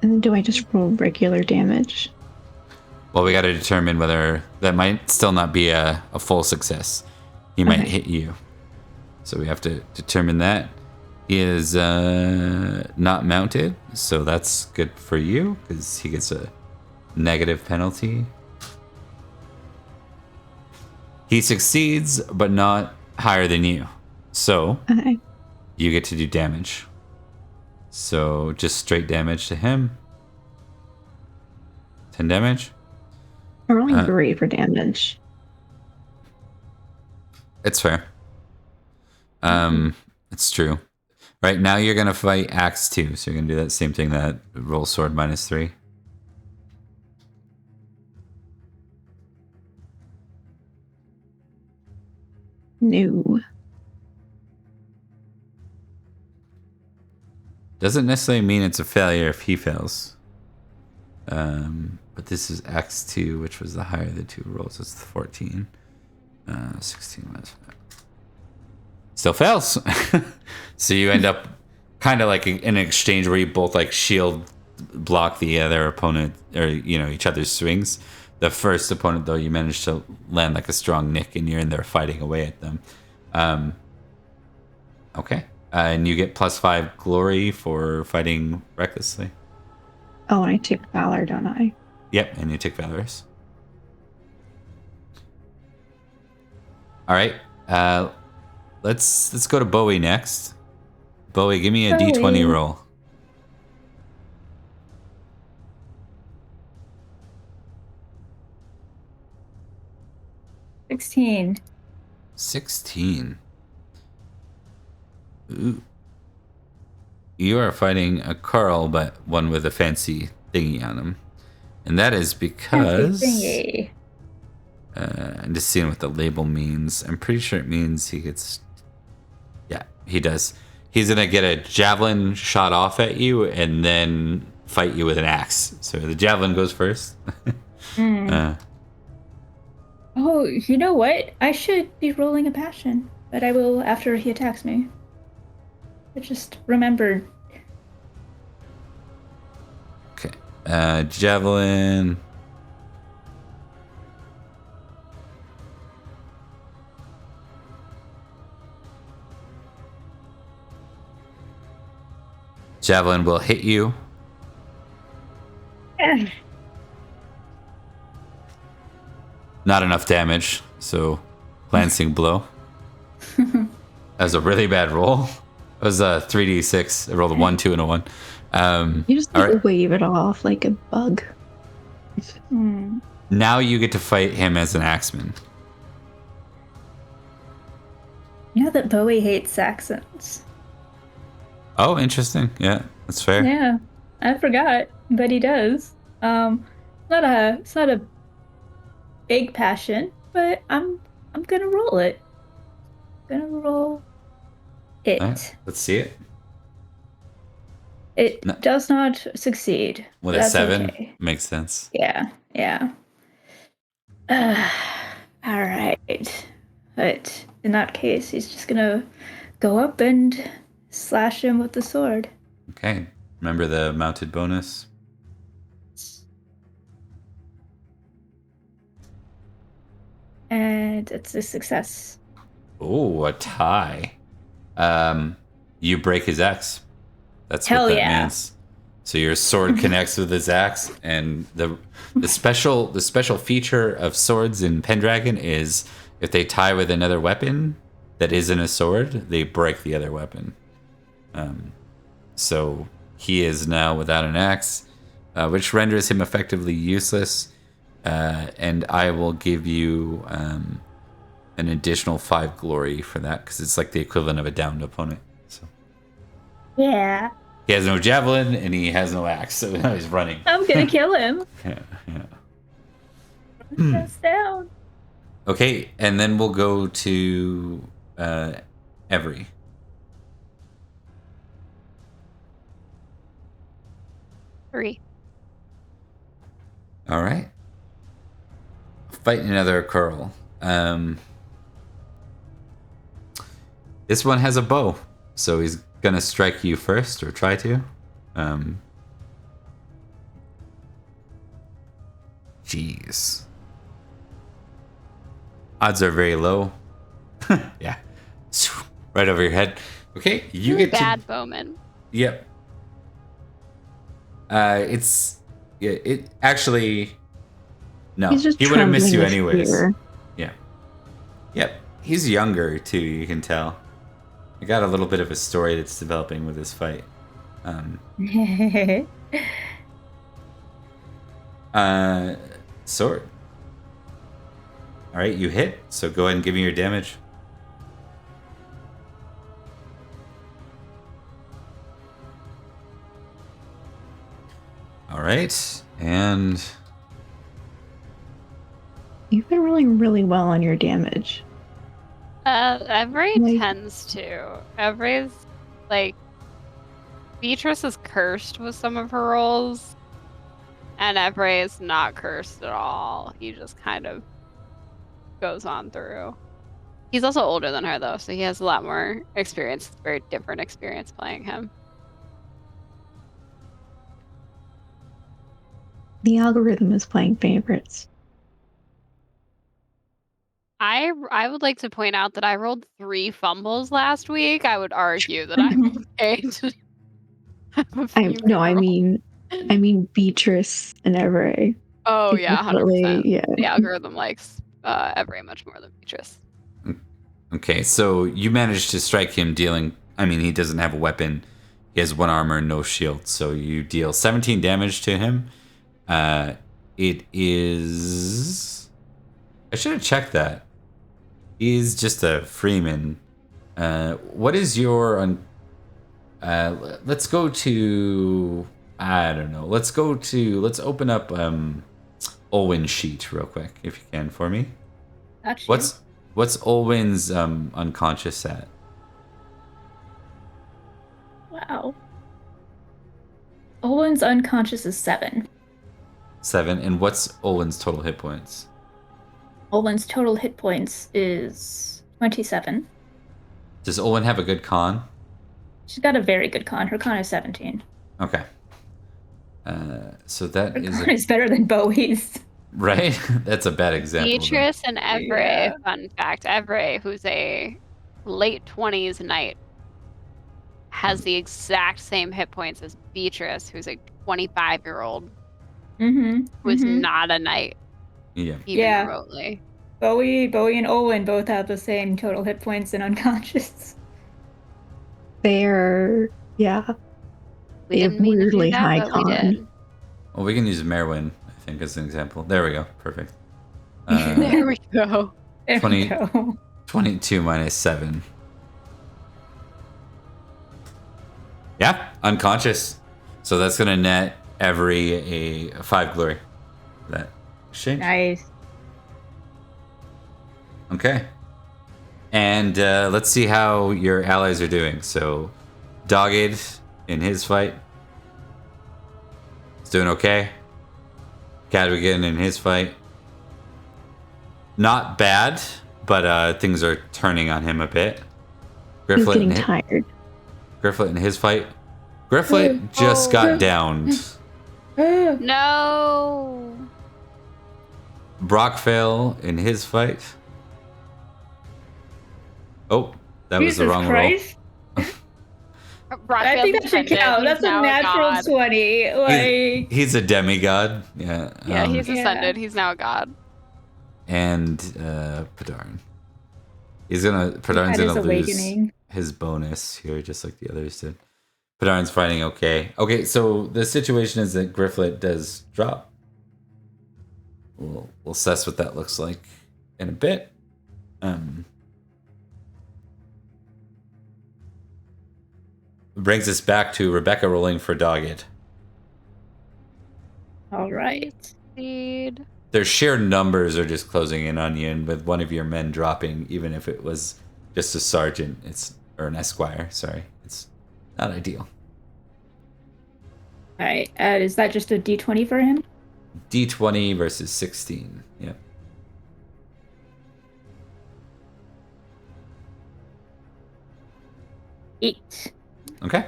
And then do I just roll regular damage? Well, we got to determine whether that might still not be a full success. He might hit you. So we have to determine that. He is not mounted, so that's good for you because he gets a negative penalty. He succeeds, but not higher than you. So you get to do damage. So just straight damage to him. 10 damage. I'm rolling great for damage. It's fair. It's true. Right, now you're going to fight Axe 2, so you're going to do that same thing, that roll sword -3. No. Doesn't necessarily mean it's a failure if he fails. But this is Axe 2, which was the higher of the two rolls. It's 14. 16 minus 5. Still fails. So you end up kind of like in an exchange where you both like shield block the other opponent, or each other's swings. The first opponent, though, you managed to land like a strong nick, and you're in there fighting away at them. Okay, and you get +5 glory for fighting recklessly. Oh, and I take Valor, don't I? Yep, and you take Valorous. All right, let's go to Bowie next. Bowie, give me a D20 roll. $16. 16. Ooh. You are fighting a Carl, but one with a fancy thingy on him. And that is because... Fancy thingy. I'm just seeing what the label means. I'm pretty sure it means he gets... Yeah, he does. He's going to get a javelin shot off at you and then fight you with an axe. So the javelin goes first. Oh, you know what? I should be rolling a passion, but I will after he attacks me. I just remembered. Okay. Javelin. Javelin will hit you. Not enough damage, so glancing blow. That was a really bad roll. It was a 3d6. I rolled a 1, 2, and a 1. You just wave it off like a bug. Now you get to fight him as an axeman. You know that Bowie hates Saxons. Oh, interesting. Yeah, that's fair. Yeah, I forgot, but he does. It's not a big passion, but I'm gonna roll it. Gonna roll it. Right, let's see it. It does not succeed. With a 7, okay. Makes sense. Yeah. All right. But in that case, he's just gonna go up and slash him with the sword. Okay. Remember the mounted bonus? And it's a success. Oh, a tie. You break his axe. That's Hell what that yeah. means. So your sword connects with his axe, and the special feature of swords in Pendragon is if they tie with another weapon that isn't a sword, they break the other weapon. So he is now without an axe, which renders him effectively useless. And I will give you an additional 5 glory for that, because it's like the equivalent of a downed opponent. So yeah. He has no javelin and he has no axe, so now he's running. I'm gonna kill him. Yeah. Just down. Okay, and then we'll go to Every. Three. All right. Fight another curl. This one has a bow, so he's gonna strike you first, or try to. Jeez. Odds are very low. Yeah. Right over your head. Okay, you get bad bowman. Yep. It actually. No, he would have missed you anyways. Yeah. Yep. He's younger too, you can tell. I got a little bit of a story that's developing with this fight. All Sword. All right, you hit. So go ahead and give me your damage. All right, and You've been rolling really well on your damage. Every tends to. Every's like Beatrice is cursed with some of her rolls, and Every is not cursed at all. He just kind of goes on through. He's also older than her though, so he has a lot more experience. It's a very different experience playing him. The algorithm is playing favorites. I would like to point out that I rolled 3 fumbles last week. I would argue that I'm okay to have a few I mean Beatrice and Everett. Oh yeah, 100%. Yeah. The algorithm likes Everett much more than Beatrice. Okay, so you managed to strike him, dealing. I mean, he doesn't have a weapon. He has 1 armor and no shield. So you deal 17 damage to him. It is. I should have checked that. He's just a freeman. What is your? Let's go to. I don't know. Let's open up Olwen's sheet real quick, if you can, for me. Actually. What's Olwen's unconscious at? Wow. Olwen's unconscious is 7. 7, and what's Olwen's total hit points? Olwen's total hit points is 27. Does Olwen have a good con? She's got a very good con. Her con is 17. Okay. So that Her con is better than Bowie's. Right? That's a bad example. Beatrice and Everett, fun fact, Everett, who's a late 20s knight, has the exact same hit points as Beatrice, who's a 25-year-old who is not a knight. Yeah. Even remotely. Bowie and Olwen both have the same total hit points and unconscious. They're We didn't mean weirdly to do that, high but con. we did. Well, we can use Merwin, I think, as an example. There we go. Perfect. There we go. There 20 we go. 22 minus 7. Yeah, unconscious. So that's going to net every a 5 glory. That exchange. Nice. Okay. And let's see how your allies are doing. So, Dogged in his fight. He's doing okay. Cadwigan in his fight. Not bad, but things are turning on him a bit. He's getting tired. Grifflet in his fight. Grifflet just got downed. No. Brockvale in his fight. Oh, that was the wrong roll. I think that should count. That's a natural 20. Like he's a demigod. Yeah. Yeah, he's ascended. He's now a god. And Padarn. Padarn's gonna lose his bonus here, just like the others did. Padarn's fighting okay. Okay, so the situation is that Grifflet does drop. We'll assess what that looks like in a bit. Brings us back to Rebecca rolling for Dogged. All right. Their sheer numbers are just closing in on you, and with one of your men dropping, even if it was just a sergeant, or an esquire, sorry, it's not ideal. All right. Is that just a D20 for him? D20 versus 16. Yeah. Eight. Okay.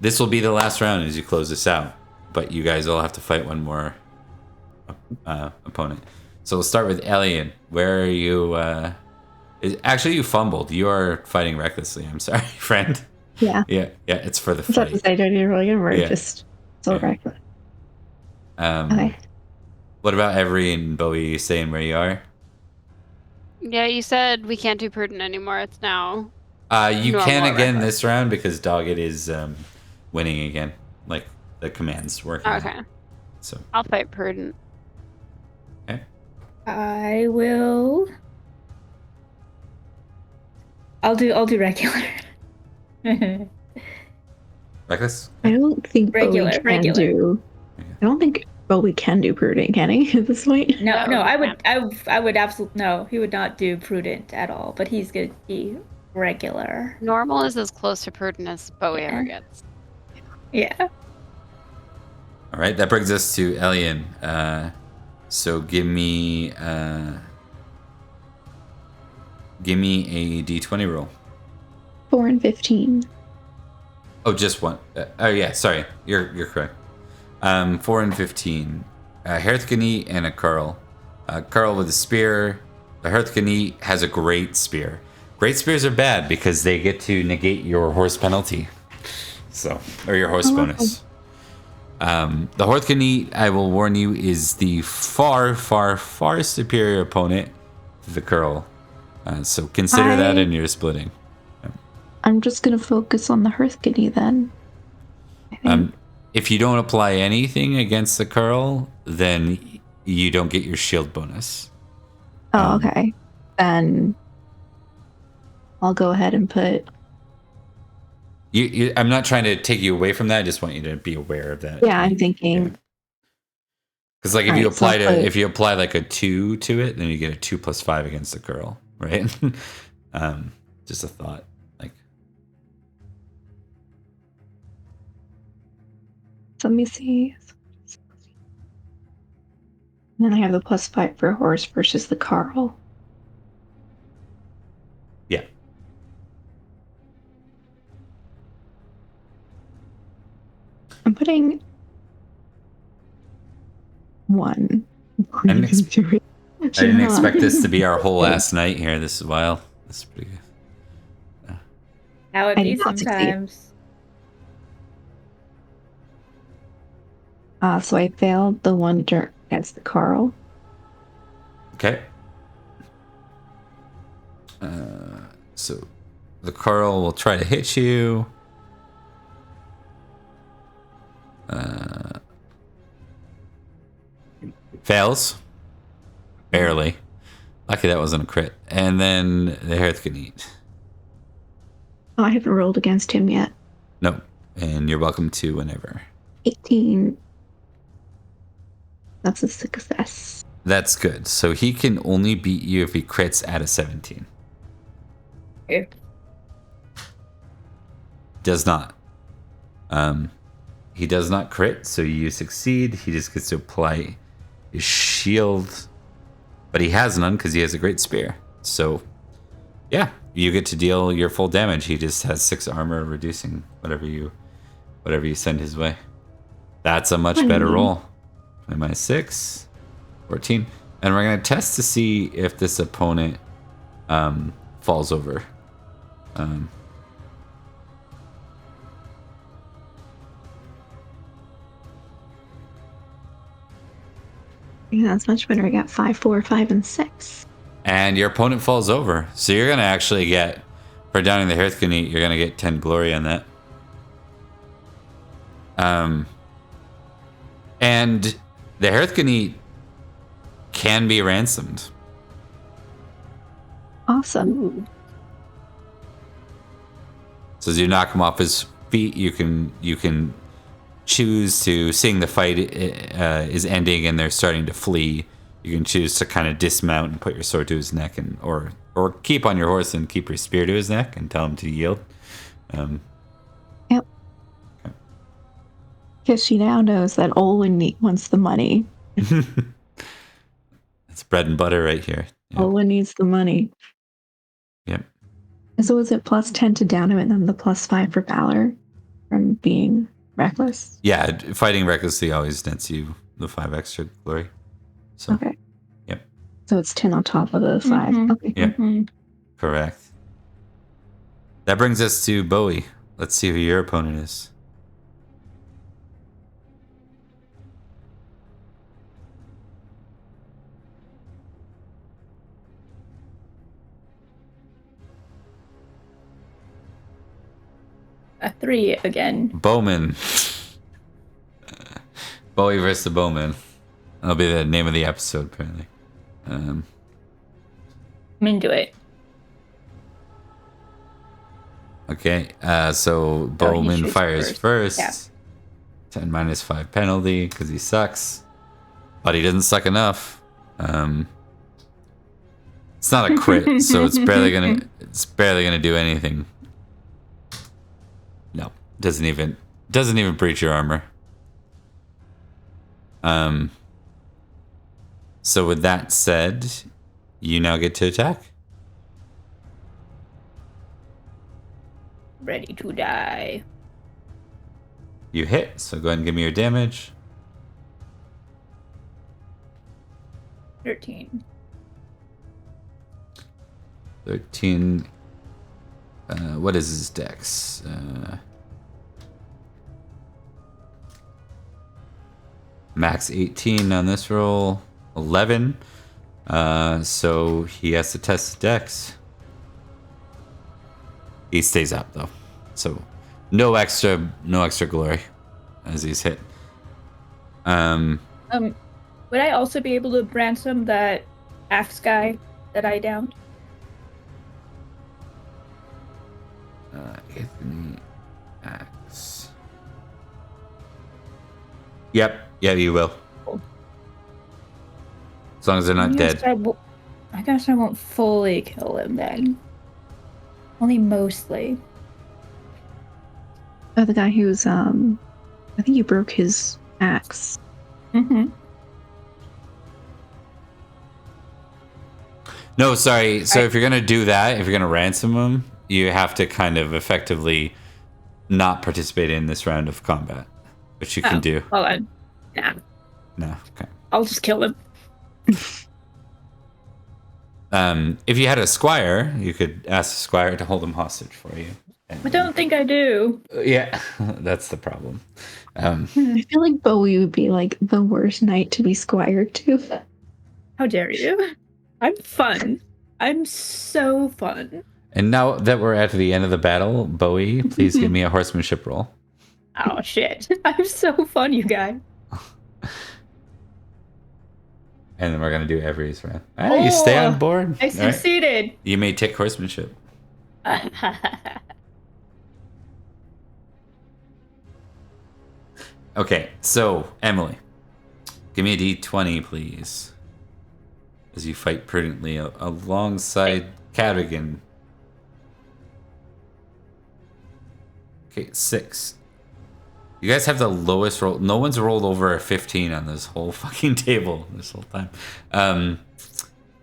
This will be the last round as you close this out, but you guys all have to fight one more opponent. So we'll start with Elian. Where are you? Actually, you fumbled. You are fighting recklessly. I'm sorry, friend. Yeah. Yeah. It's for the fight. I don't even really remember. Just so reckless. Okay. What about Every and Bowie saying where you are? Yeah, you said we can't do prudent anymore. It's now. You can again this round because Dogged is winning again. Like the command's working. Okay. So I'll fight prudent. okay. I will. I'll do regular. Reckless? I don't think Bowie Regular, can regular. do. I don't think Bowie can do prudent, can he? At this point, No, No, no, he I can't. would absolutely no. He would not do prudent at all. But he's gonna be regular. Normal is as close to prudent as Bowie ever Yeah. gets. Yeah. All right, that brings us to Elian. So give me a d20 roll. 4 and 15. Oh, just one. Oh yeah, sorry, you're correct. 4 and 15. A Hearthgany and a Carl. Carl with a spear. The Hearthgany has a great spear. Great spears are bad because they get to negate your horse penalty. So, or your horse bonus. The Hearthgany, I will warn you, is the far, far, far superior opponent to the Carl. So consider that in your splitting. I'm just gonna focus on the Hearthgany then. I think. If you don't apply anything against the Carl, then you don't get your shield bonus. Oh, okay. Then I'll go ahead and put. I'm not trying to take you away from that. I just want you to be aware of that. Yeah, I'm thinking. Because like if you apply like a 2 to it, then you get a 2 plus 5 against the Carl, right? Just a thought. Like, Let me see. And then I have the +5 for horse versus the Carl. yeah. I'm putting 1. I didn't expect this to be our whole last night here. This is wild. This is pretty good. How it be sometimes. So I failed the one against the Carl. Okay. So the Carl will try to hit you. Fails. Barely. Lucky that wasn't a crit. And then the Hearthgany. Oh, I haven't rolled against him yet. Nope. And you're welcome to whenever. 18. That's a success. That's good. So he can only beat you if he crits at a 17. Okay. Does not. He does not crit, so you succeed. He just gets to apply his shield, but he has none because he has a great spear. So, yeah, you get to deal your full damage. He just has 6 armor, reducing whatever you send his way. That's a much better roll. 20 minus 6, 14, and we're gonna test to see if this opponent falls over. Yeah, that's much better. I got 5, 4, 5, and 6. And your opponent falls over. So you're going to actually get, for downing the Hearthgany, you're going to get 10 glory on that. And the Hearthgany can be ransomed. Awesome. Ooh. So as you knock him off his feet, you can choose to, seeing the fight is ending and they're starting to flee, you can choose to kind of dismount and put your sword to his neck, and or keep on your horse and keep your spear to his neck and tell him to yield. Yep. Because she now knows that Olin wants the money. It's bread and butter right here. Yep. Olin needs the money. Yep. So is it +10 to down him and then the +5 for Valor from being reckless? Yeah, fighting recklessly always nets you the 5 extra glory. So, okay. Yep. So it's 10 on top of the 5. Mm-hmm. Okay. Yep. Mm-hmm. Correct. That brings us to Bowie. Let's see who your opponent is. A 3 again. Bowman. Bowie versus the Bowman. That'll be the name of the episode, apparently. I'm into it. Okay, so Bowman fires first. Yeah. 10 minus 5 penalty because he sucks. But he doesn't suck enough. It's not a crit, so it's barely gonna do anything. No, doesn't even breach your armor. So with that said, you now get to attack. Ready to die. You hit, so go ahead and give me your damage. 13. 13. What is his dex? Max 18 on this roll. 11. So he has to test the dex. He stays up though, so no extra glory as he's hit. Would I also be able to ransom that axe guy that I downed? Anthony Axe. Yep, yeah, you will. Cool. As long as they're not dead. I guess I won't fully kill him then. Only mostly. Oh, the guy who's I think you broke his axe. Mm-hmm. No, sorry. So if you're gonna do that, if you're gonna ransom him, you have to kind of effectively not participate in this round of combat, which you can do. Well then, nah. No, okay. I'll just kill him. If you had a squire, you could ask the squire to hold him hostage for you. I don't think I do. Yeah, that's the problem. I feel like Bowie would be like the worst knight to be squired to. How dare you? I'm fun. I'm so fun. And now that we're at the end of the battle, Bowie, please give me a horsemanship roll. Oh shit. I'm so fun, you guys. And then we're going to do every round. You stay on board. I succeeded. Right. You may take horsemanship. Okay, so, Emily. Give me a d20, please. As you fight prudently alongside Cadogan. Okay, 6. You guys have the lowest roll. No one's rolled over a 15 on this whole fucking table this whole time.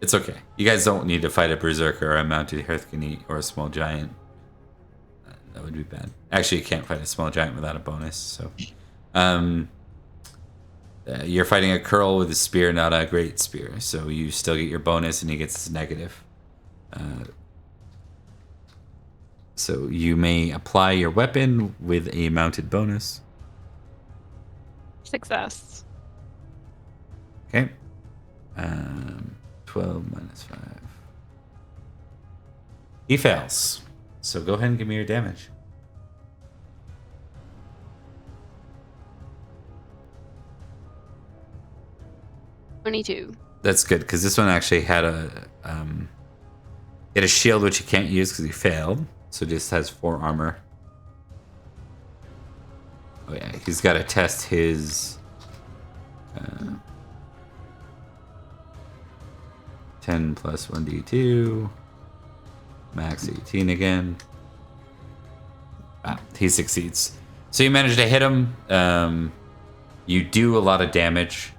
It's okay. You guys don't need to fight a berserker or a mounted Hearthganite or a small giant. That would be bad. Actually, you can't fight a small giant without a bonus. So, you're fighting a curl with a spear, not a great spear. So you still get your bonus, and he gets his negative. So you may apply your weapon with a mounted bonus. Success. Okay. 12 minus 5. He fails. So go ahead and give me your damage. $22. That's good, because this one actually had a shield which he can't use because he failed. So just has 4 armor. Oh yeah, he's got to test his 10 plus 1d2. Max 18 again. He succeeds. So you manage to hit him. You do a lot of damage.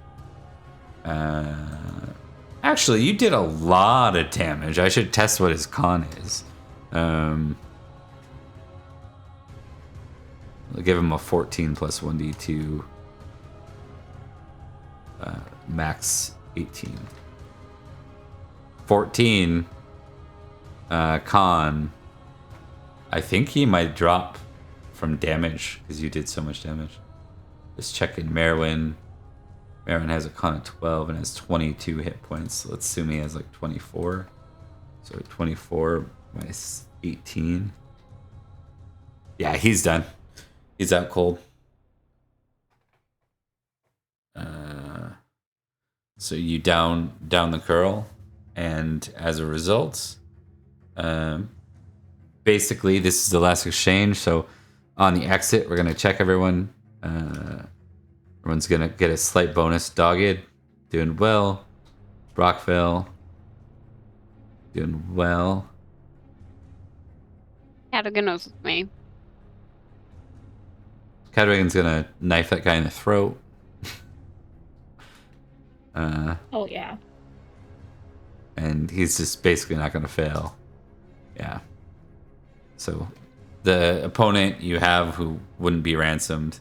Actually, you did a lot of damage. I should test what his con is. I'll give him a 14 plus 1d2. Max 18. 14. Con. I think he might drop from damage because you did so much damage. Just checking Merlin. Merlin has a con of 12 and has 22 hit points. So let's assume he has like 24. So 24 minus 18. Yeah, he's done. He's out cold. So you down the curl, and as a result, basically this is the last exchange. So on the exit, we're gonna check everyone. Everyone's gonna get a slight bonus. Dogged, doing well. Brockville, doing well. Cadoganos with me. Cadragon's gonna knife that guy in the throat. Oh yeah. And he's just basically not gonna fail. Yeah. So the opponent you have who wouldn't be ransomed.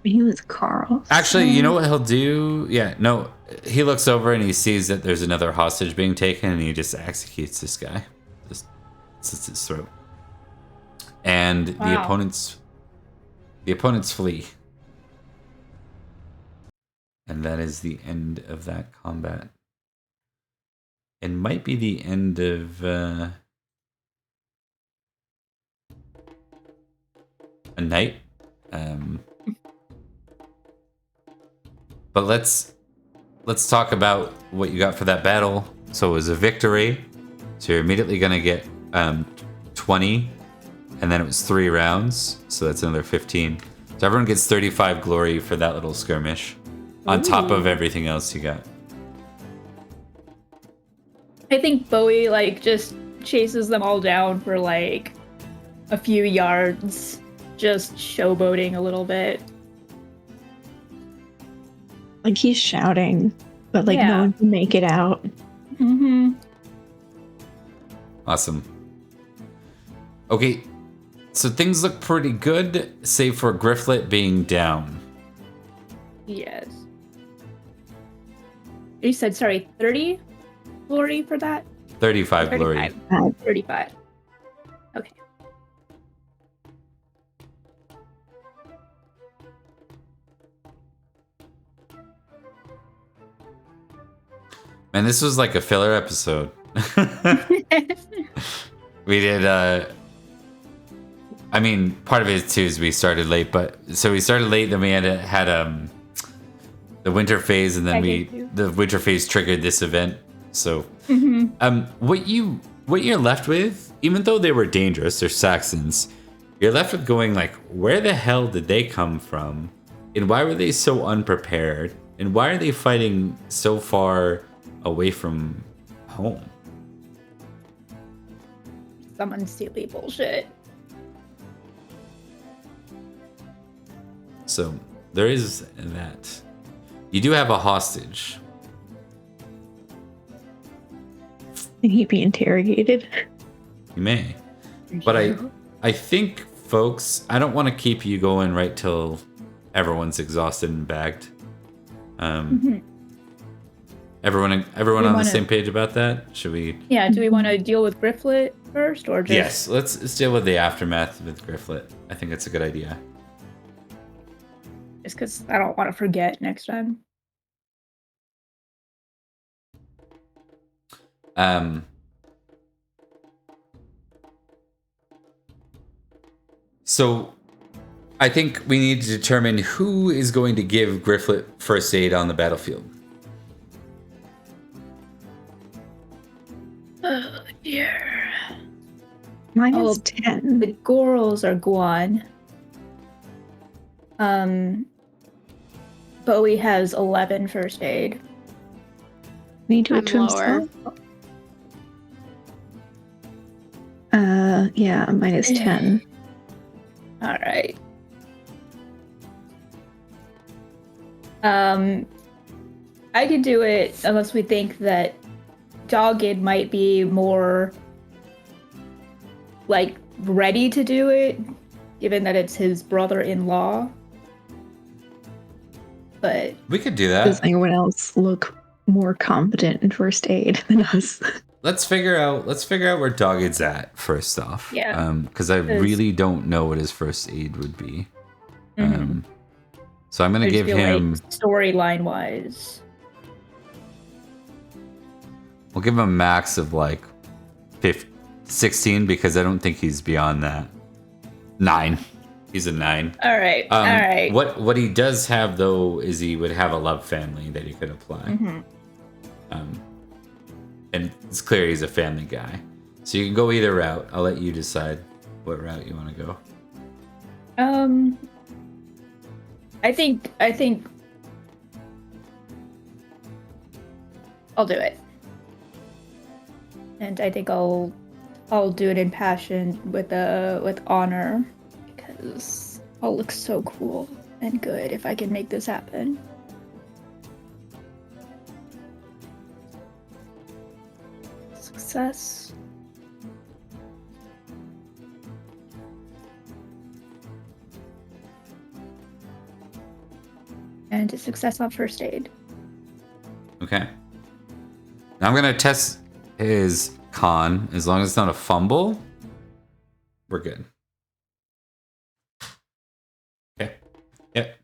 He was Carl. Actually, you know what he'll do? Yeah, no. He looks over and he sees that there's another hostage being taken, and he just executes this guy. Just slits his throat. And the opponents flee. And that is the end of that combat. It might be the end of a night. But let's talk about what you got for that battle. So it was a victory. So you're immediately gonna get 20, and then it was 3 rounds. So that's another 15. So everyone gets 35 glory for that little skirmish, on top of everything else you got. I think Bowie just chases them all down for a few yards, just showboating a little bit. He's shouting, but no one can make it out. Mm-hmm. Awesome. Okay, so things look pretty good, save for Grifflet being down. Yes. You said, 30 glory for that? 35 glory. 35. Okay. Man, this was like a filler episode. We did, I mean, part of it too is we started late, but so we started late, then we had the winter phase, and then the winter phase triggered this event. So, what you're left with, even though they were dangerous, they're Saxons, you're left with going where the hell did they come from? And why were they so unprepared? And why are they fighting so far away from home? Some silly bullshit. So there is that. You do have a hostage. Can he be interrogated? You may. But I think, folks, I don't want to keep you going right till everyone's exhausted and bagged. Everyone on the same page about that? Should we? Yeah. Do we want to deal with Grifflet first, or just? Yes. Let's deal with the aftermath with Grifflet. I think it's a good idea. Just because I don't want to forget next time. So I think we need to determine who is going to give Grifflet first aid on the battlefield. Oh dear. Mine is 10. The Gorals are gone. Bowie has 11 first aid. Can he do it to himself? Yeah, mine is 10. All right. I could do it unless we think that Dogged might be more ready to do it, given that it's his brother-in-law. But we could do that. Does anyone else look more competent in first aid than us? Let's figure out where Dogged's at first off. Yeah. Because I really don't know what his first aid would be. So I'm gonna give him storyline wise. We'll give him a max of 16 because I don't think he's beyond that. 9. He's a 9. All right. All right. What he does have though is he would have a love family that he could apply. Mm-hmm. And it's clear he's a family guy. So you can go either route. I'll let you decide what route you want to go. I think I'll do it. And I think I'll do it in passion with honor, because I'll look so cool and good if I can make this happen. Success. And a success on first aid. Okay. Now I'm gonna test his con. As long as it's not a fumble, we're good. Okay. Yep.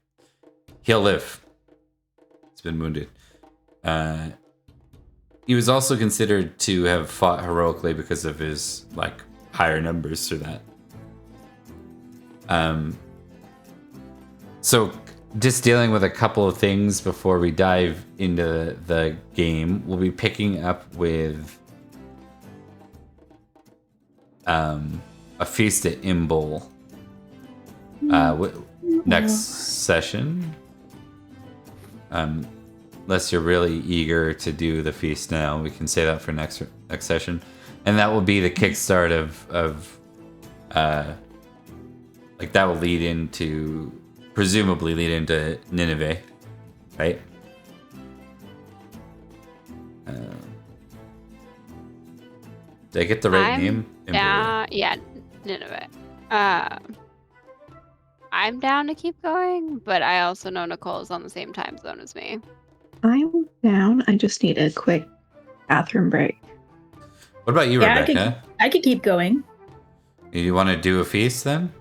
He'll live. He's been wounded. He was also considered to have fought heroically because of his higher numbers through that. So just dealing with a couple of things before we dive into the game. We'll be picking up with a feast at Imbol next session. Unless you're really eager to do the feast now, we can say that for next session, and that will be the kickstart of that will presumably lead into Nineveh, right? Did I get the right name? Yeah, Nineveh. I'm down to keep going, but I also know Nicole is on the same time zone as me. I'm down. I just need a quick bathroom break. What about you, Rebecca? I could keep going. You want to do a feast then?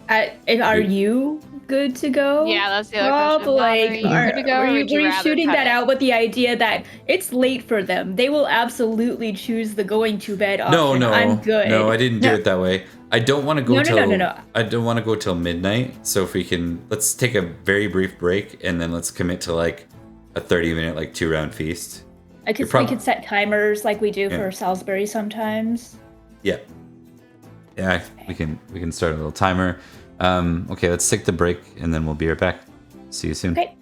Are you good to go? Yeah, that's the other question. Are you good to go? Were you shooting that out with the idea that it's late for them? They will absolutely choose the going to bed option. No, I'm good. No, I didn't do it that way. I don't want to go No. I don't want to go till midnight. So if we can, let's take a very brief break and then let's commit to a 30-minute 2-round feast. We could set timers like we do for Salisbury sometimes. Yeah. Yeah, we can start a little timer. Okay, let's take the break and then we'll be right back. See you soon. Okay.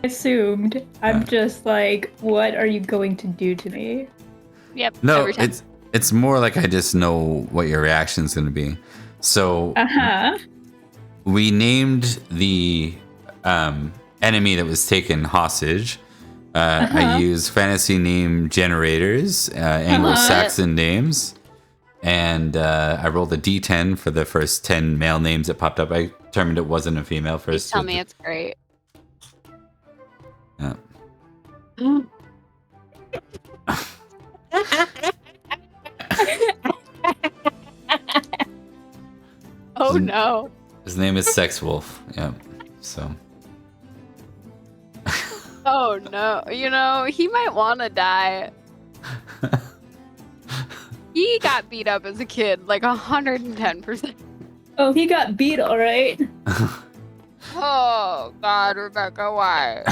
assumed. I'm just like, what are you going to do to me? Yep. No, it's more like I just know what your reaction is going to be. So we named the enemy that was taken hostage. I use fantasy name generators, Anglo-Saxon names, and I rolled a d10 for the first 10 male names that popped up. I determined it wasn't a female first. Please tell me it's great. Yeah. Oh no. His name is Sex Wolf. Yeah. So. Oh no. You know, he might want to die. He got beat up as a kid, like 110%. Oh, he got beat, all right. Oh God, Rebecca, why?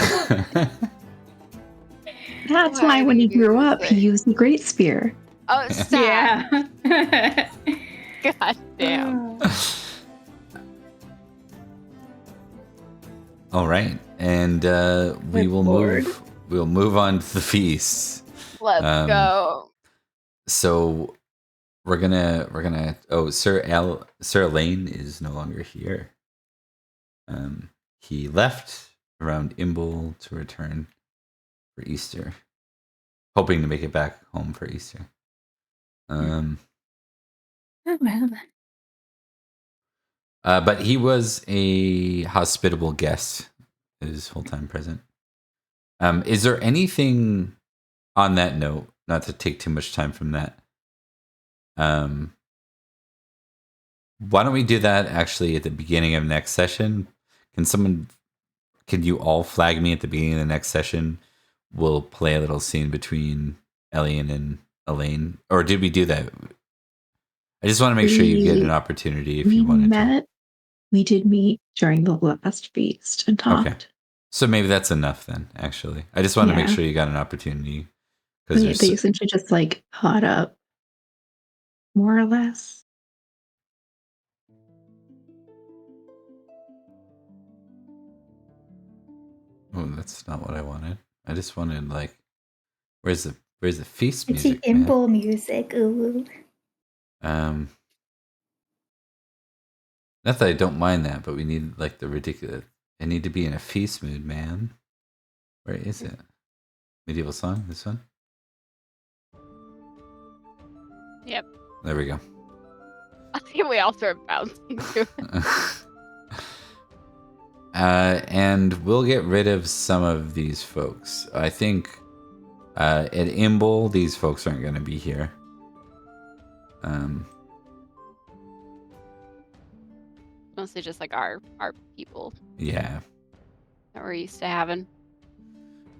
That's why when he grew up, he used the Great Spear. Oh, stop. Yeah. God damn. All right, and we'll move on to the feast. Let's go. So we're gonna. Oh, Sir Elaine is no longer here. He left around Imble to return for Easter, hoping to make it back home for Easter. But he was a hospitable guest his whole time present. Is there anything on that note, not to take too much time from that? Why don't we do that actually at the beginning of next session? Can you all flag me at the beginning of the next session? We'll play a little scene between Elian and Elaine. Or did we do that? I just want to make sure you get an opportunity if you wanted to. We did meet during the last feast and talked. Okay. So maybe that's enough then, actually. I just want to make sure you got an opportunity. They essentially just like caught up, more or less. Oh, that's not what I wanted. I just wanted like, where's the feast music? It's the Imble music. Ooh. Not that I don't mind that, but we need like the ridiculous. I need to be in a feast mood, man. Where is it? Medieval song. This one. Yep. There we go. I think we all start bouncing too. And we'll get rid of some of these folks. I think at Imble, these folks aren't going to be here. Mostly just like our people. Yeah. That we're used to having.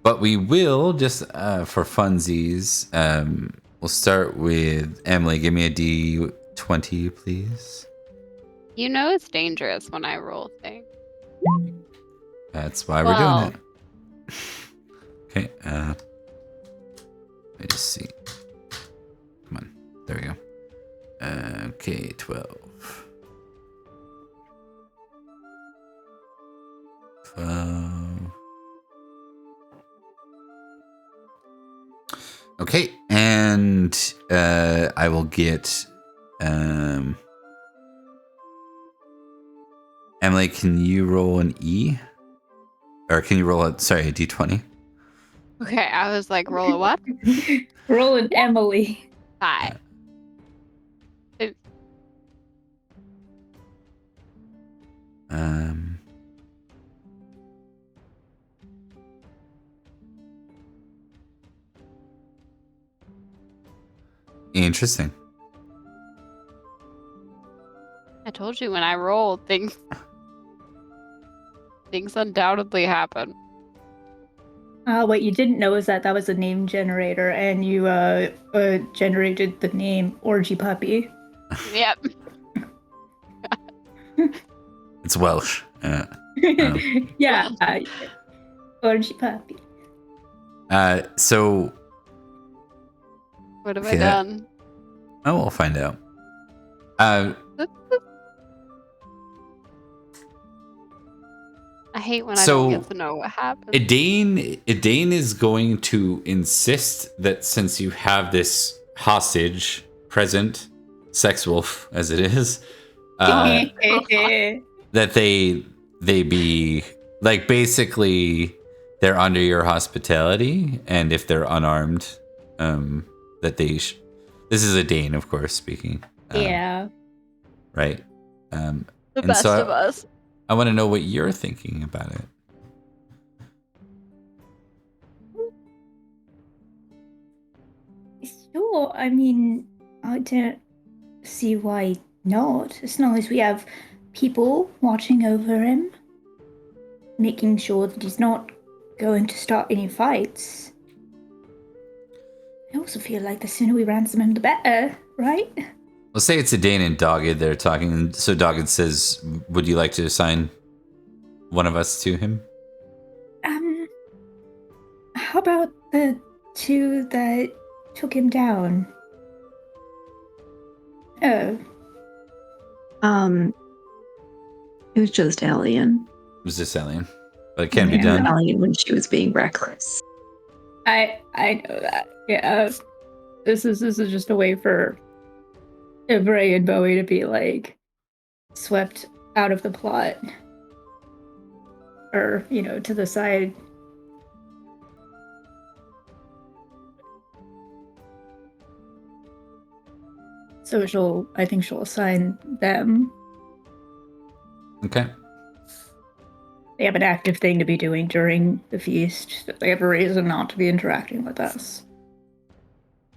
But we will, just for funsies, we'll start with Emily. Give me a D20, please. You know it's dangerous when I roll things. That's why we're doing it. Okay. Let me just see. Come on. There we go. Okay, 12. 12. Okay, and I will get Emily, can you roll an E? Or can you roll a D20? Okay, I was like, roll a what? Roll an Emily. 5. Interesting. I told you when I roll things undoubtedly happen. What you didn't know is that was a name generator, and you generated the name Orgy Puppy. Yep. It's Welsh. Yeah. Orgy Puppy. So. What have I done? Oh, we'll find out. I I hate when I don't get to know what happens. Idane is going to insist that since you have this hostage present, sex wolf as it is, that they be like basically they're under your hospitality, and if they're unarmed, that they. This is Idane, of course, speaking. Yeah. Right. The best of us. I want to know what you're thinking about it. Sure. I mean, I don't see why not. As long as we have people watching over him, making sure that he's not going to start any fights. I also feel like the sooner we ransom him, the better, right? We'll say it's Idane and Dogged that are talking. So Dogged says, would you like to assign one of us to him? How about the two that took him down? Oh. It was just Alien. It was just Alien. But it can be done. Alien when she was being reckless. I know that. Yeah. This is just a way for Bray and Bowie to be like swept out of the plot. Or, to the side. So I think she'll assign them. Okay. They have an active thing to be doing during the feast. That they have a reason not to be interacting with us.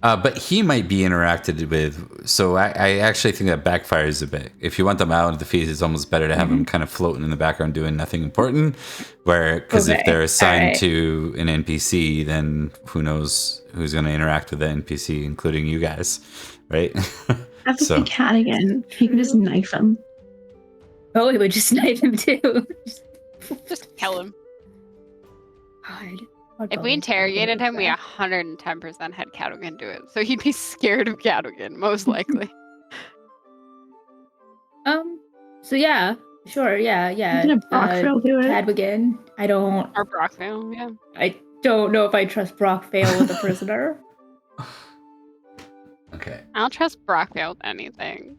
But he might be interacted with, so I actually think that backfires a bit. If you want them out at the feast, it's almost better to have them kind of floating in the background doing nothing important. Because if they're assigned to an NPC, then who knows who's going to interact with the NPC, including you guys, right? That's the cat again. You can just knife him. Oh, he would just knife him too. Just kill him. God. If we interrogated him, we 110% had Cadogan do it. So he'd be scared of Cadogan, most likely. So yeah, sure, yeah. Brockvale do it? Cadogan. Or Brockvale, yeah. I don't know if I trust Brockvale with a prisoner. Okay. I don't trust Brockvale with anything.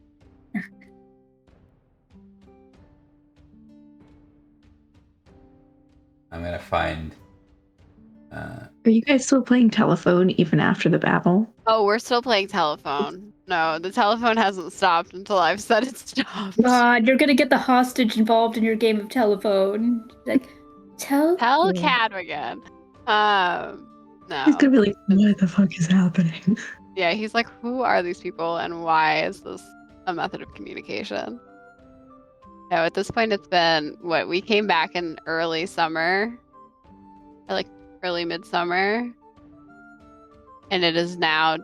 I'm going to find... Are you guys still playing telephone even after the battle? Oh, we're still playing telephone. No, the telephone hasn't stopped until I've said it stopped. God, you're gonna get the hostage involved in your game of telephone. Like, tell Cadogan. No. He's gonna be like, what the fuck is happening? Yeah, he's like, who are these people and why is this a method of communication? No, at this point it's been, we came back in early summer, or like early midsummer, and it is now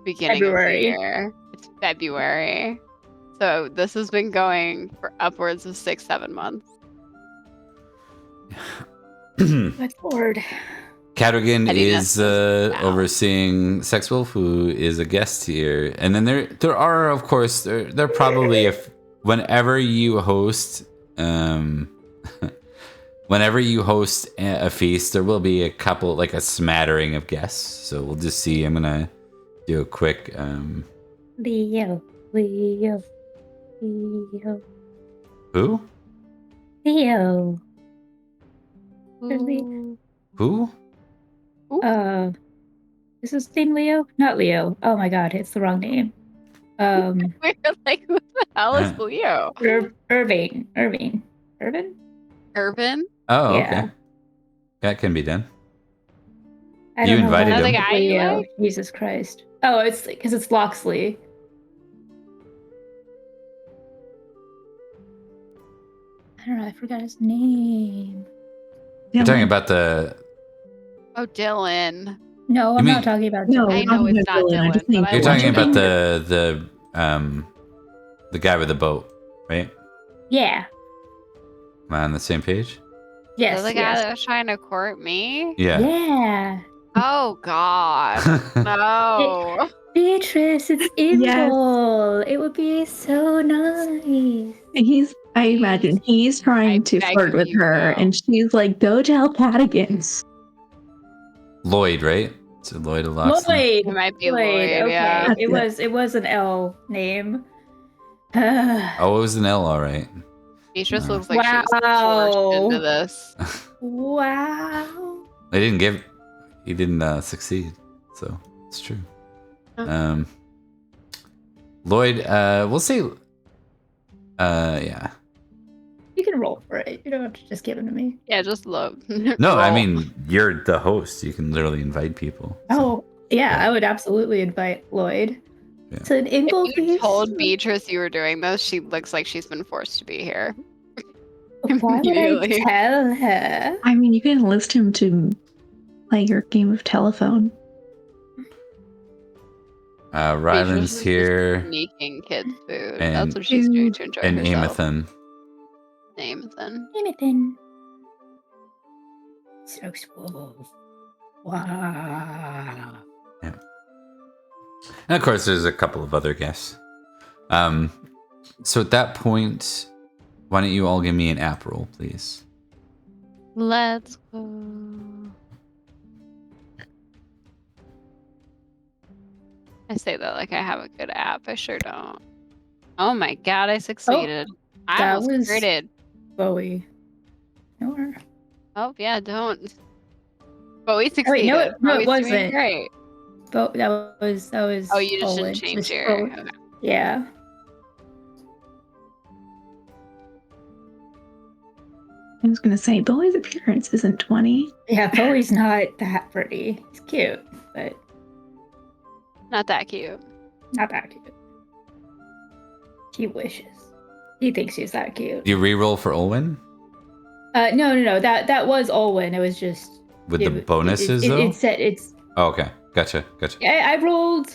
beginning February. of the year. It's February. So this has been going for upwards of 6-7 months. My lord. Cadogan is overseeing Sexwolf, who is a guest here. And then there are, of course, there probably, whenever you host a feast, there will be a couple, like a smattering of guests. So we'll just see. I'm gonna do a quick Leo. Who? Leo. Who? Is his name Leo? Not Leo. Oh my god, it's the wrong name. We're like, who the hell is Leo? Irving. Irvin? Oh, Yeah. okay. That can be done. I You don't know invited why him. The guy you Leo. like? Jesus Christ. Oh, it's because it's Loxley. I don't know. I forgot his name. You're talking about the... Oh, Dylan. No, I'm not talking about. No, I know it's not Dylan. But You're talking about the guy with the boat, right? Yeah. Am I on the same page? Yes. The guy that was trying to court me? Yeah. Yeah. Oh, God. No. Beatrice, it's Imble. It would be so nice. I imagine he's trying to beg flirt of with you, her, no. and she's like, "Go tell Patigans." Lloyd, right? So Lloyd of Loxton. It might be Lloyd, Okay. yeah. It was an L name. Oh, it was an L, all right. Beatrice looks like she was forced into this. Wow. He didn't succeed, so it's true. Oh. Lloyd, we'll say, yeah. You can roll for it. You don't have to just give them to me. Yeah, just love. No, I Roll. mean, you're the host. You can literally invite people. So. Oh, yeah, I would absolutely invite Lloyd. Yeah. It's an imble If you feast. told Beatrice you were doing this, she looks like she's been forced to be here. Why would I Immediately. tell her? I mean, you can enlist him to play your game of telephone. Ryland's Beatrice is here. just sneaking kids food. And- That's what she's doing to enjoy And herself. Amethan. Anything. So smooth. Wow. Yeah. And of course, there's a couple of other guests. So at that point, why don't you all give me an app roll, please? Let's go. I say that like I have a good app. I sure don't. Oh my god, I succeeded. I that almost was- critted. Bowie. Nor. Oh yeah, don't. But we succeeded. wait, no, it Bowie's doing wasn't. great. But that was. Oh, you just Owen. didn't change Just your. Bowie. Okay. Yeah. I was gonna say, Bowie's appearance isn't 20. Yeah, Bowie's not that pretty. He's cute, but Not that cute. not that cute. He wishes. He thinks he's that cute. Do you re-roll for Olwen? No. That was Olwen. It was just With the bonuses, though? It said it's. Oh, okay. Gotcha. I rolled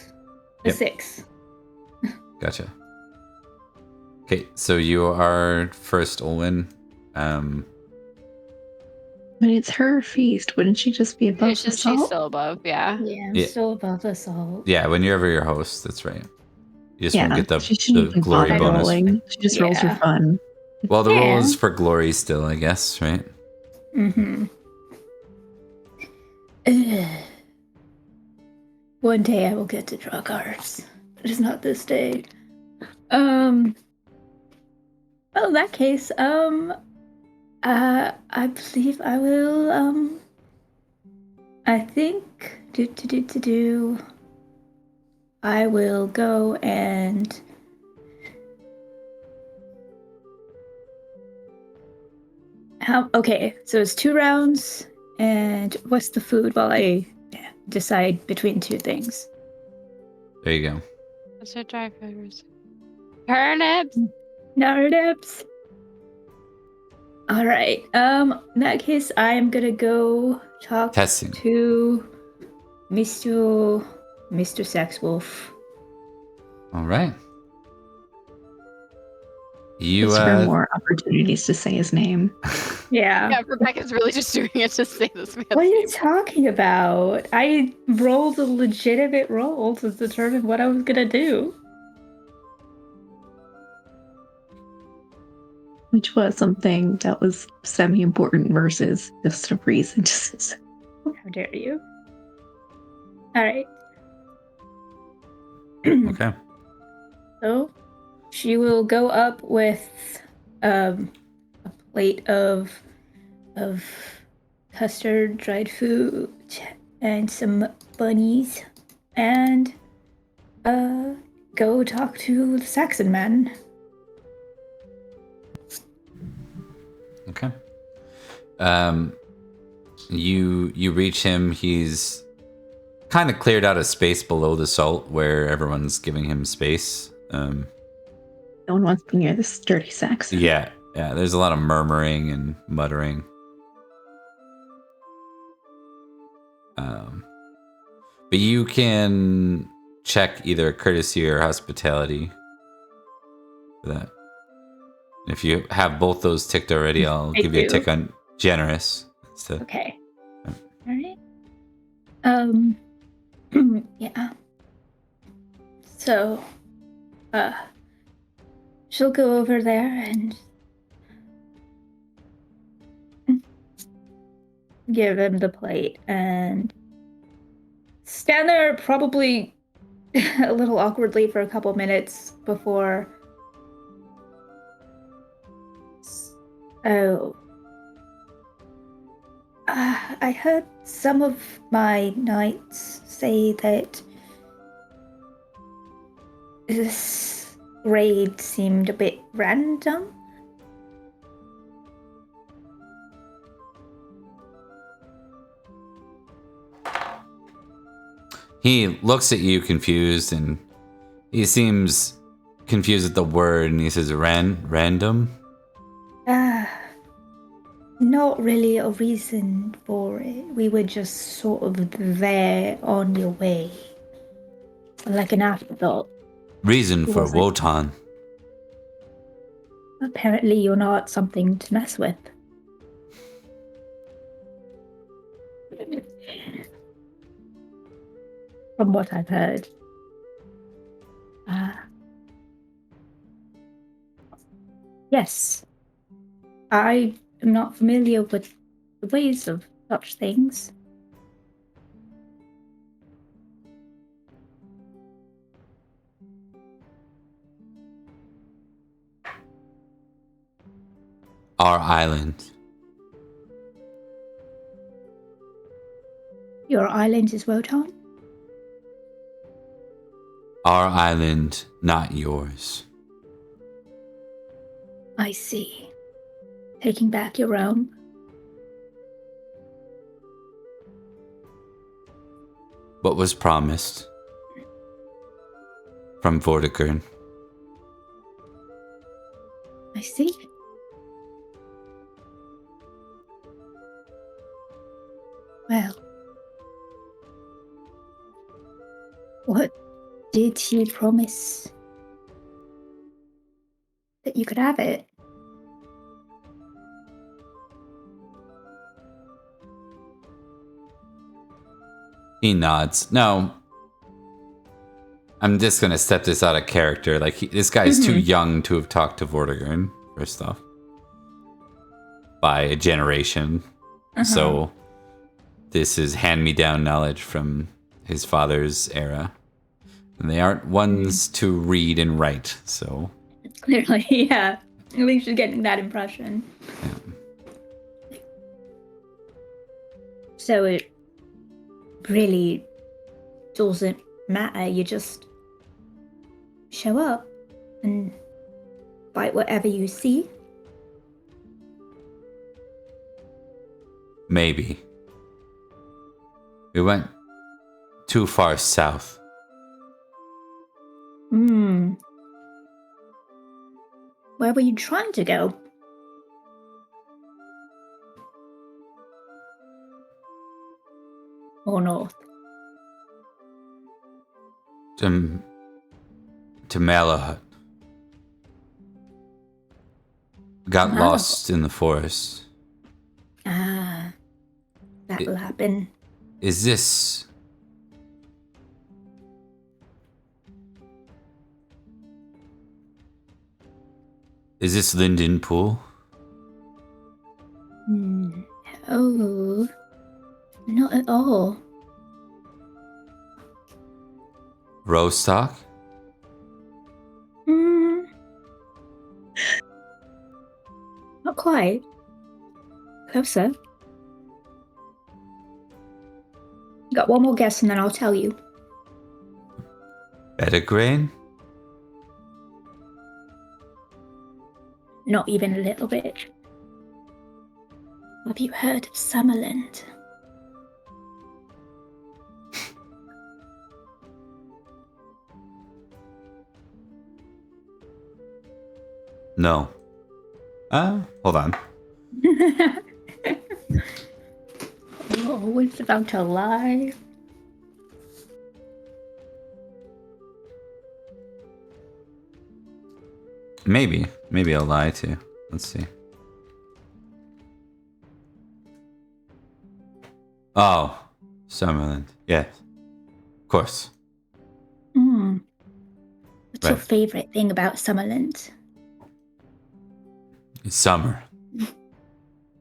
a Yep. 6. Gotcha. Okay, so you are first, Olwen. But it's her feast. Wouldn't she just be above the She's salt? still above, yeah. Yeah, I'm Yeah. still above the salt. Yeah, when you're ever your host, that's right. You just won't get she the shouldn't even glory bother bonus. rolling. She just rolls for Yeah. fun. Well, the roll Yeah. is for glory still, I guess, right? Mm-hmm. One day I will get to draw cards. But it's not this day. Well, in that case, I believe I will, I think, I will go and okay, so it's 2 rounds, and what's the food while I decide between 2 things? There you go. What's your dry flavors? Turnips! Turnips. All right. In that case, I am gonna go talk Testing. to Mr. Sexwolf. All right. You, Just for more opportunities to say his name. Yeah. Yeah, Rebecca's really just doing it to say this man's What are you name. talking about? I rolled a legitimate roll to determine what I was gonna do. Which was something that was semi-important versus just a reason to say. How dare you? All right. okay. So she will go up with a plate of custard, dried food, and some bunnies, and go talk to the Saxon man. Okay. You reach him. He's kind of cleared out a space below the salt where everyone's giving him space. No one wants to be near this dirty Saxon. Yeah. There's a lot of murmuring and muttering. But you can check either courtesy or hospitality for that. If you have both those ticked already, I'll give you a tick on generous. Okay. Yeah. All right. Yeah. So, she'll go over there and give him the plate and stand there probably a little awkwardly for a couple minutes before... Oh. I heard some of my knights say that this raid seemed a bit random. He looks at you confused, and he seems confused at the word, and he says, random? Not really a reason for it. We were just sort of there on your way. Like an afterthought. Reason for Wotan. Apparently you're not something to mess with. From what I've heard. Yes. I am not familiar with the ways of such things. Our island. Your island is Wotan? Our island, not yours. I see. Taking back your realm. What was promised from Vortigern. I see. Well, what did he promise? That you could have it? He nods. No. I'm just going to step this out of character. Like, this guy's too young to have talked to Vortigern, first off. By a generation. So, this is hand-me-down knowledge from his father's era. And they aren't ones to read and write, so... Clearly, yeah. At least you're getting that impression. Yeah. So it really doesn't matter. You just show up and fight whatever you see. Maybe. We went too far south. Where were you trying to go? Or north? To Camelot. Got lost in the forest. That'll happen. Is this... Is this Linden Pool? Oh, not at all. Rostock? Not quite. Closer. Got one more guess and then I'll tell you. Bedegrain? Not even a little bit. Have you heard of Summerland? No. Hold on. Oh, it's about to lie. Maybe. Maybe I'll lie too. Let's see. Oh. Summerland. Yes. Of course. What's your favorite thing about Summerland? It's summer.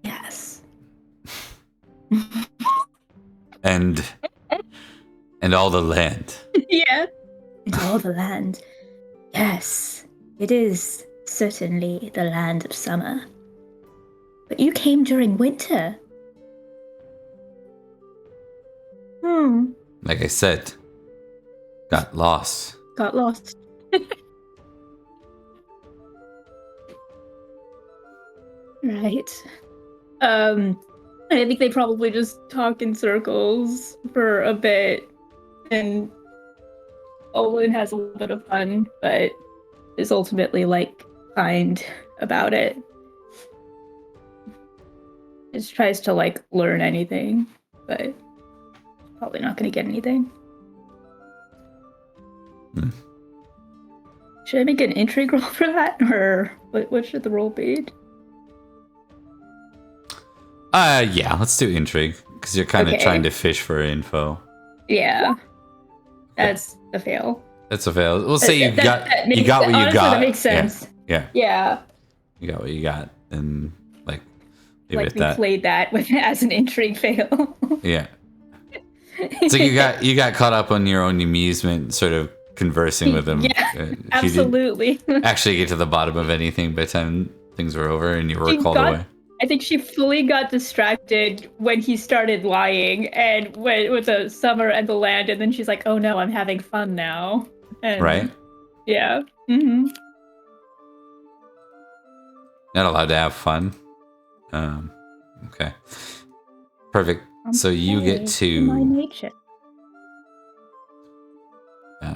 Yes. and all the land. Yeah. And all the land. Yes, it is certainly the land of summer. But you came during winter. Like I said, got lost. Got lost. Right. I think they probably just talk in circles for a bit, and Olin has a little bit of fun, but is ultimately like kind about it. Just tries to like learn anything, but probably not going to get anything. Should I make an intrigue roll for that, or what should the roll be? Yeah, let's do intrigue, because you're kind of trying to fish for info. Yeah. That's a fail. That's a fail. We'll say you got what you got. That makes sense. Yeah. You got what you got, and like we played that as an intrigue fail. Yeah. So you got caught up on your own amusement, sort of conversing with him. Yeah, absolutely. Actually get to the bottom of anything by the time things were over and you were called away. I think she fully got distracted when he started lying and with the summer and the land, and then she's like, "Oh no, I'm having fun now." And, right? Yeah. Mm-hmm. Not allowed to have fun. Okay. Perfect. So you get to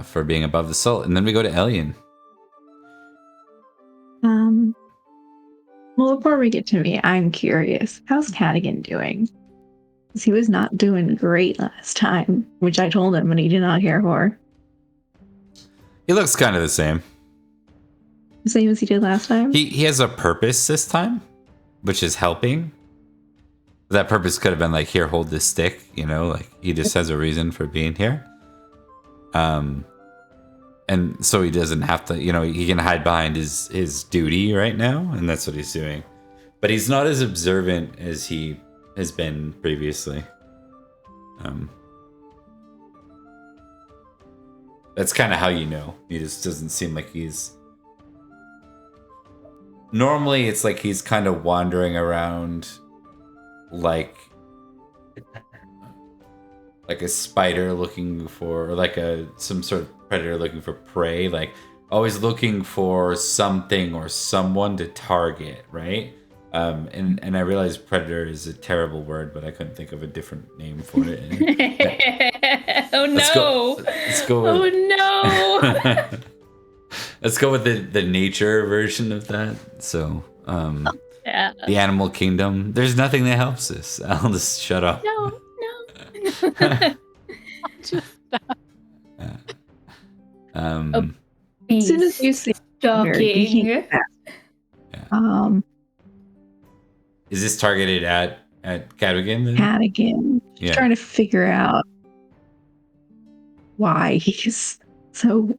for being above the salt, and then we go to Elian. Well, before we get to me, I'm curious. How's Cadigan doing? Because he was not doing great last time, which I told him, and he did not care for. He looks kind of the same. The same as he did last time? He has a purpose this time, which is helping. That purpose could have been like, here, hold this stick, like he just has a reason for being here. And so he doesn't have to, he can hide behind his duty right now, and that's what he's doing. But he's not as observant as he has been previously. That's kind of how you know. He just doesn't seem like he's... Normally, it's like he's kind of wandering around like a spider looking for, or like some sort of predator looking for prey, like always looking for something or someone to target, right? And I realize predator is a terrible word, but I couldn't think of a different name for it. Oh no! Let's go with, oh no! Let's go with the nature version of that. So, the animal kingdom. There's nothing that helps us. I'll just shut up. No. Just stop. As soon as you see shocking. Is this targeted at Cadogan? Cadogan. Yeah. Trying to figure out why he's so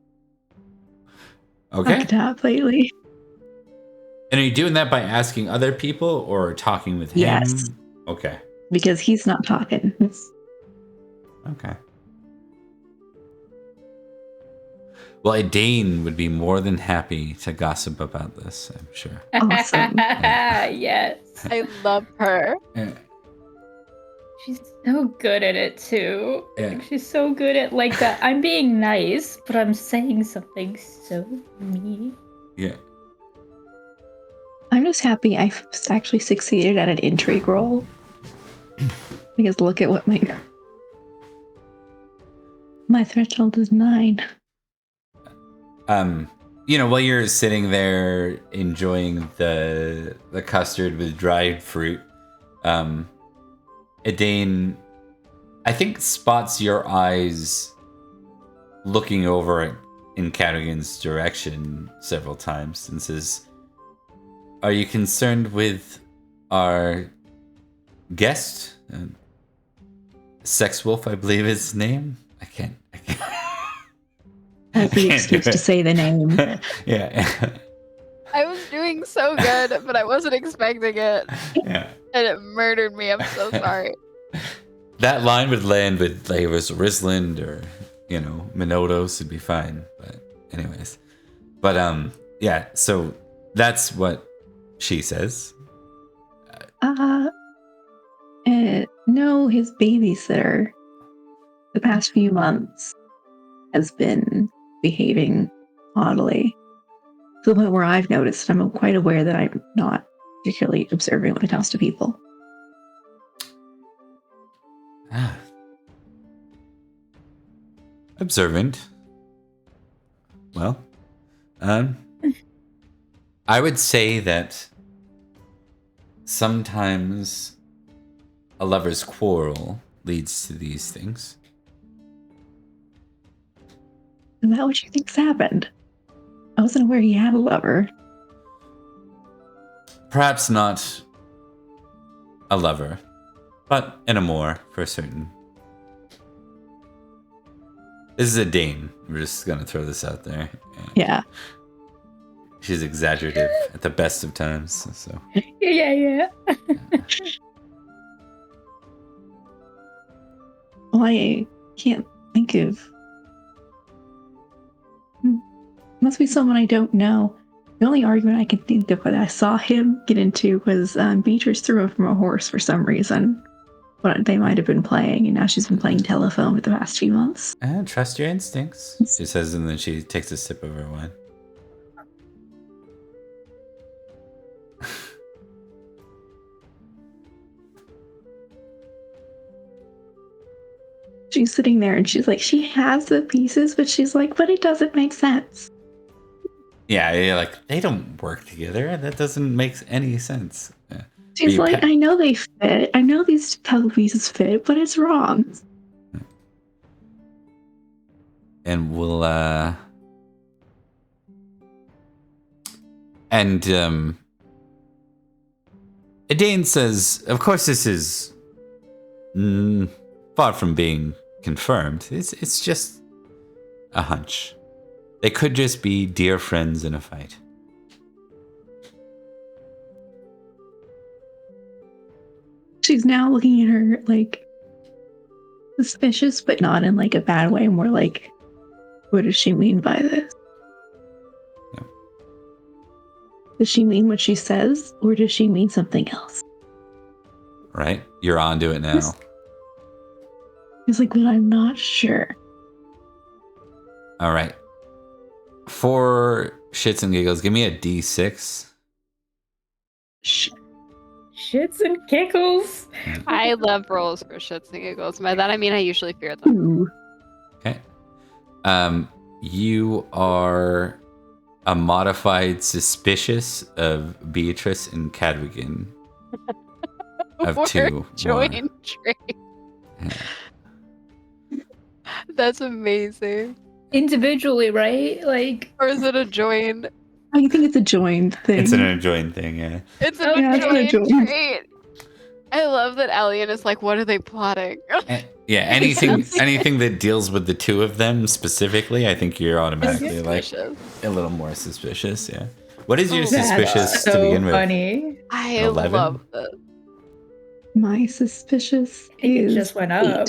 fucked up lately. And are you doing that by asking other people or talking with him? Yes. Okay. Because he's not talking. Okay. Well, Dane would be more than happy to gossip about this, I'm sure. Awesome. Yes. I love her. Yeah. She's so good at it too. Yeah. Like, she's so good at like that. I'm being nice, but I'm saying something so mean. Yeah. I'm just happy I actually succeeded at an intrigue roll. Because look at what my threshold is 9. While you're sitting there enjoying the custard with dried fruit, Edane, I think, spots your eyes looking over in Cadogan's direction several times and says, "Are you concerned with our guest? Sex Wolf, I believe is his name. I can't. That's the excuse to say the name. Yeah. I was doing so good, but I wasn't expecting it. Yeah. And it murdered me. I'm so sorry. that line would land with like it was Risland or Minotos would be fine. But anyways, yeah. So that's what she says. No, his babysitter the past few months has been behaving oddly to the point where I've noticed. I'm quite aware that I'm not particularly observant when it comes to people. Observant. Well, I would say that sometimes a lover's quarrel leads to these things. Is that what you think's happened? I wasn't aware he had a lover. Perhaps not a lover, but an amour for certain. This is a Dane. We're just gonna throw this out there. Yeah. She's exaggerative at the best of times. So. Yeah. Well, I can't think of. Must be someone I don't know. The only argument I can think of that I saw him get into was Beatrice threw him from a horse for some reason. But they might have been playing, and now she's been playing telephone for the past few months. Trust your instincts, she says, and then she takes a sip of her wine. She's sitting there, and she's like, she has the pieces, but she's like, but it doesn't make sense. Yeah, like, they don't work together. That doesn't make any sense. Yeah. She's like, I know they fit. I know these puzzle pieces fit, but it's wrong. And we'll, Edane says, of course this is far from being confirmed. It's just a hunch. They could just be dear friends in a fight. She's now looking at her like suspicious, but not in like a bad way. More like, what does she mean by this? Yeah. Does she mean what she says, or does she mean something else? Right? You're onto it now. It's like, but I'm not sure. All right. For shits and giggles, give me a D6. Shits and giggles. I love rolls for shits and giggles. By that I mean I usually fear them. Ooh. Okay. You are a modified suspicious of Beatrice and Cadwigan. Of 2. Join trade. Yeah. That's amazing. Individually, right? Like, or is it a join? I think it's a joined thing. It's an adjoined thing, yeah. It's a joined trait. I love that Elian is like, what are they plotting? Yeah, anything that deals with the two of them specifically, I think you're automatically like a little more suspicious, yeah. What is your suspicious to begin with? Funny. I 11? Love this. My suspicious is it just went up.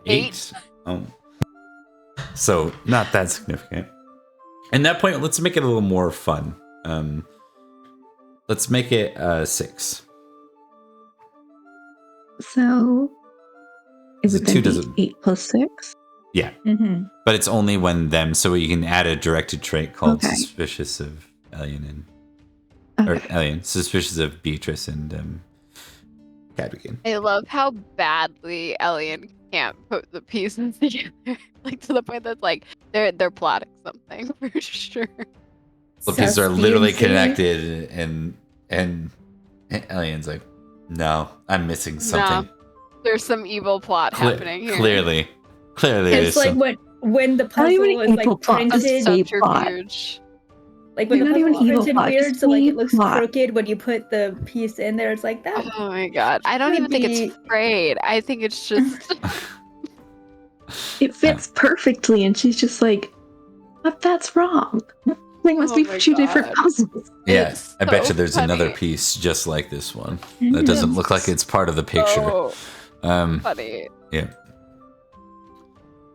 8. Oh. So, not that significant. At that point, let's make it a little more fun. Let's make it 6. So, is it 2 doesn't 8 plus 6? Yeah. Mm-hmm. But it's only when them, so you can add a directed trait called suspicious of Elian and or Elian, suspicious of Beatrice and Cadwigan. I love how badly Elian can't put the pieces together, like to the point that's like they're plotting something for sure. The pieces are literally connected, and Elian's like, no, I'm missing something. No, there's some evil plot happening here. Clearly, it's like when the puzzle is like printed. Subterfuge. Like when the puzzle is printed weird, so like it looks crooked when you put the piece in there. It's like that. Oh my god! I don't even think it's frayed. I think it's just. It fits perfectly, and she's just like, "But that's wrong. They must be 2 different puzzles." Yes, I bet you there's another piece just like this one that doesn't look like it's part of the picture. Funny. Yeah.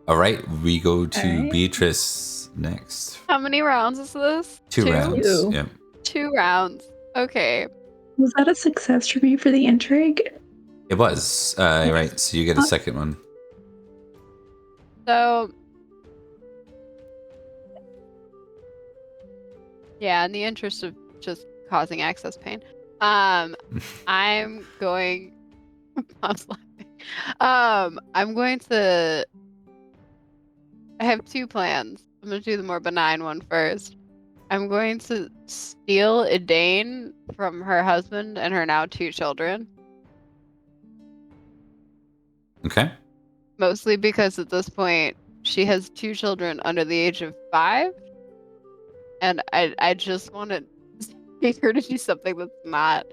All right, we go to All right. Beatrice next. How many rounds is this? Two rounds. Two. Yeah. 2 rounds. Okay. Was that a success for me for the intrigue? It was. Right, so you get a second one. So, yeah, in the interest of just causing excess pain, I'm going. I'm laughing. I'm going to. I have 2 plans. I'm going to do the more benign one first. I'm going to steal Edane from her husband and her now 2 children. Okay. Mostly because at this point, she has 2 children under the age of 5. And I just want to take her to do something that's not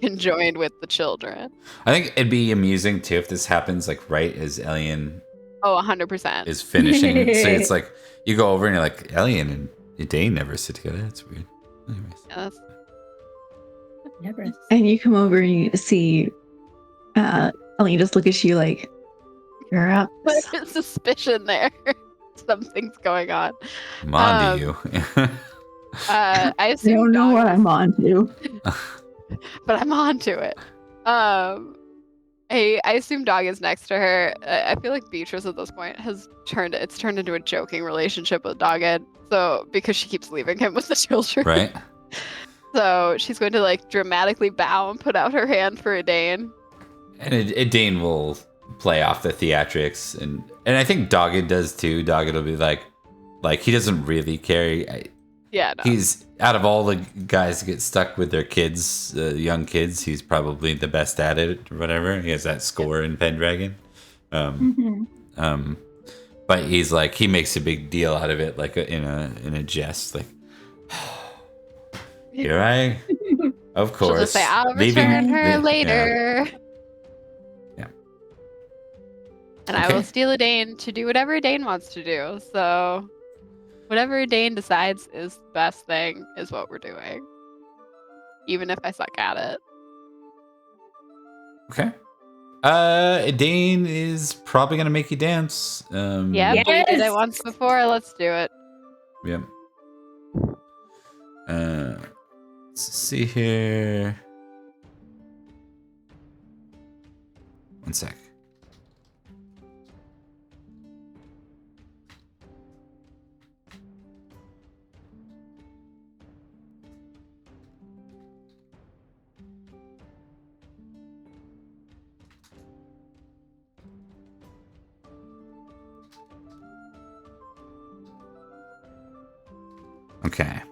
conjoined with the children. I think it'd be amusing too if this happens like right as Elian 100%. is finishing. So it's like you go over and you're like, Elian and Edane never sit together. That's weird. Anyways. Yeah, Never. And you come over and you see Ellie just look at you like, you're up. there's suspicion there. Something's going on. I'm on to you. I I assume don't know what Dog I'm on to. but I'm on to it. I assume Dog is next to her. I feel like Beatrice at this point has turned into a joking relationship with Dogged. So because she keeps leaving him with the children. Right. So she's going to like dramatically bow and put out her hand for Edane. And Edane will play off the theatrics, and I think Dogged does too. Dogged will be like he doesn't really care. Yeah, no. He's out of all the guys that get stuck with their kids, young kids. He's probably the best at it, or whatever. He has that score in Pendragon. But he's like he makes a big deal out of it, like in a jest, like here I, of course, She'll just say, "I'll return her later." Yeah. And I will steal Edane to do whatever Edane wants to do. So, whatever Edane decides is the best thing is what we're doing. Even if I suck at it. Okay. Edane is probably gonna make you dance. Yeah, but we did it once before. Let's do it. Yeah. Let's see here. One sec. Okay.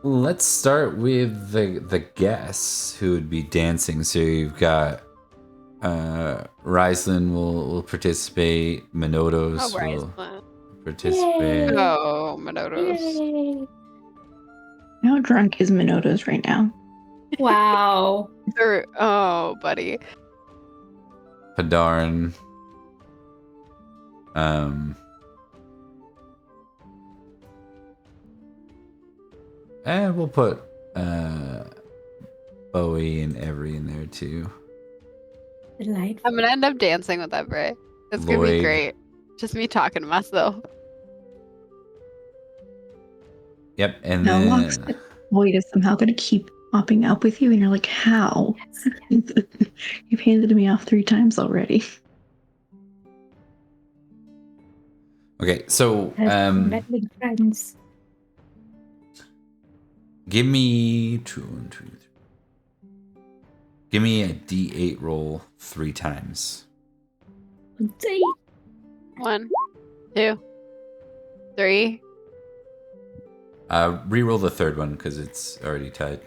Let's start with the guests who would be dancing. So you've got Ryslin will participate. Minotos will participate. Oh, Minotos. Yay. How drunk is Minotos right now? Wow. Oh, buddy. Padarin. And we'll put Bowie and Every in there too. Delightful. I'm gonna end up dancing with Everett. It's gonna be Lloyd. great. Just me talking to myself. Yep, and No, then Lloyd is somehow going to keep popping up with you, and you're like, how? You've handed me off 3 times already. okay, so Meddling friends. give me 2, 1, 2, 3. Give me a D8 roll 3 times. 1, 2, 3. Reroll the third one because it's already tied.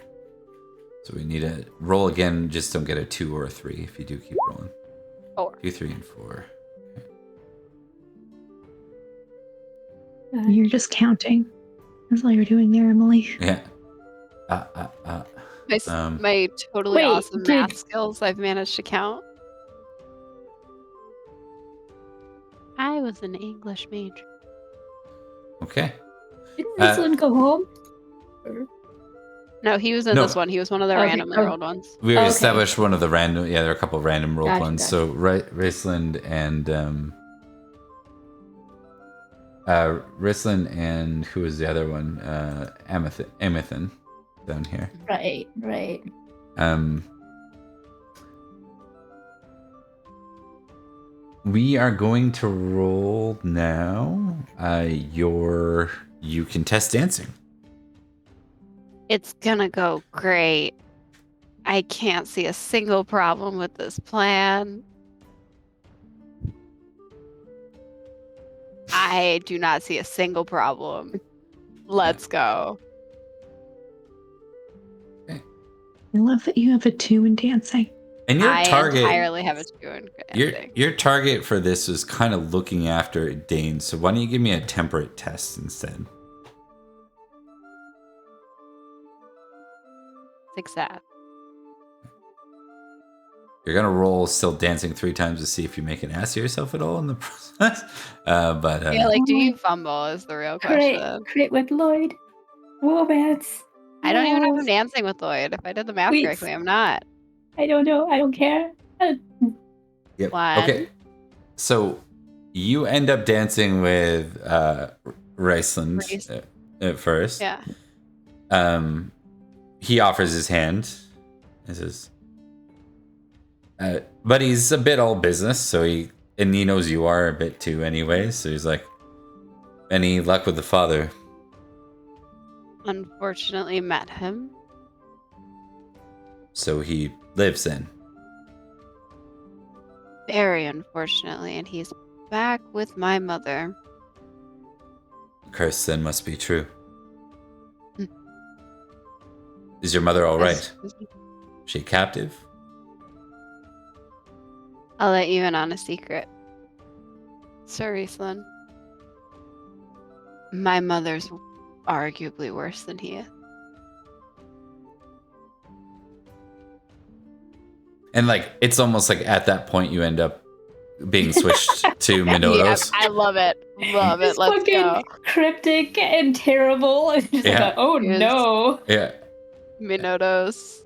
So we need to roll again. Just don't get a 2 or a 3 if you do keep rolling. 4. 2, 3, and 4. You're just counting. That's all you're doing there, Emily. Yeah. My totally Wait, awesome math skills I've managed to count. I was an English major. Okay. Didn't Ryslin go home? No, he was in this one. He was one of the randomly rolled ones. We established one of the random. Yeah, there are a couple of random rolled ones. Gotcha. So Raceland and who was the other one? Amethyst down here. Right. We are going to roll now. You can test dancing. It's gonna go great. I can't see a single problem with this plan. I do not see a single problem. Let's go. I love that you have a 2 in dancing. And your I target entirely have a 2 in dancing. Your target for this is kind of looking after Dane. So why don't you give me a temperate test instead? Success. You're gonna roll still dancing 3 times to see if you make an ass of yourself at all in the process. Yeah, like, do you fumble is the real question. Crit with Lloyd. Romance. I don't even know if I'm dancing with Lloyd. If I did the math correctly, I'm not. I don't know. I don't care. Yep. One. Okay. So you end up dancing with Raceland at first. Yeah. He offers his hand. He says, but he's a bit all business, so he knows you are a bit too anyway, so he's like, any luck with the father? Unfortunately met him. So he lives in? Very unfortunately, and he's back with my mother. Curse then must be true. Is your mother all right? She captive? I'll let you in on a secret. Sir Riesland. My mother's arguably worse than he is. And like, it's almost like at that point you end up being switched to Minotaurs. Yeah, I love it. Love it. Let's go. Cryptic and terrible. And just like, oh no. Yeah. Minotaurs.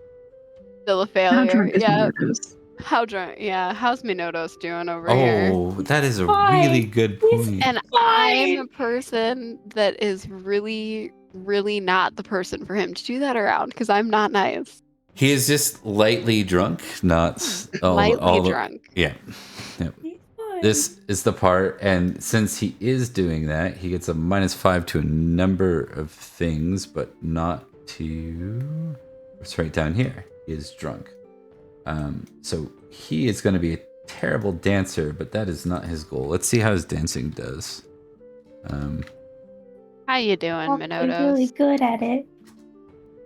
Still a failure. How drunk is Minotaurs? How drunk? Yeah. How's Minotaurs doing over here? Oh, that is a really good point. And I'm a person that is really, really not the person for him to do that around because I'm not nice. He is just lightly drunk, not lightly drunk. Yeah. Yep. This is the part, and since he is doing that, he gets a -5 to a number of things, but not to. It's right down here. He is drunk. So he is going to be a terrible dancer, but that is not his goal. Let's see how his dancing does. How you doing, Minotaurs? I'm really good at it.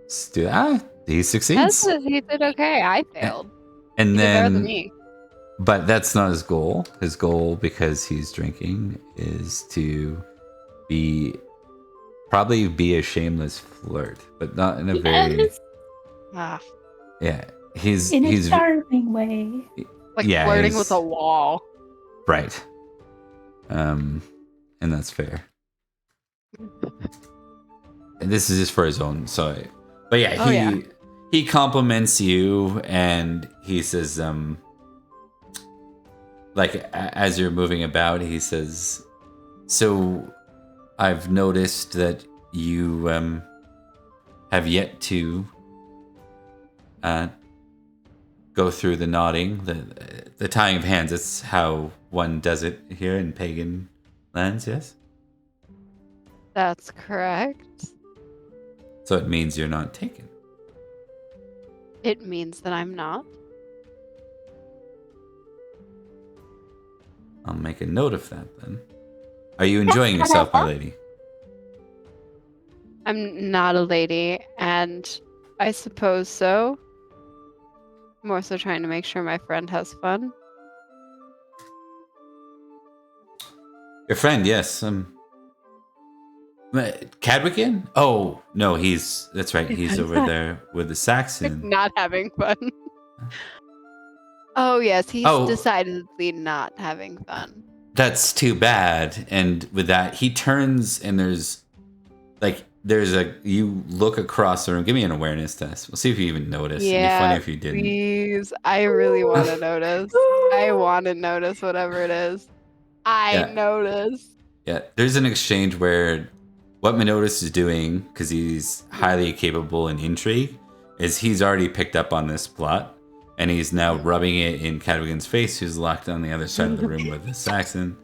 Let's do that. He succeeds. He did okay. I failed. And he then, did better than me. But that's not his goal. His goal, because he's drinking, is to probably be a shameless flirt, but not in a very. Yeah, he's in a charming way. Like flirting with a wall. Right. And that's fair. And this is just for his own. So, but yeah, he compliments you, and he says, like as you're moving about, he says, "So, I've noticed that you have yet to go through the nodding, the tying of hands. It's how one does it here in pagan lands, yes?" That's correct. So it means you're not taken. It means that I'm not. I'll make a note of that then. Are you enjoying yourself, my lady? I'm not a lady, and I suppose so. More so trying to make sure my friend has fun. Your friend, yes. Cadwickin? Oh, no, that's right. He's over there with the Saxon. Not having fun. Oh, yes, he's decidedly not having fun. That's too bad. And with that, he turns, and there's, like, you look across the room. Give me an awareness test. We'll see if you even notice. It'd be Yeah, funny if you didn't. please. I really want to notice. I want to notice whatever it is. I notice. Yeah, there's an exchange where what Minotus is doing, because he's highly capable in intrigue, is he's already picked up on this plot, and he's now rubbing it in Cadwigan's face, who's locked on the other side of the room with the Saxon.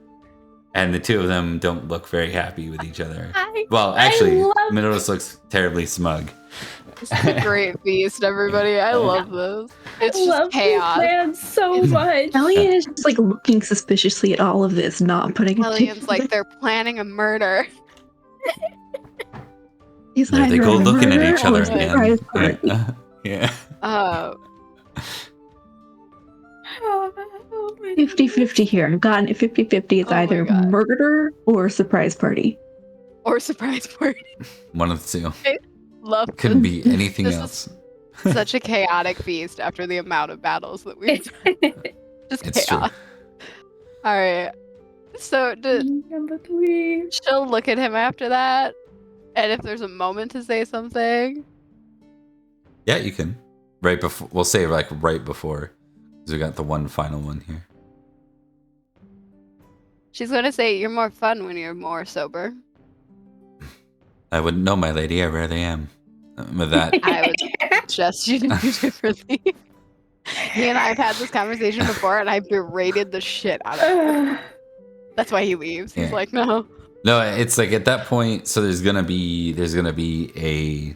And the two of them don't look very happy with each other. Well, actually, Minotus looks terribly smug. This is a great feast, everybody. I love this. It's just chaos. Man, so much. Elliot is just like looking suspiciously at all of this, not putting it Elliot's like they're planning a murder. He's There they go looking at each other again. Yeah. 50-50 here. I've gotten it 50-50. It's either murder or surprise party. Or surprise party. One of the two. I love Couldn't be anything else. Such a chaotic feast after the amount of battles that we've done. Just It's chaos. true. Alright. So Number 3. she'll look at him after that. And if there's a moment to say something. Yeah, you can. Right before. We'll say like right before. Because we got the one final one here. She's gonna say you're more fun when you're more sober. I wouldn't know, my lady. I rarely am. With that. I would suggest you to do differently. He and I have had this conversation before, and I berated the shit out of him. That's why he leaves. He's like, no. No, it's like at that point. So there's gonna be a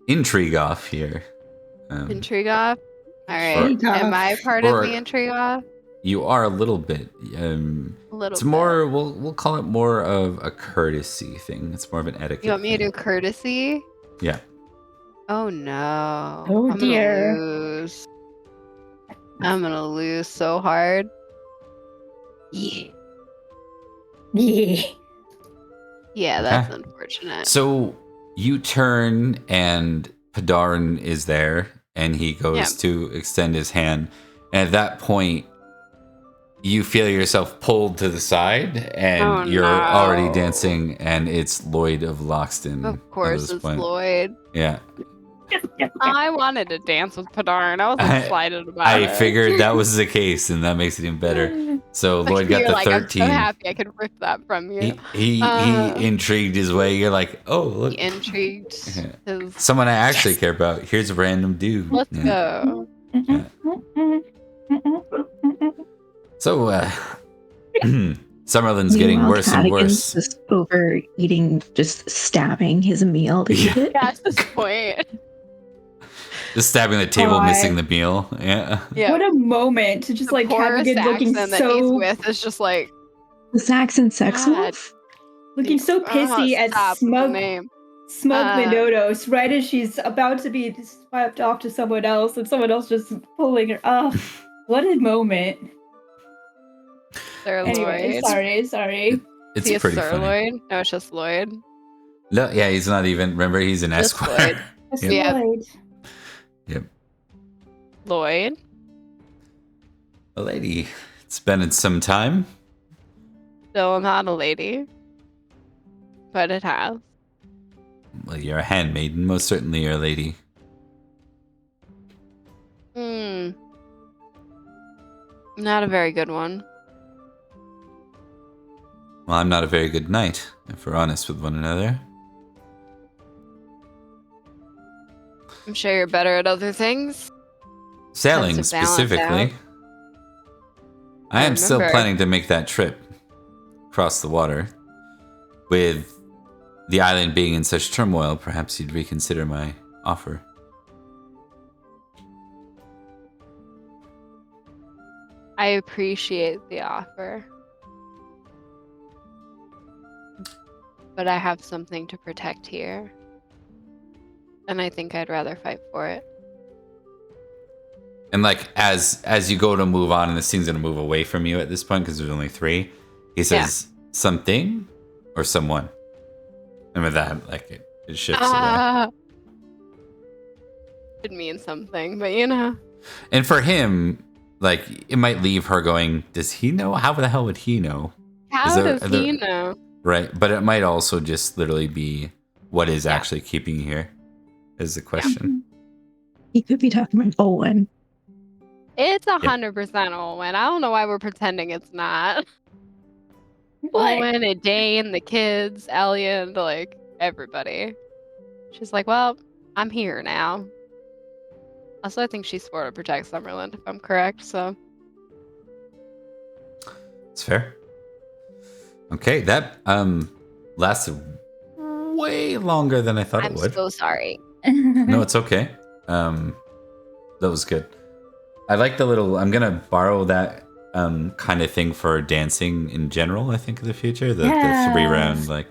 intrigue off here. Intrigue off. All right. Am I part of the intrigue off? You are a little bit. A little. It's more. We'll call it more of a courtesy thing. It's more of an etiquette. You want me to do courtesy? Yeah. Oh no. Oh dear. I'm gonna lose so hard. Yeah. Yeah. Yeah, that's unfortunate. So you turn and Padarin is there and he goes to extend his hand. And at that point, you feel yourself pulled to the side and you're already dancing and it's Lloyd of Loxton. Of course it's Lloyd. Yeah. I wanted to dance with Padarin. I was excited about it. I figured that was the case, and that makes it even better. So Lloyd got the 13. I'm so happy I could rip that from you. He intrigued his way. You're like, oh, look. He intrigued. Someone I actually care about. Here's a random dude. Let's go. Yeah. So, Summerland's getting worse and worse. Just overeating, just stabbing his meal to eat it. Yeah, at this point. Just stabbing the table, missing the meal. Yeah. What a moment to just like Cadogan looking that he's with is just like the Saxon sex wolf, looking so pissy at smug Minotos right as she's about to be swept off to someone else, and someone else just pulling her. Oh, what a moment! Anyway, sorry. It's is pretty Sir funny. Lloyd? No, it's just Lloyd. No, yeah, he's not even. Remember, he's an esquire. Lloyd. Yep. Lloyd. A lady. It's been some time. Still not a lady. But it has. Well, you're a handmaiden. Most certainly you're a lady. Not a very good one. Well, I'm not a very good knight, if we're honest with one another. I'm sure you're better at other things. Sailing, specifically. I am still planning to make that trip across the water. With the island being in such turmoil, perhaps you'd reconsider my offer. I appreciate the offer. But I have something to protect here. And I think I'd rather fight for it. And like as you go to move on, and this thing's gonna move away from you at this point because there's only 3. He says something or someone. And with that, like it shifts away. It means something, but you know. And for him, like it might leave her going, does he know? How the hell would he know? How does he know? Right, but it might also just literally be what is actually keeping you here is the question. He could be talking about Owen. It's 100% Owen. I don't know why we're pretending it's not. What? Owen and Dane, the kids, Elliot, like everybody. She's like, well, I'm here now. Also, I think she swore to protect Summerland, if I'm correct, so. It's fair. Okay, that lasted way longer than I thought it would. I'm so sorry. No, it's okay. That was good. I like the little. I'm gonna borrow that kind of thing for dancing in general. I think in the future, the 3-round. Like,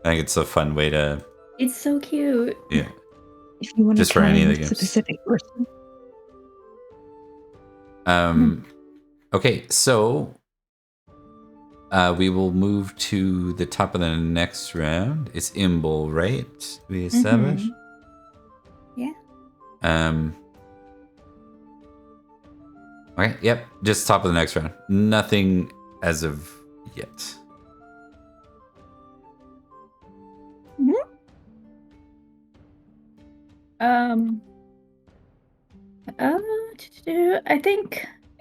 I think it's a fun way to. It's so cute. Yeah. If you want Just to for any of the a games. specific person. Okay, so we will move to the top of the next round. It's Imble, right? We established. Yeah. Okay. Yep. Just top of the next round. Nothing as of yet. I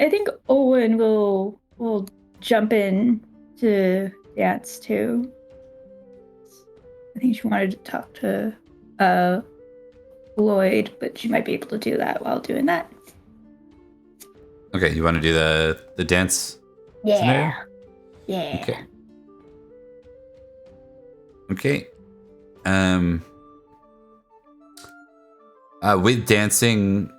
think Owen will jump in to dance too. I think she wanted to talk to Lloyd, but she might be able to do that while doing that. Okay, you want to do the dance scenario? Yeah. Okay. Okay. With dancing,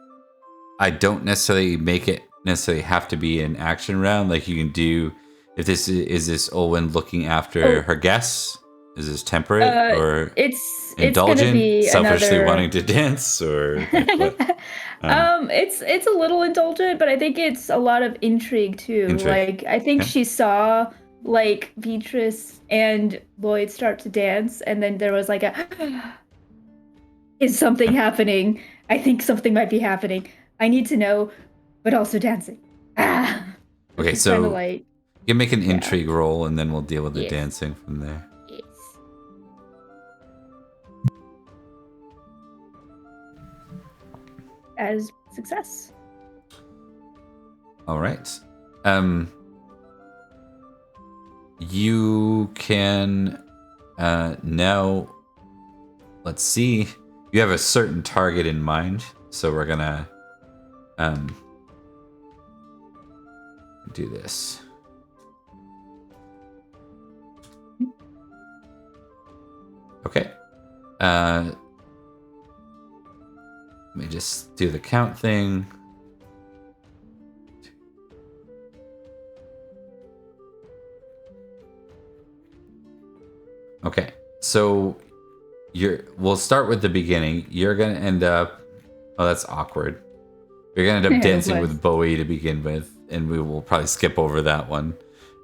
I don't necessarily make it have to be an action round. Like you can do, if this is this Olwen looking after her guests? Is this temperate or it's indulgent? It's gonna be selfishly another... wanting to dance or like what? It's a little indulgent, but I think it's a lot of intrigue too. Like I think she saw like Beatrice and Lloyd start to dance, and then there was like a is something happening? I think something might be happening. I need to know, but also dancing. Okay, so like, you can make an intrigue roll, and then we'll deal with the dancing from there. Yes. As success. All right. You can now. Let's see. You have a certain target in mind, so we're gonna do this. Okay. Let me just do the count thing. Okay, so we'll start with the beginning. You're gonna end up. Oh, that's awkward. You're gonna end up dancing with Bowie to begin with, and we will probably skip over that one.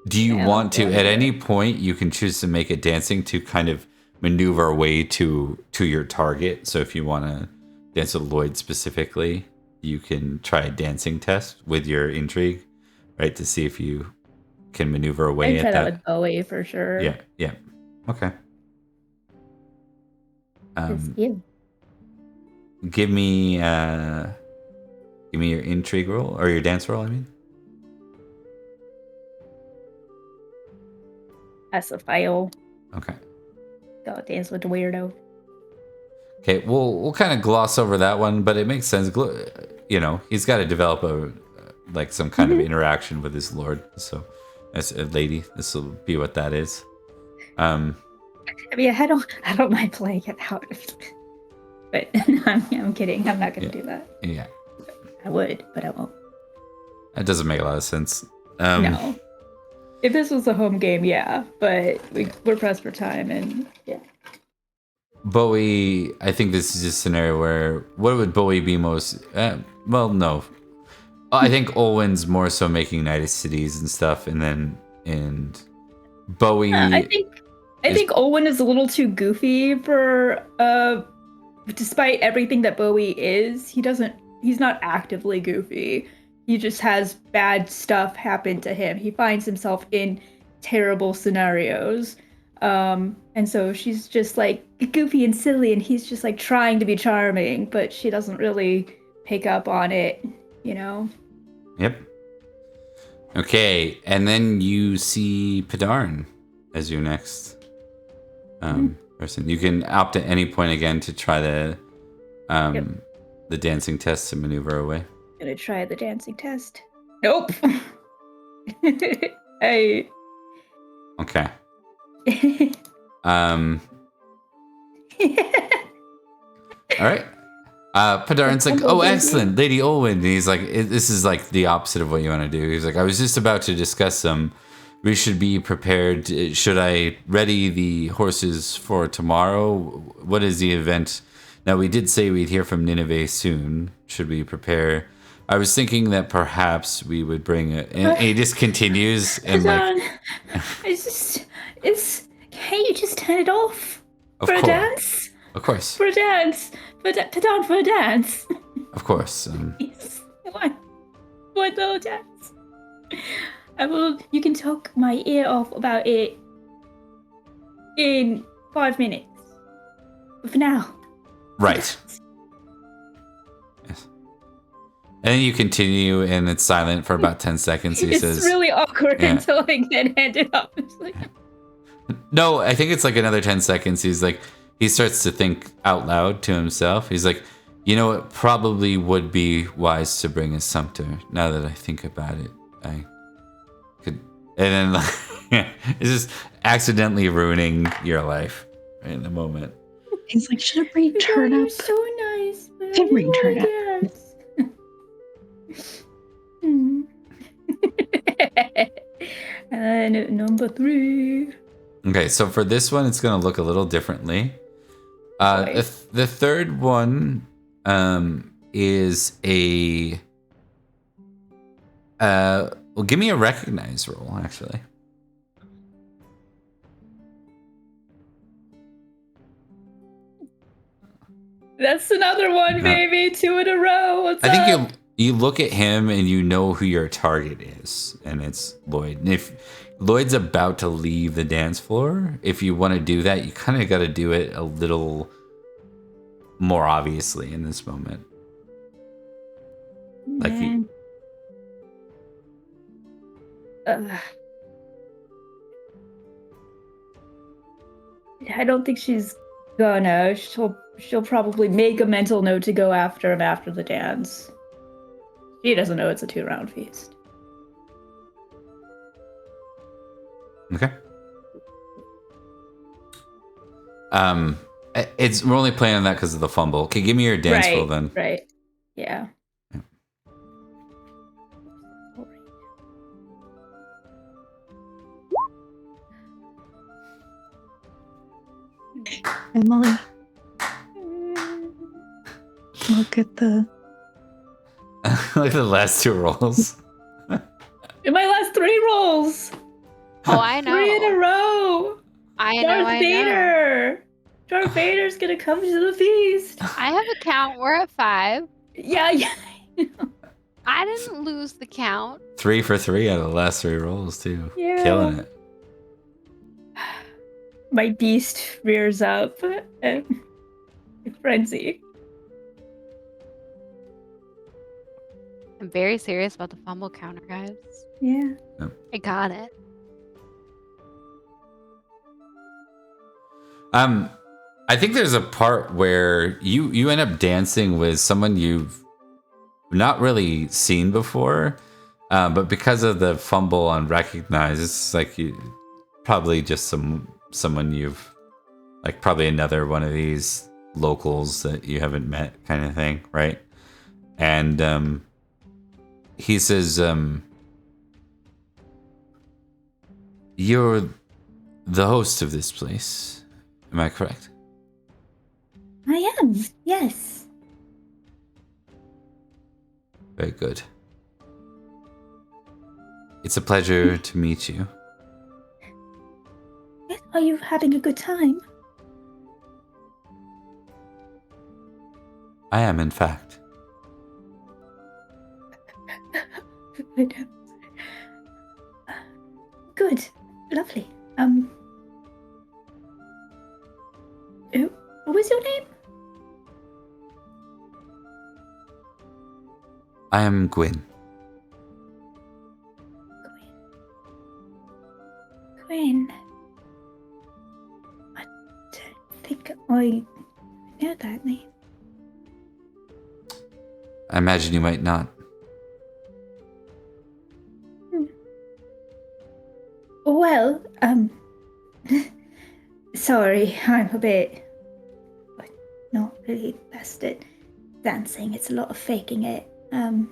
Do you want to? At any point, you can choose to make it dancing to kind of maneuver away to your target. So if you want to dance with Lloyd specifically, you can try a dancing test with your intrigue, right, to see if you can maneuver away. I'd try that with Bowie for sure. Yeah. Yeah. Okay. Give me your intrigue roll or your dance roll. I mean, that's a fail. Okay. Go dance with the weirdo. Okay, we'll kind of gloss over that one, but it makes sense. You know, he's got to develop some kind of interaction with his lord. So, as a lady, this will be what that is. I mean, I don't mind playing it out, but I'm kidding. I'm not going to do that. Yeah, I would, but I won't. That doesn't make a lot of sense. No, if this was a home game, yeah, but we're pressed for time, and yeah. Bowie, I think this is a scenario where what would Bowie be most? Well, no, I think Olwen's more so making Night of Cities and stuff, and Bowie. I think Olwen is a little too goofy for despite everything that Bowie is, he's not actively goofy. He just has bad stuff happen to him. He finds himself in terrible scenarios. And And so she's just like goofy and silly, and he's just like trying to be charming, but she doesn't really pick up on it, you know? Yep. Okay, and then you see Padarn as your next person. You can opt at any point again to try the dancing test to maneuver away. Gonna try the dancing test. Nope. I. Okay. All right. Padarn's like, oh, excellent, Lady Olwen. And he's like, this is like the opposite of what you want to do. He's like, I was just about to discuss some. We should be prepared. Should I ready the horses for tomorrow? What is the event? Now, we did say we'd hear from Nineveh soon. Should we prepare? I was thinking that perhaps we would bring it. And he just continues. And Can't you just turn it off? For a dance? Of course. For a dance. Padarn for a dance. Of course. Yes. One little dance. You can talk my ear off about it in 5 minutes. But for now. Right. Yes. And then you continue, and it's silent for about 10 seconds. He says, it's really awkward until I get handed up. It's like, no, I think it's like another 10 seconds. He's like, he starts to think out loud to himself. He's like, you know, it probably would be wise to bring a sumpter. Now that I think about it, I could. And then it's just accidentally ruining your life right in the moment. He's like, should I bring turnip? So nice. I bring turnip. And number 3. Okay, so for this one, it's going to look a little differently. The third one is a... well, give me a recognize roll, actually. That's another one, baby. 2 in a row. What's up? I think you look at him and you know who your target is, and it's Lloyd. And if Lloyd's about to leave the dance floor, if you want to do that, you kind of got to do it a little more obviously in this moment. Like I don't think she's gonna. She'll probably make a mental note to go after him after the dance. She doesn't know it's a 2-round feast. Okay. We're only playing on that because of the fumble. Okay, give me your dance roll then. Right. Yeah. Emily, look at the like the last 2 rolls. In my last 3 rolls. Oh, I know. 3 in a row. I Darth Vader. know. Darth Vader's gonna come to the feast. I have a count. We're at 5. Yeah. I didn't lose the count. 3 for 3 out of the last 3 rolls too. Yeah. Killing it. My beast rears up and frenzy. I'm very serious about the fumble counter, guys. Yeah. I got it. I think there's a part where you end up dancing with someone you've not really seen before, but because of the fumble on recognize, it's like you probably just someone you've like probably another one of these locals that you haven't met kind of thing, right? And he says, you're the host of this place, am I correct? I am, yes. Very good. It's a pleasure to meet you. Yes, are you having a good time? I am, in fact. Good, lovely. What was your name? I am Gwyn. Gwyn. I don't think I know that name. I imagine you might not. Well, sorry, I'm a bit not really best at dancing. It's a lot of faking it. I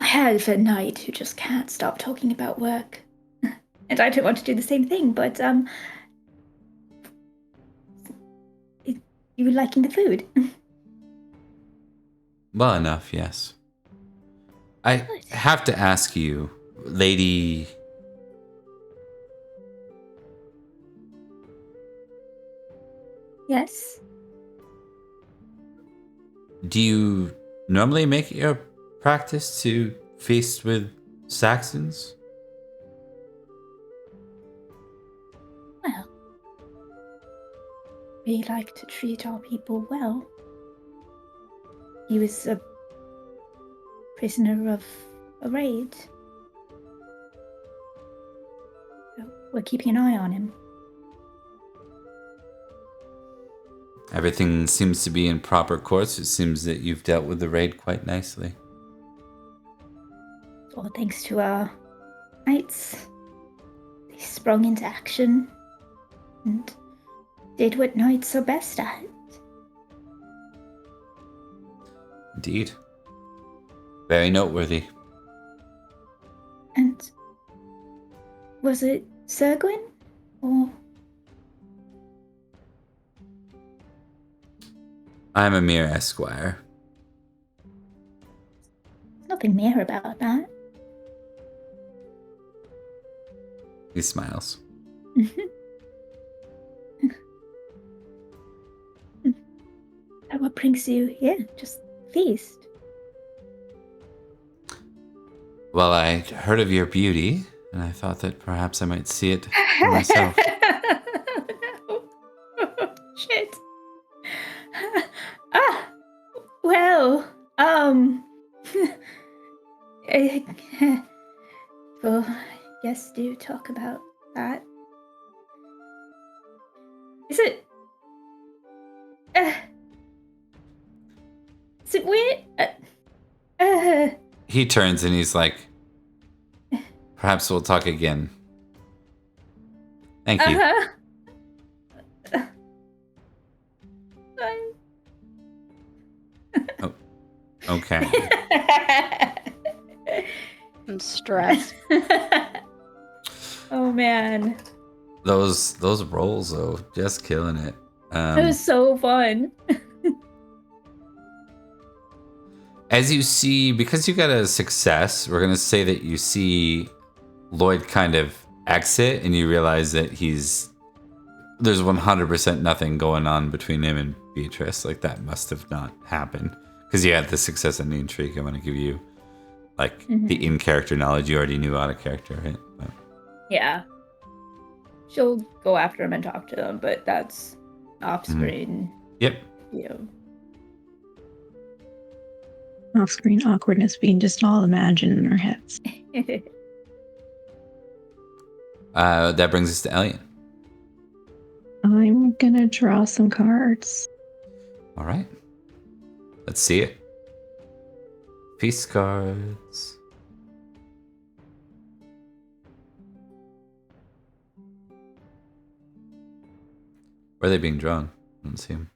have a knight who just can't stop talking about work. And I don't want to do the same thing, but, you liking the food? Well enough, yes. I have to ask you, Lady... Yes? Do you normally make it your practice to feast with Saxons? Well, we like to treat our people well. He was a prisoner of a raid. So we're keeping an eye on him. Everything seems to be in proper course. It seems that you've dealt with the raid quite nicely. All thanks to our knights. They sprung into action and did what knights are best at. Indeed. Very noteworthy. And was it Sir Gwyn? Or I'm a mere esquire. there's nothing mere about that. He smiles. And what brings you here? Just feast. Well, I heard of your beauty, and I thought that perhaps I might see it for myself. No. Shit. Well, well, yes, do talk about that. Is it? Is it weird? He turns and he's like, perhaps we'll talk again. Thank you. Oh, okay. I'm stressed. Oh man, Those rolls though, just killing it. it was so fun. As you see, because you got a success, we're gonna say that you see Lloyd kind of exit, and you realize that there's 100% nothing going on between him and Beatrice. Like that must have not happened because you had the success and the intrigue. I want to give you like the in-character knowledge you already knew out of character, right? But, Yeah. She'll go after him and talk to him, but that's off screen. yep. Yeah. Off-screen awkwardness being just all imagined in our heads. That brings us to Elliot. I'm gonna draw some cards. All right. Let's see it. Feast cards. Where are they being drawn? I don't see them.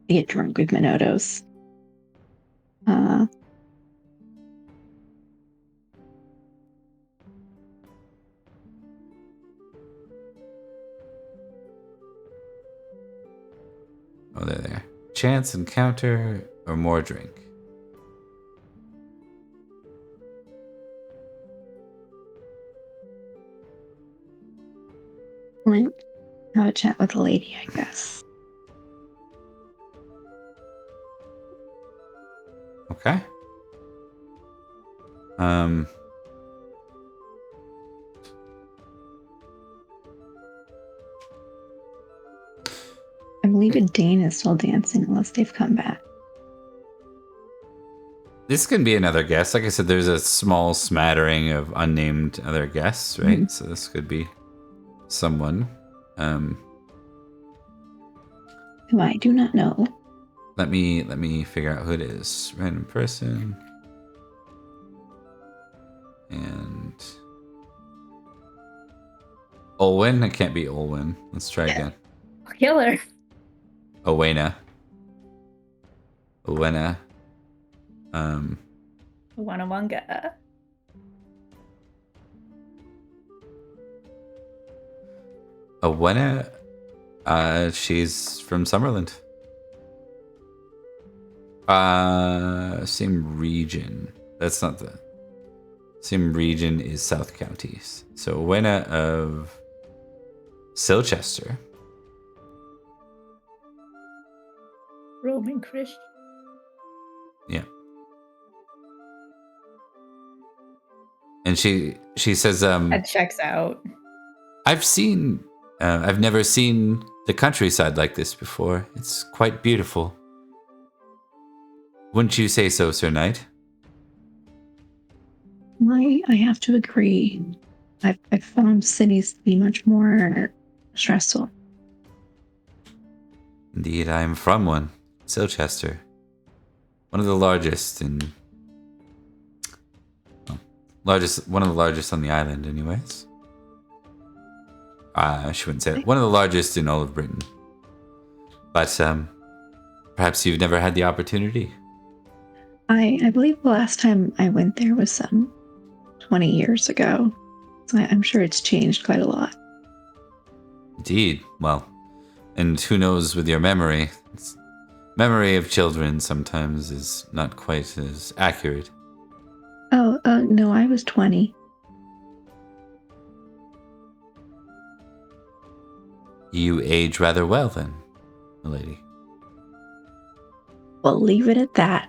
I get drunk with Minotos. Oh, they're there. Chance encounter or more drink. Went have a chat with a lady, I guess. Okay. I believe Dane is still dancing unless they've come back. This can be another guess. Like I said, there's a small smattering of unnamed other guests, right? Mm-hmm. So this could be someone. Who I do not know. Let me figure out who it is. Random person. And Olwen? It can't be Olwen. Let's try again. Killer. Owena. Wanawanga. Owena, she's from Summerland. Same region. That's not the same region is South Counties. So Owena of Silchester. Roman Christian. Yeah. And she says, That checks out. I've never seen the countryside like this before. It's quite beautiful. Wouldn't you say so, Sir Knight? I have to agree. I've found cities to be much more stressful. Indeed, I am from one, Silchester. One of the largest one of the largest on the island, anyways. She wouldn't say that. One of the largest in all of Britain. But perhaps you've never had the opportunity. I believe the last time I went there was some 20 years ago. So I'm sure it's changed quite a lot. Indeed. Well, and who knows with your memory? Memory of children sometimes is not quite as accurate. Oh, no, I was 20. You age rather well then, milady. We'll leave it at that.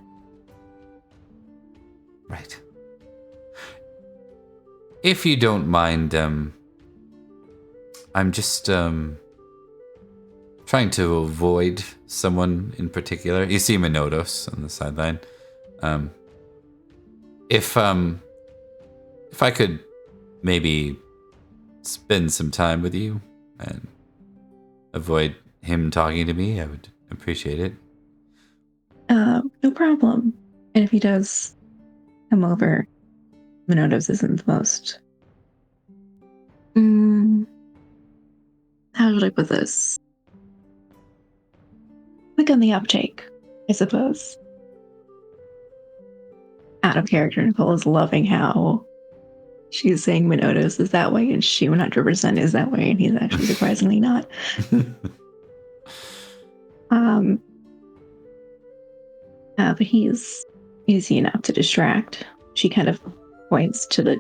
Right. If you don't mind, I'm just trying to avoid someone in particular. You see Minotos on the sideline. If I could maybe spend some time with you and avoid him talking to me, I would appreciate it. No problem. And if he does come over, Minotos isn't the most. How should I put this? Quick on the uptake, I suppose. Out of character, Nicole is loving how she's saying Minotos is that way, and she 100% is that way, and he's actually surprisingly not. But he's easy enough to distract. She kind of points to the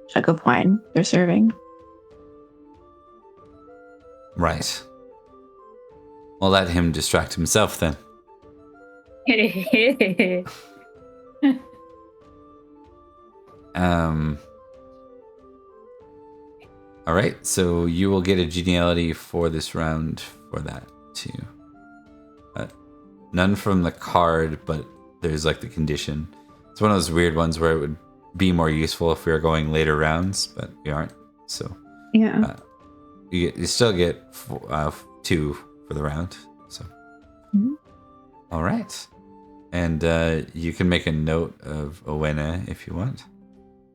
jug of wine they're serving. Right. Well, let him distract himself then. All right, so you will get a geniality for this round for that too. None from the card, but there's like the condition. It's one of those weird ones where it would be more useful if we were going later rounds, but we aren't. So yeah, you still get 2 for the round. So All right, and you can make a note of Owena if you want.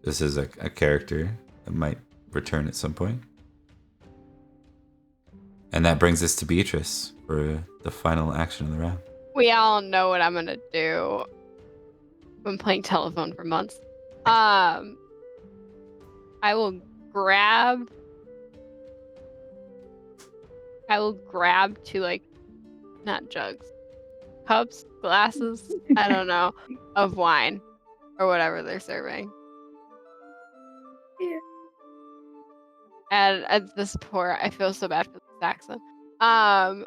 This is a character that might return at some point. And that brings us to Beatrice for the final action of the round. We all know what I'm gonna do. I've been playing telephone for months. I will grab 2, like, not jugs, cups, glasses, I don't know, of wine or whatever they're serving. Yeah. And at this point, I feel so bad for the Saxon. I'm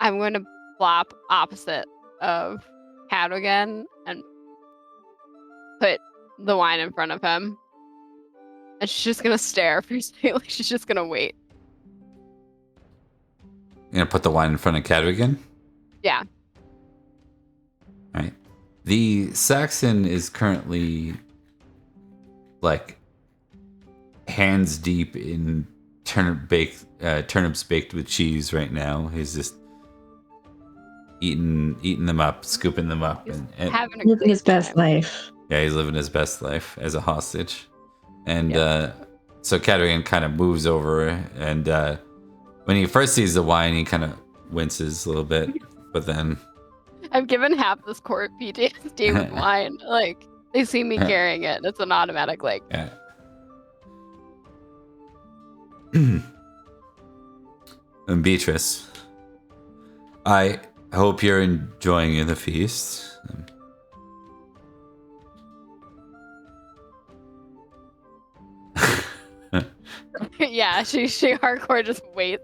going to flop opposite of Cadogan and put the wine in front of him. And she's just gonna stare for a second, like she's just gonna wait. You gonna put the wine in front of Cadogan? Yeah. Right. The Saxon is currently like hands deep in turnips baked with cheese right now. He's just eating them up, scooping them up, and Having a living great his best time. life. yeah, he's living his best life as a hostage. And so Cadogan kind of moves over, and when he first sees the wine, he kind of winces a little bit, but then I've given half this court PTSD with wine. Like, they see me carrying it, and it's an automatic, like... Yeah. And Beatrice, I hope you're enjoying the feast. Yeah, she hardcore just waits.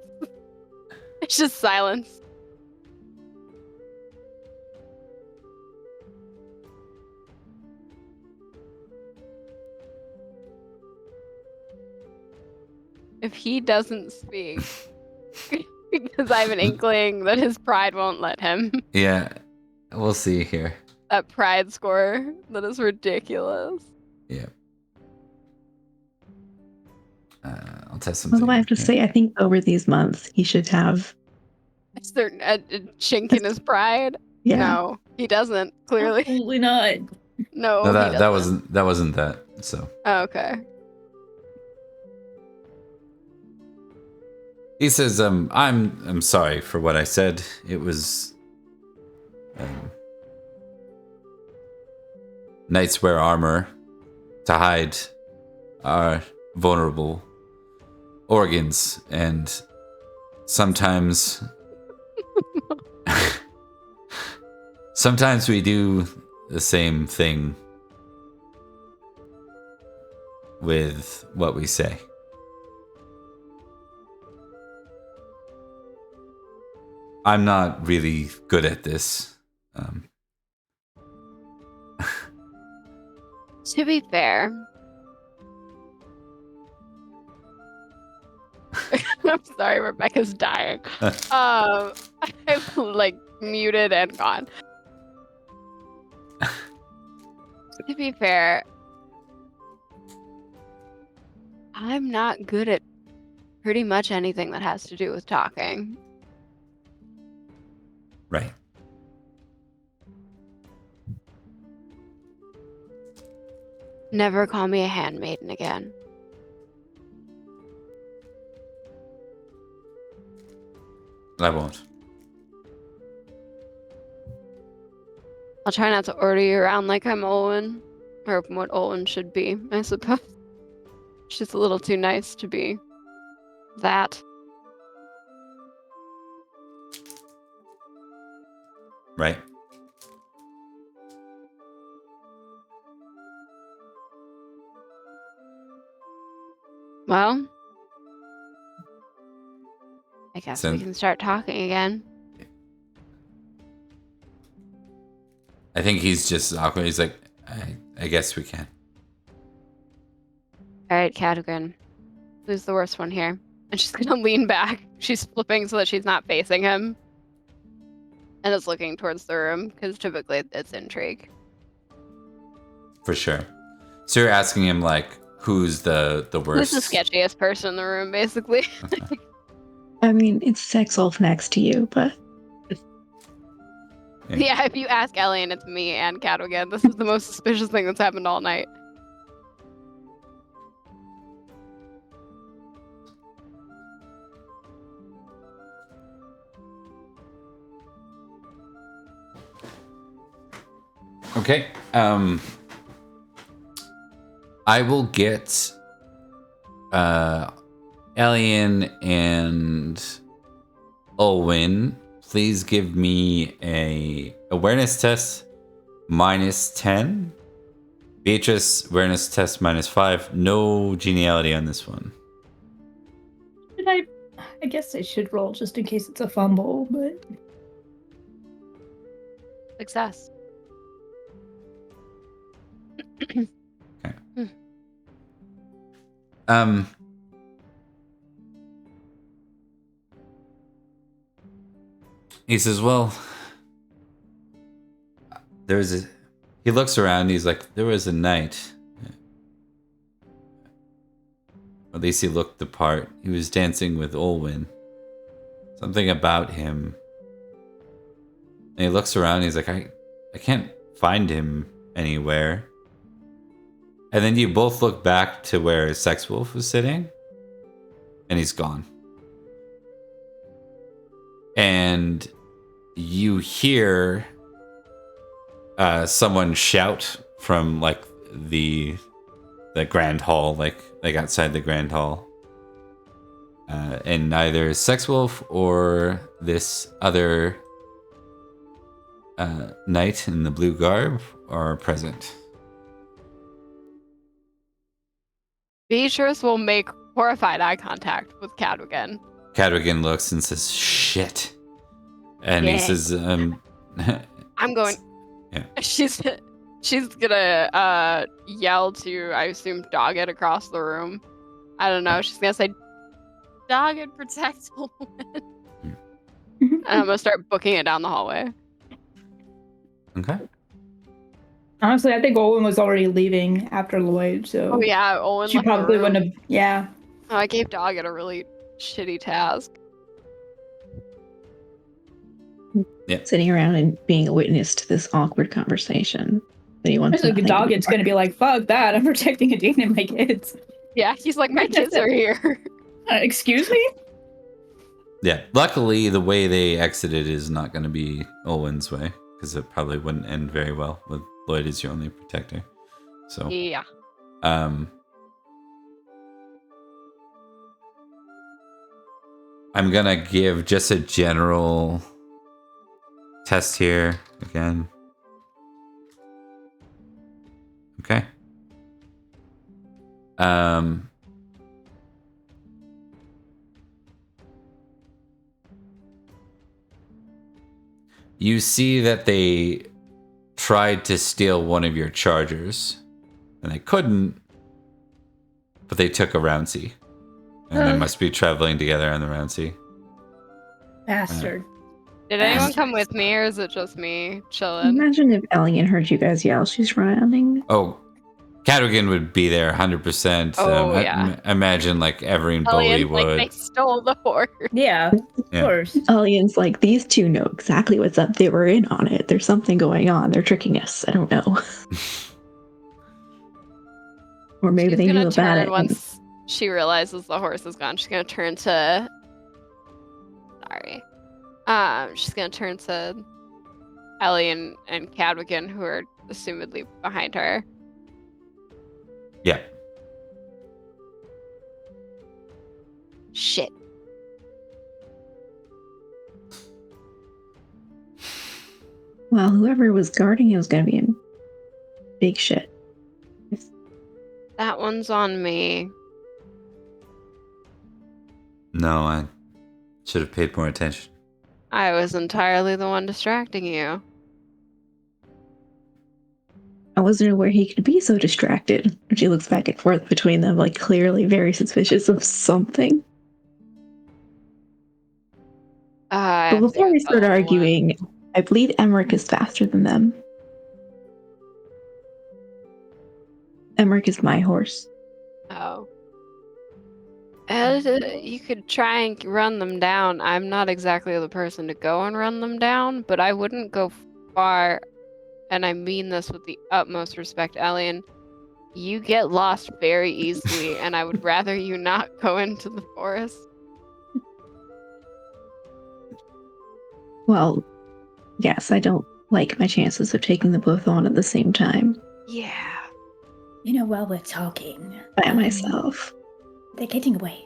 It's just silence. If he doesn't speak, because I have an inkling that his pride won't let him. Yeah, we'll see here. That pride score, that is ridiculous. Yeah. I'll test something. Although I have to say, I think over these months, he should have A chink in his pride? Yeah. No, he doesn't, clearly. Absolutely not. No, No, he doesn't. that wasn't that. So Oh, okay. he says, I'm sorry for what I said. It was knights wear armor to hide our vulnerable organs, and sometimes sometimes we do the same thing with what we say. I'm not really good at this. To be fair, I'm sorry, Rebecca's dying. I'm like muted and gone. To be fair, I'm not good at pretty much anything that has to do with talking. Right. Never call me a handmaiden again. I won't. I'll try not to order you around like I'm Olwen, or what Olwen should be, I suppose. She's a little too nice to be that. Right. Well, I guess So- we can start talking again. I think he's just awkward. He's like, I guess we can. All right, Cadogan, who's the worst one here? And she's gonna lean back. She's flipping so that she's not facing him, and is looking towards the room because typically it's intrigue. For sure. So you're asking him like, who's the worst? Who's the sketchiest person in the room, basically? Okay. I mean, it's Sex Wolf next to you, but Yeah, if you ask Ellie and it's me and Cadogan, this is the most suspicious thing that's happened all night. Okay. I will get Elian and Olwyn. Please give me a awareness test -10. Beatrice, awareness test -5. No geniality on this one. I guess I should roll just in case it's a fumble, but Success. He says, well, he looks around, he's like, there was a knight. At least he looked the part. He was dancing with Olwen. Something about him. And he looks around, he's like, I can't find him anywhere. And then you both look back to where Sex Wolf was sitting, and he's gone. And you hear someone shout from like the grand hall, like outside the grand hall. And neither Sex Wolf or this other knight in the blue garb are present. Beatrice will make horrified eye contact with Cadwigan. Cadwigan looks and says, shit. And he says, I'm going. Yeah. She's gonna yell to, I assume, Doggett across the room. I don't know. She's gonna say, Doggett, protect Olwen. And I'm gonna start booking it down the hallway. Okay. Honestly, I think Olwen was already leaving after Lloyd, so... Oh yeah, Olwen she left probably the room. wouldn't have... Yeah. Oh, I gave Doggett a really shitty task. Yeah. Sitting around and being a witness to this awkward conversation that he wants. Doggett's gonna be like, fuck that, I'm protecting Adine and my kids. Yeah, he's like, my kids are here. Excuse me? Yeah. Luckily, the way they exited is not going to be Olwen's way, because it probably wouldn't end very well with Lloyd as your only protector. So Yeah. I'm gonna give just a general test here again. Okay. You see that they tried to steal one of your chargers, and they couldn't, but they took a Roundsea. And they must be traveling together on the Roundsea. Bastard. Did anyone come with me, or is it just me chilling? Imagine if Elian heard you guys yell, she's running. Oh, Cadwigan would be there 100%. Oh, yeah. Imagine like Every and Bully Elian's would. like, they stole the horse. Yeah, of course. Elian's like, these two know exactly what's up. They were in on it. There's something going on. They're tricking us. I don't know. Or maybe She's they gonna knew about it. Once she realizes the horse is gone, she's gonna turn to... Sorry. She's gonna turn to Ellie and Cadwigan, who are assumedly behind her. Yeah. Shit. Well, whoever was guarding it was going to be in big shit. That one's on me. No, I should have paid more attention. I was entirely the one distracting you. I wasn't aware he could be so distracted. She looks back and forth between them, like clearly very suspicious of something. But before we start arguing, I believe Emmerich is faster than them. Emmerich is my horse. Oh. You could try and run them down. I'm not exactly the person to go and run them down, but I wouldn't go far. And I mean this with the utmost respect, Elian. You get lost very easily, and I would rather you not go into the forest. Well, yes, I don't like my chances of taking them both on at the same time. Yeah. You know, while we're talking... By myself. They're getting away. Is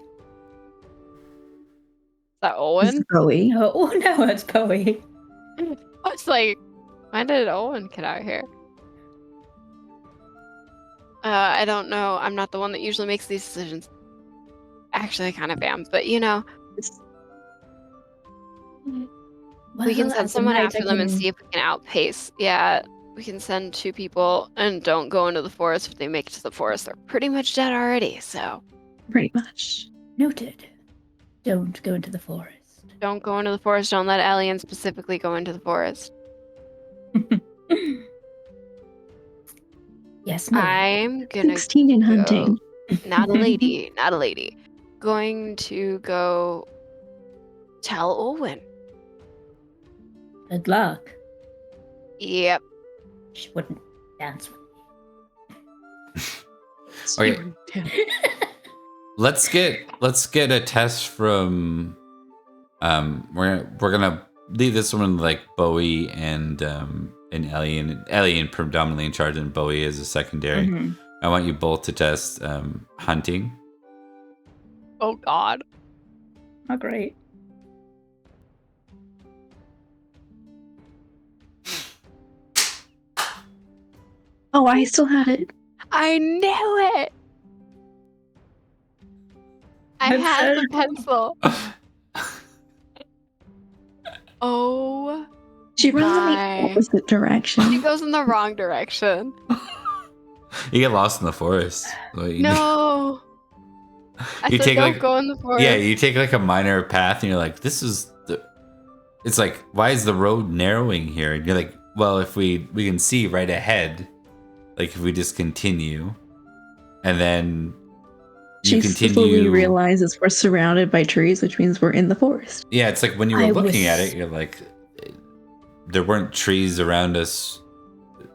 that Owen? Bowie. No, it's Bowie. It's like, when did Owen get out here? I don't know. I'm not the one that usually makes these decisions. Actually, I kind of am, but you know. Well, We can send someone after them and see if we can outpace. Yeah. we can send 2 people and don't go into the forest. If they make it to the forest, they're pretty much dead already, so. Pretty much. Noted. Don't go into the forest. Don't go into the forest. Don't let aliens specifically go into the forest. Yes, ma'am. I'm gonna 16 in hunting. Not a lady. Not a lady. Going to go tell Olwen. Good luck. Yep. She wouldn't dance with Okay. Let's get a test from we're gonna leave this one like Bowie and Ellie predominantly in charge and Bowie as a secondary. Mm-hmm. I want you both to test hunting. Oh God. Oh, great. Oh, I still had it. I knew it. I I'm had so the pencil. Oh. She runs in My. the opposite direction. She goes in the wrong direction. You get lost in the forest. No. I You said take, don't like- go in the forest. Yeah, you take like a minor path and you're like, this is the. It's like, why is the road narrowing here? And you're like, well, if we can see right ahead, like if we just continue, and then you She continue. slowly realizes we're surrounded by trees, which means we're in the forest. Yeah, it's like when you were I looking at was- it, you're like, there weren't trees around us.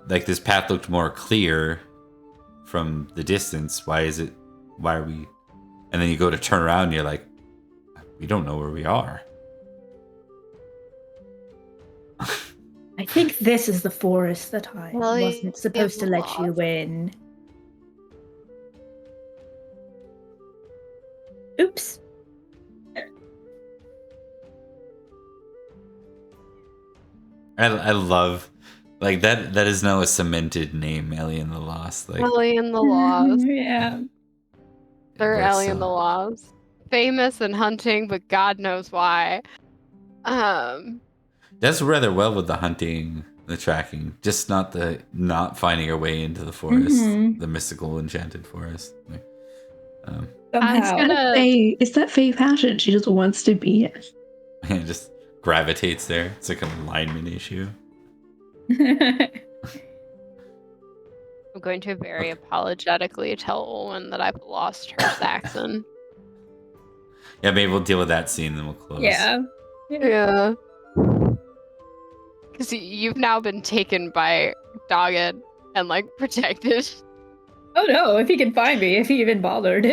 Like this path looked more clear from the distance. Why are we? And then you go to turn around and you're like, we don't know where we are. I think this is the forest that I Really? wasn't supposed to let you lost. in. Oops. I love like that is now a cemented name, Alien the Lost. Like Alien the Lost. Yeah. They're that's, Alien the Lost. Famous in hunting, but God knows why. Does rather well with the hunting, the tracking, just not finding our way into the forest, Mhm. the mystical enchanted forest. Like, Somehow. It's that Faye passion. She just wants to be it. it just gravitates there. It's like an alignment issue. I'm going to very apologetically tell Olwen that I've lost her Saxon. Yeah, maybe we'll deal with that scene, then we'll close. Yeah. Yeah. Because you've now been taken by Dogged and like protected. Oh no, if he can find me, if he even bothered.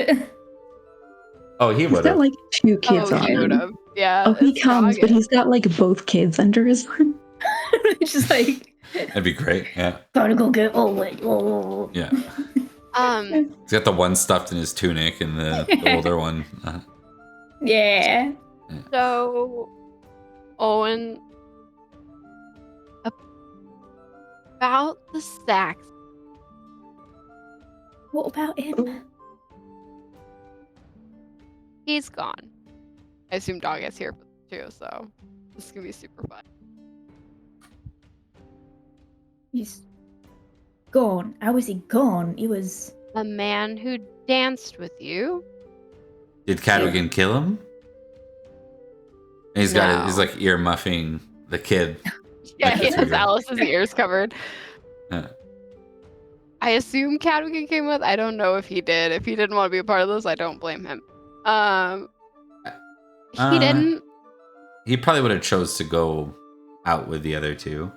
Oh, he He's would got have. like 2 kids on he him. would've. Yeah. Oh, he it's comes, but Dogged. he's got like both kids under his arm. It's just like, That'd be great. Yeah. gotta go get Owen. Oh. Yeah. Um. He's got the one stuffed in his tunic and the older one. Yeah. So, Owen, about the Saxon. What about him? He's gone. I assume Dog is here too, so this is gonna be super fun. He's gone. How was he gone? He was. The man who danced with you. Did Cadwigan kill him? And he's got he's like ear muffing the kid. Yeah, Like he the has figure. Alice's ears covered. Yeah. I assume Cadwigan came with. I don't know if he did. If he didn't want to be a part of this, I don't blame him. He didn't. He probably would have chose to go out with the other two.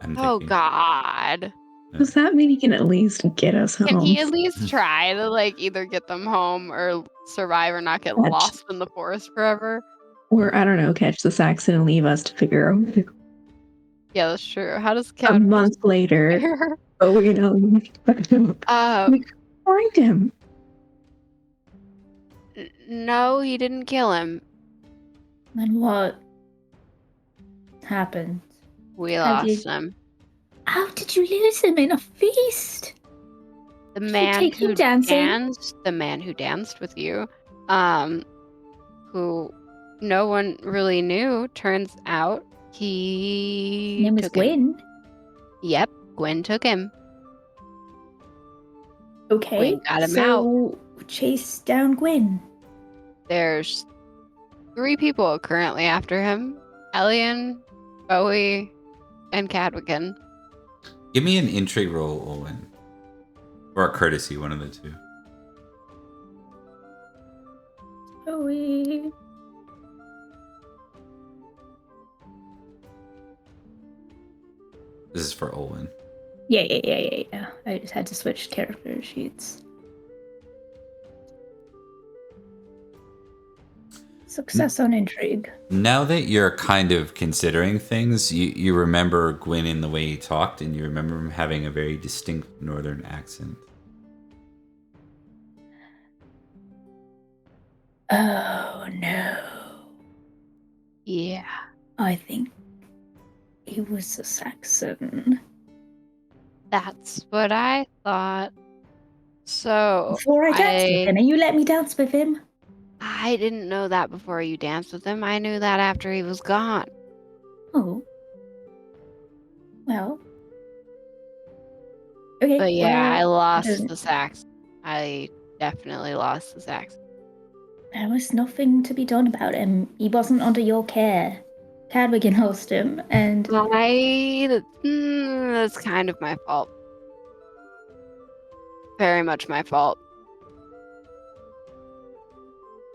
I'm Oh thinking. God. Does that mean he can at least get us home? Can he at least try to like either get them home or survive or not get Catch. lost in the forest forever? Or, I don't know, catch the Saxon and leave us to figure out. Yeah, that's true. How does A Cadwigan month later, oh, you know, find him. No, he didn't kill him. Then what happened? We How did- lost him. How did you lose him in a feast? The you man take him who dancing? danced with you, who no one really knew. Turns out His he name was took him. Gwyn. Yep, Gwen took him. Okay, Gwen got him so chase down Gwyn. There's 3 people currently after him. Elian, Bowie, and Cadwigan. Give me an intrigue roll, Olwen. Or a courtesy, one of the two. Bowie. This is for Olwen. Yeah. I just had to switch character sheets. Success on intrigue. Now that you're kind of considering things, you remember Gwyn in the way he talked, and you remember him having a very distinct northern accent. Oh no. Yeah. I think he was a Saxon. That's what I thought. So Before I danced with him, and you let me dance with him. I didn't know that before you danced with him. I knew that after he was gone. Oh. Well. Okay. But yeah, well, I lost the Saxon. I definitely lost the Saxon. There was nothing to be done about him. He wasn't under your care. Cadwigan housed him, and that's kind of my fault. Very much my fault.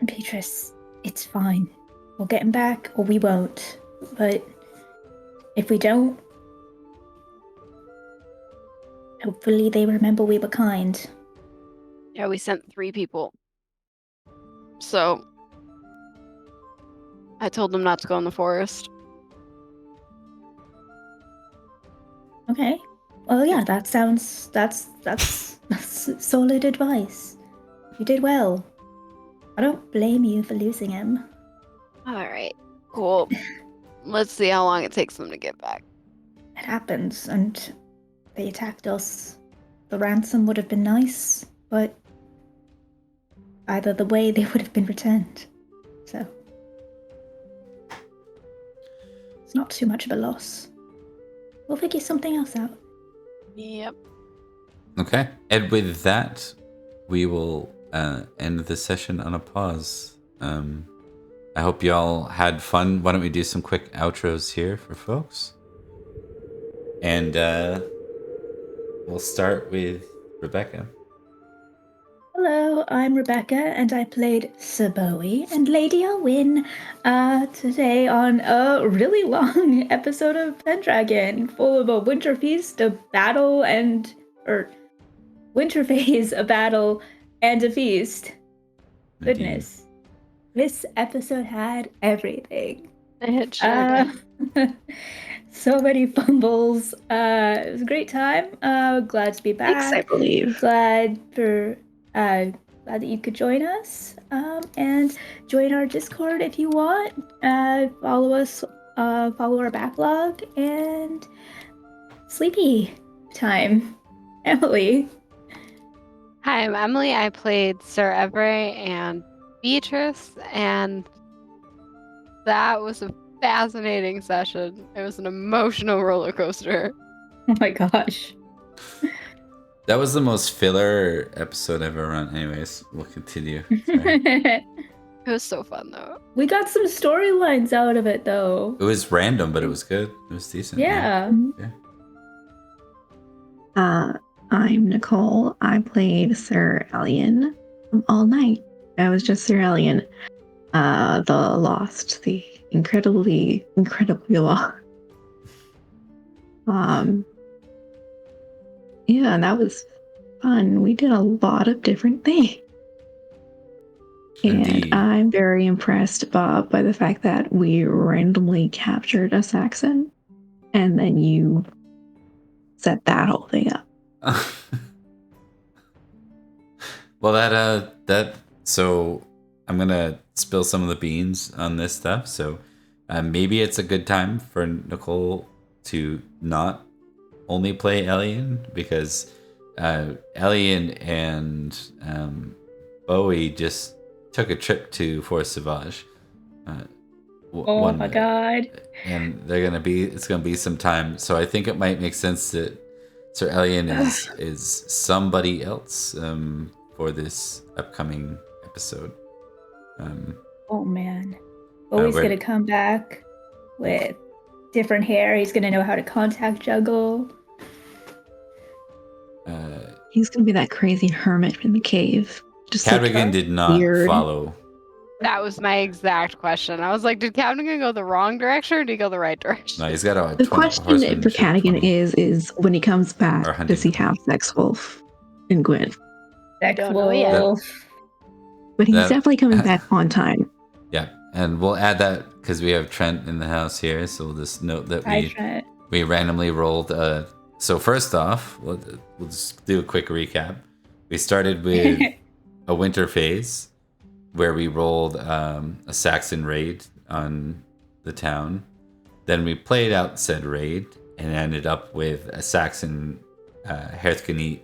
Beatrice, it's fine. We'll get him back, or we won't. But if we don't, hopefully they remember we were kind. Yeah, we sent 3 people. So I told them not to go in the forest. Okay. Well, yeah, that's solid advice. You did well. I don't blame you for losing him. All right, cool. Let's see how long it takes them to get back. It happens, and they attacked us. The ransom would have been nice, but either the way they would have been returned. So it's not too much of a loss. We'll figure something else out. Yep. Okay. And with that, we will end the session on a pause. I hope y'all had fun. Why don't we do some quick outros here for folks? And we'll start with Rebecca. Hello, I'm Rebecca, and I played Sir Bowie and Lady Elwyn today on a really long episode of Pendragon, full of a winter feast, a battle, winter phase, a battle, and a feast. Indeed. Goodness. This episode had everything. It sure did. So many fumbles. It was a great time. Glad to be back. Thanks, I believe. Glad that you could join us. And join our Discord if you want. Follow us. Follow our backlog and sleepy time. Emily. Hi, I'm Emily. I played Sir Everett and Beatrice, and that was a fascinating session. It was an emotional roller coaster. Oh my gosh. That was the most filler episode I've ever run. Anyways, we'll continue. Sorry. It was so fun, though. We got some storylines out of it, though. It was random, but it was good. It was decent. Yeah. I'm Nicole. I played Sir Elian all night. I was just Sir Elian. The incredibly lost. Yeah, that was fun. We did a lot of different things. Indeed. And I'm very impressed, Bob, by the fact that we randomly captured a Saxon and then you set that whole thing up. Well, so I'm gonna spill some of the beans on this stuff. So maybe it's a good time for Nicole to not only play Elian, because Elian and Bowie just took a trip to Forest Sauvage. Oh my god. And it's gonna be some time. So I think it might make sense that Sir Elian is somebody else for this upcoming episode. Oh man. Oh, he's gonna come back with different hair. He's gonna know how to contact juggle. He's gonna be that crazy hermit in the cave. Just Cadogan did not follow. That was my exact question. I was like, did Cadogan go the wrong direction or did he go the right direction? No, he's got a The question for Cadogan is when he comes back, does he have Sex Wolf and Gwyn? Sex Wolf. But he's definitely coming back on time. Yeah, and we'll add that because we have Trent in the house here, so we'll just note that we randomly rolled. So first off, we'll just do a quick recap. We started with a winter phase where we rolled a Saxon raid on the town. Then we played out said raid and ended up with a Saxon Hearthganite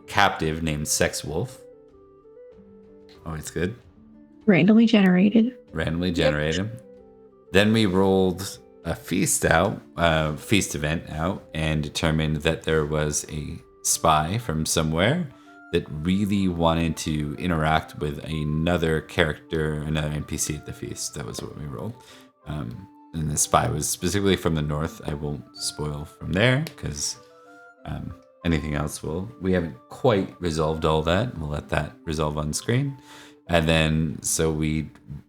captive named Sex Wolf. Always good. Randomly generated. Yep. Then we rolled a feast event out, and determined that there was a spy from somewhere that really wanted to interact with another NPC at the feast. That was what we rolled. And the spy was specifically from the north. I won't spoil from there because anything else we haven't quite resolved all that. We'll let that resolve on screen. And then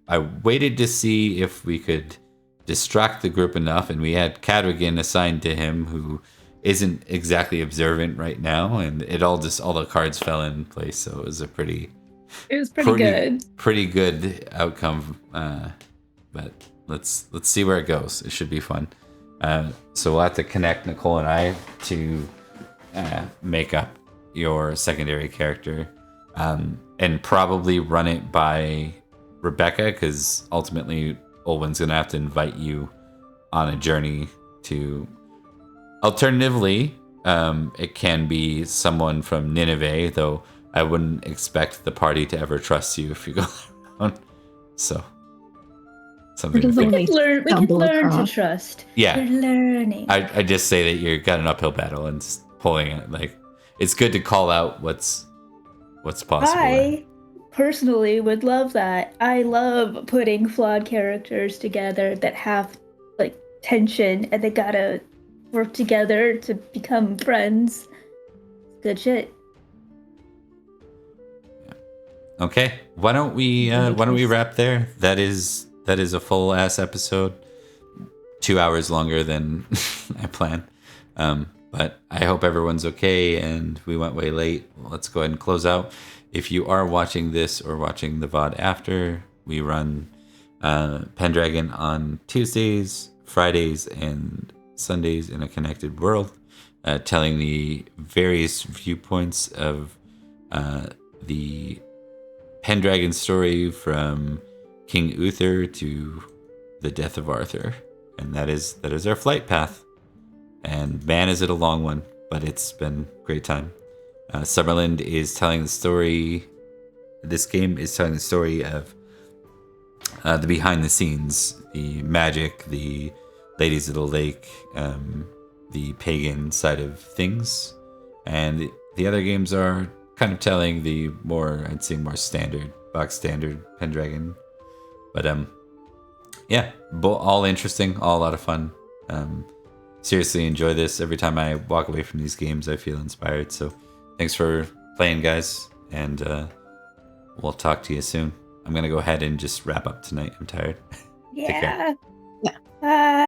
I waited to see if we could distract the group enough, and we had Cadogan assigned to him, who isn't exactly observant right now, and all the cards fell in place, so it was pretty good outcome. But let's see where it goes. It should be fun. So we'll have to connect Nicole and I to make up your secondary character, and probably run it by Rebecca, because ultimately Olwen's gonna have to invite you on a journey to. Alternatively, it can be someone from Nineveh, though I wouldn't expect the party to ever trust you if you go around. So something we can learn to trust. Yeah, we're learning. I just say that you've got an uphill battle and just pulling it. Like, it's good to call out what's possible. I personally would love that. I love putting flawed characters together that have like tension, and they gotta work together to become friends. Good shit. Okay, why don't we wrap there? That is a full ass episode, 2 hours longer than I planned. But I hope everyone's okay, and we went way late. Let's go ahead and close out. If you are watching this or watching the VOD after, we run Pendragon on Tuesdays, Fridays, and Sundays in a connected world, telling the various viewpoints of the Pendragon story from King Uther to the death of Arthur. And that is our flight path. And man, is it a long one, but it's been a great time. Summerland is telling the story. This game is telling the story of the behind the scenes, the magic, the ladies of the lake, the pagan side of things, and the other games are kind of telling the more standard, box standard Pendragon. But yeah, all interesting, all a lot of fun. Seriously enjoy this. Every time I walk away from these games, I feel inspired. So thanks for playing, guys, and we'll talk to you soon. I'm gonna go ahead and just wrap up tonight. I'm tired. Yeah. Yeah.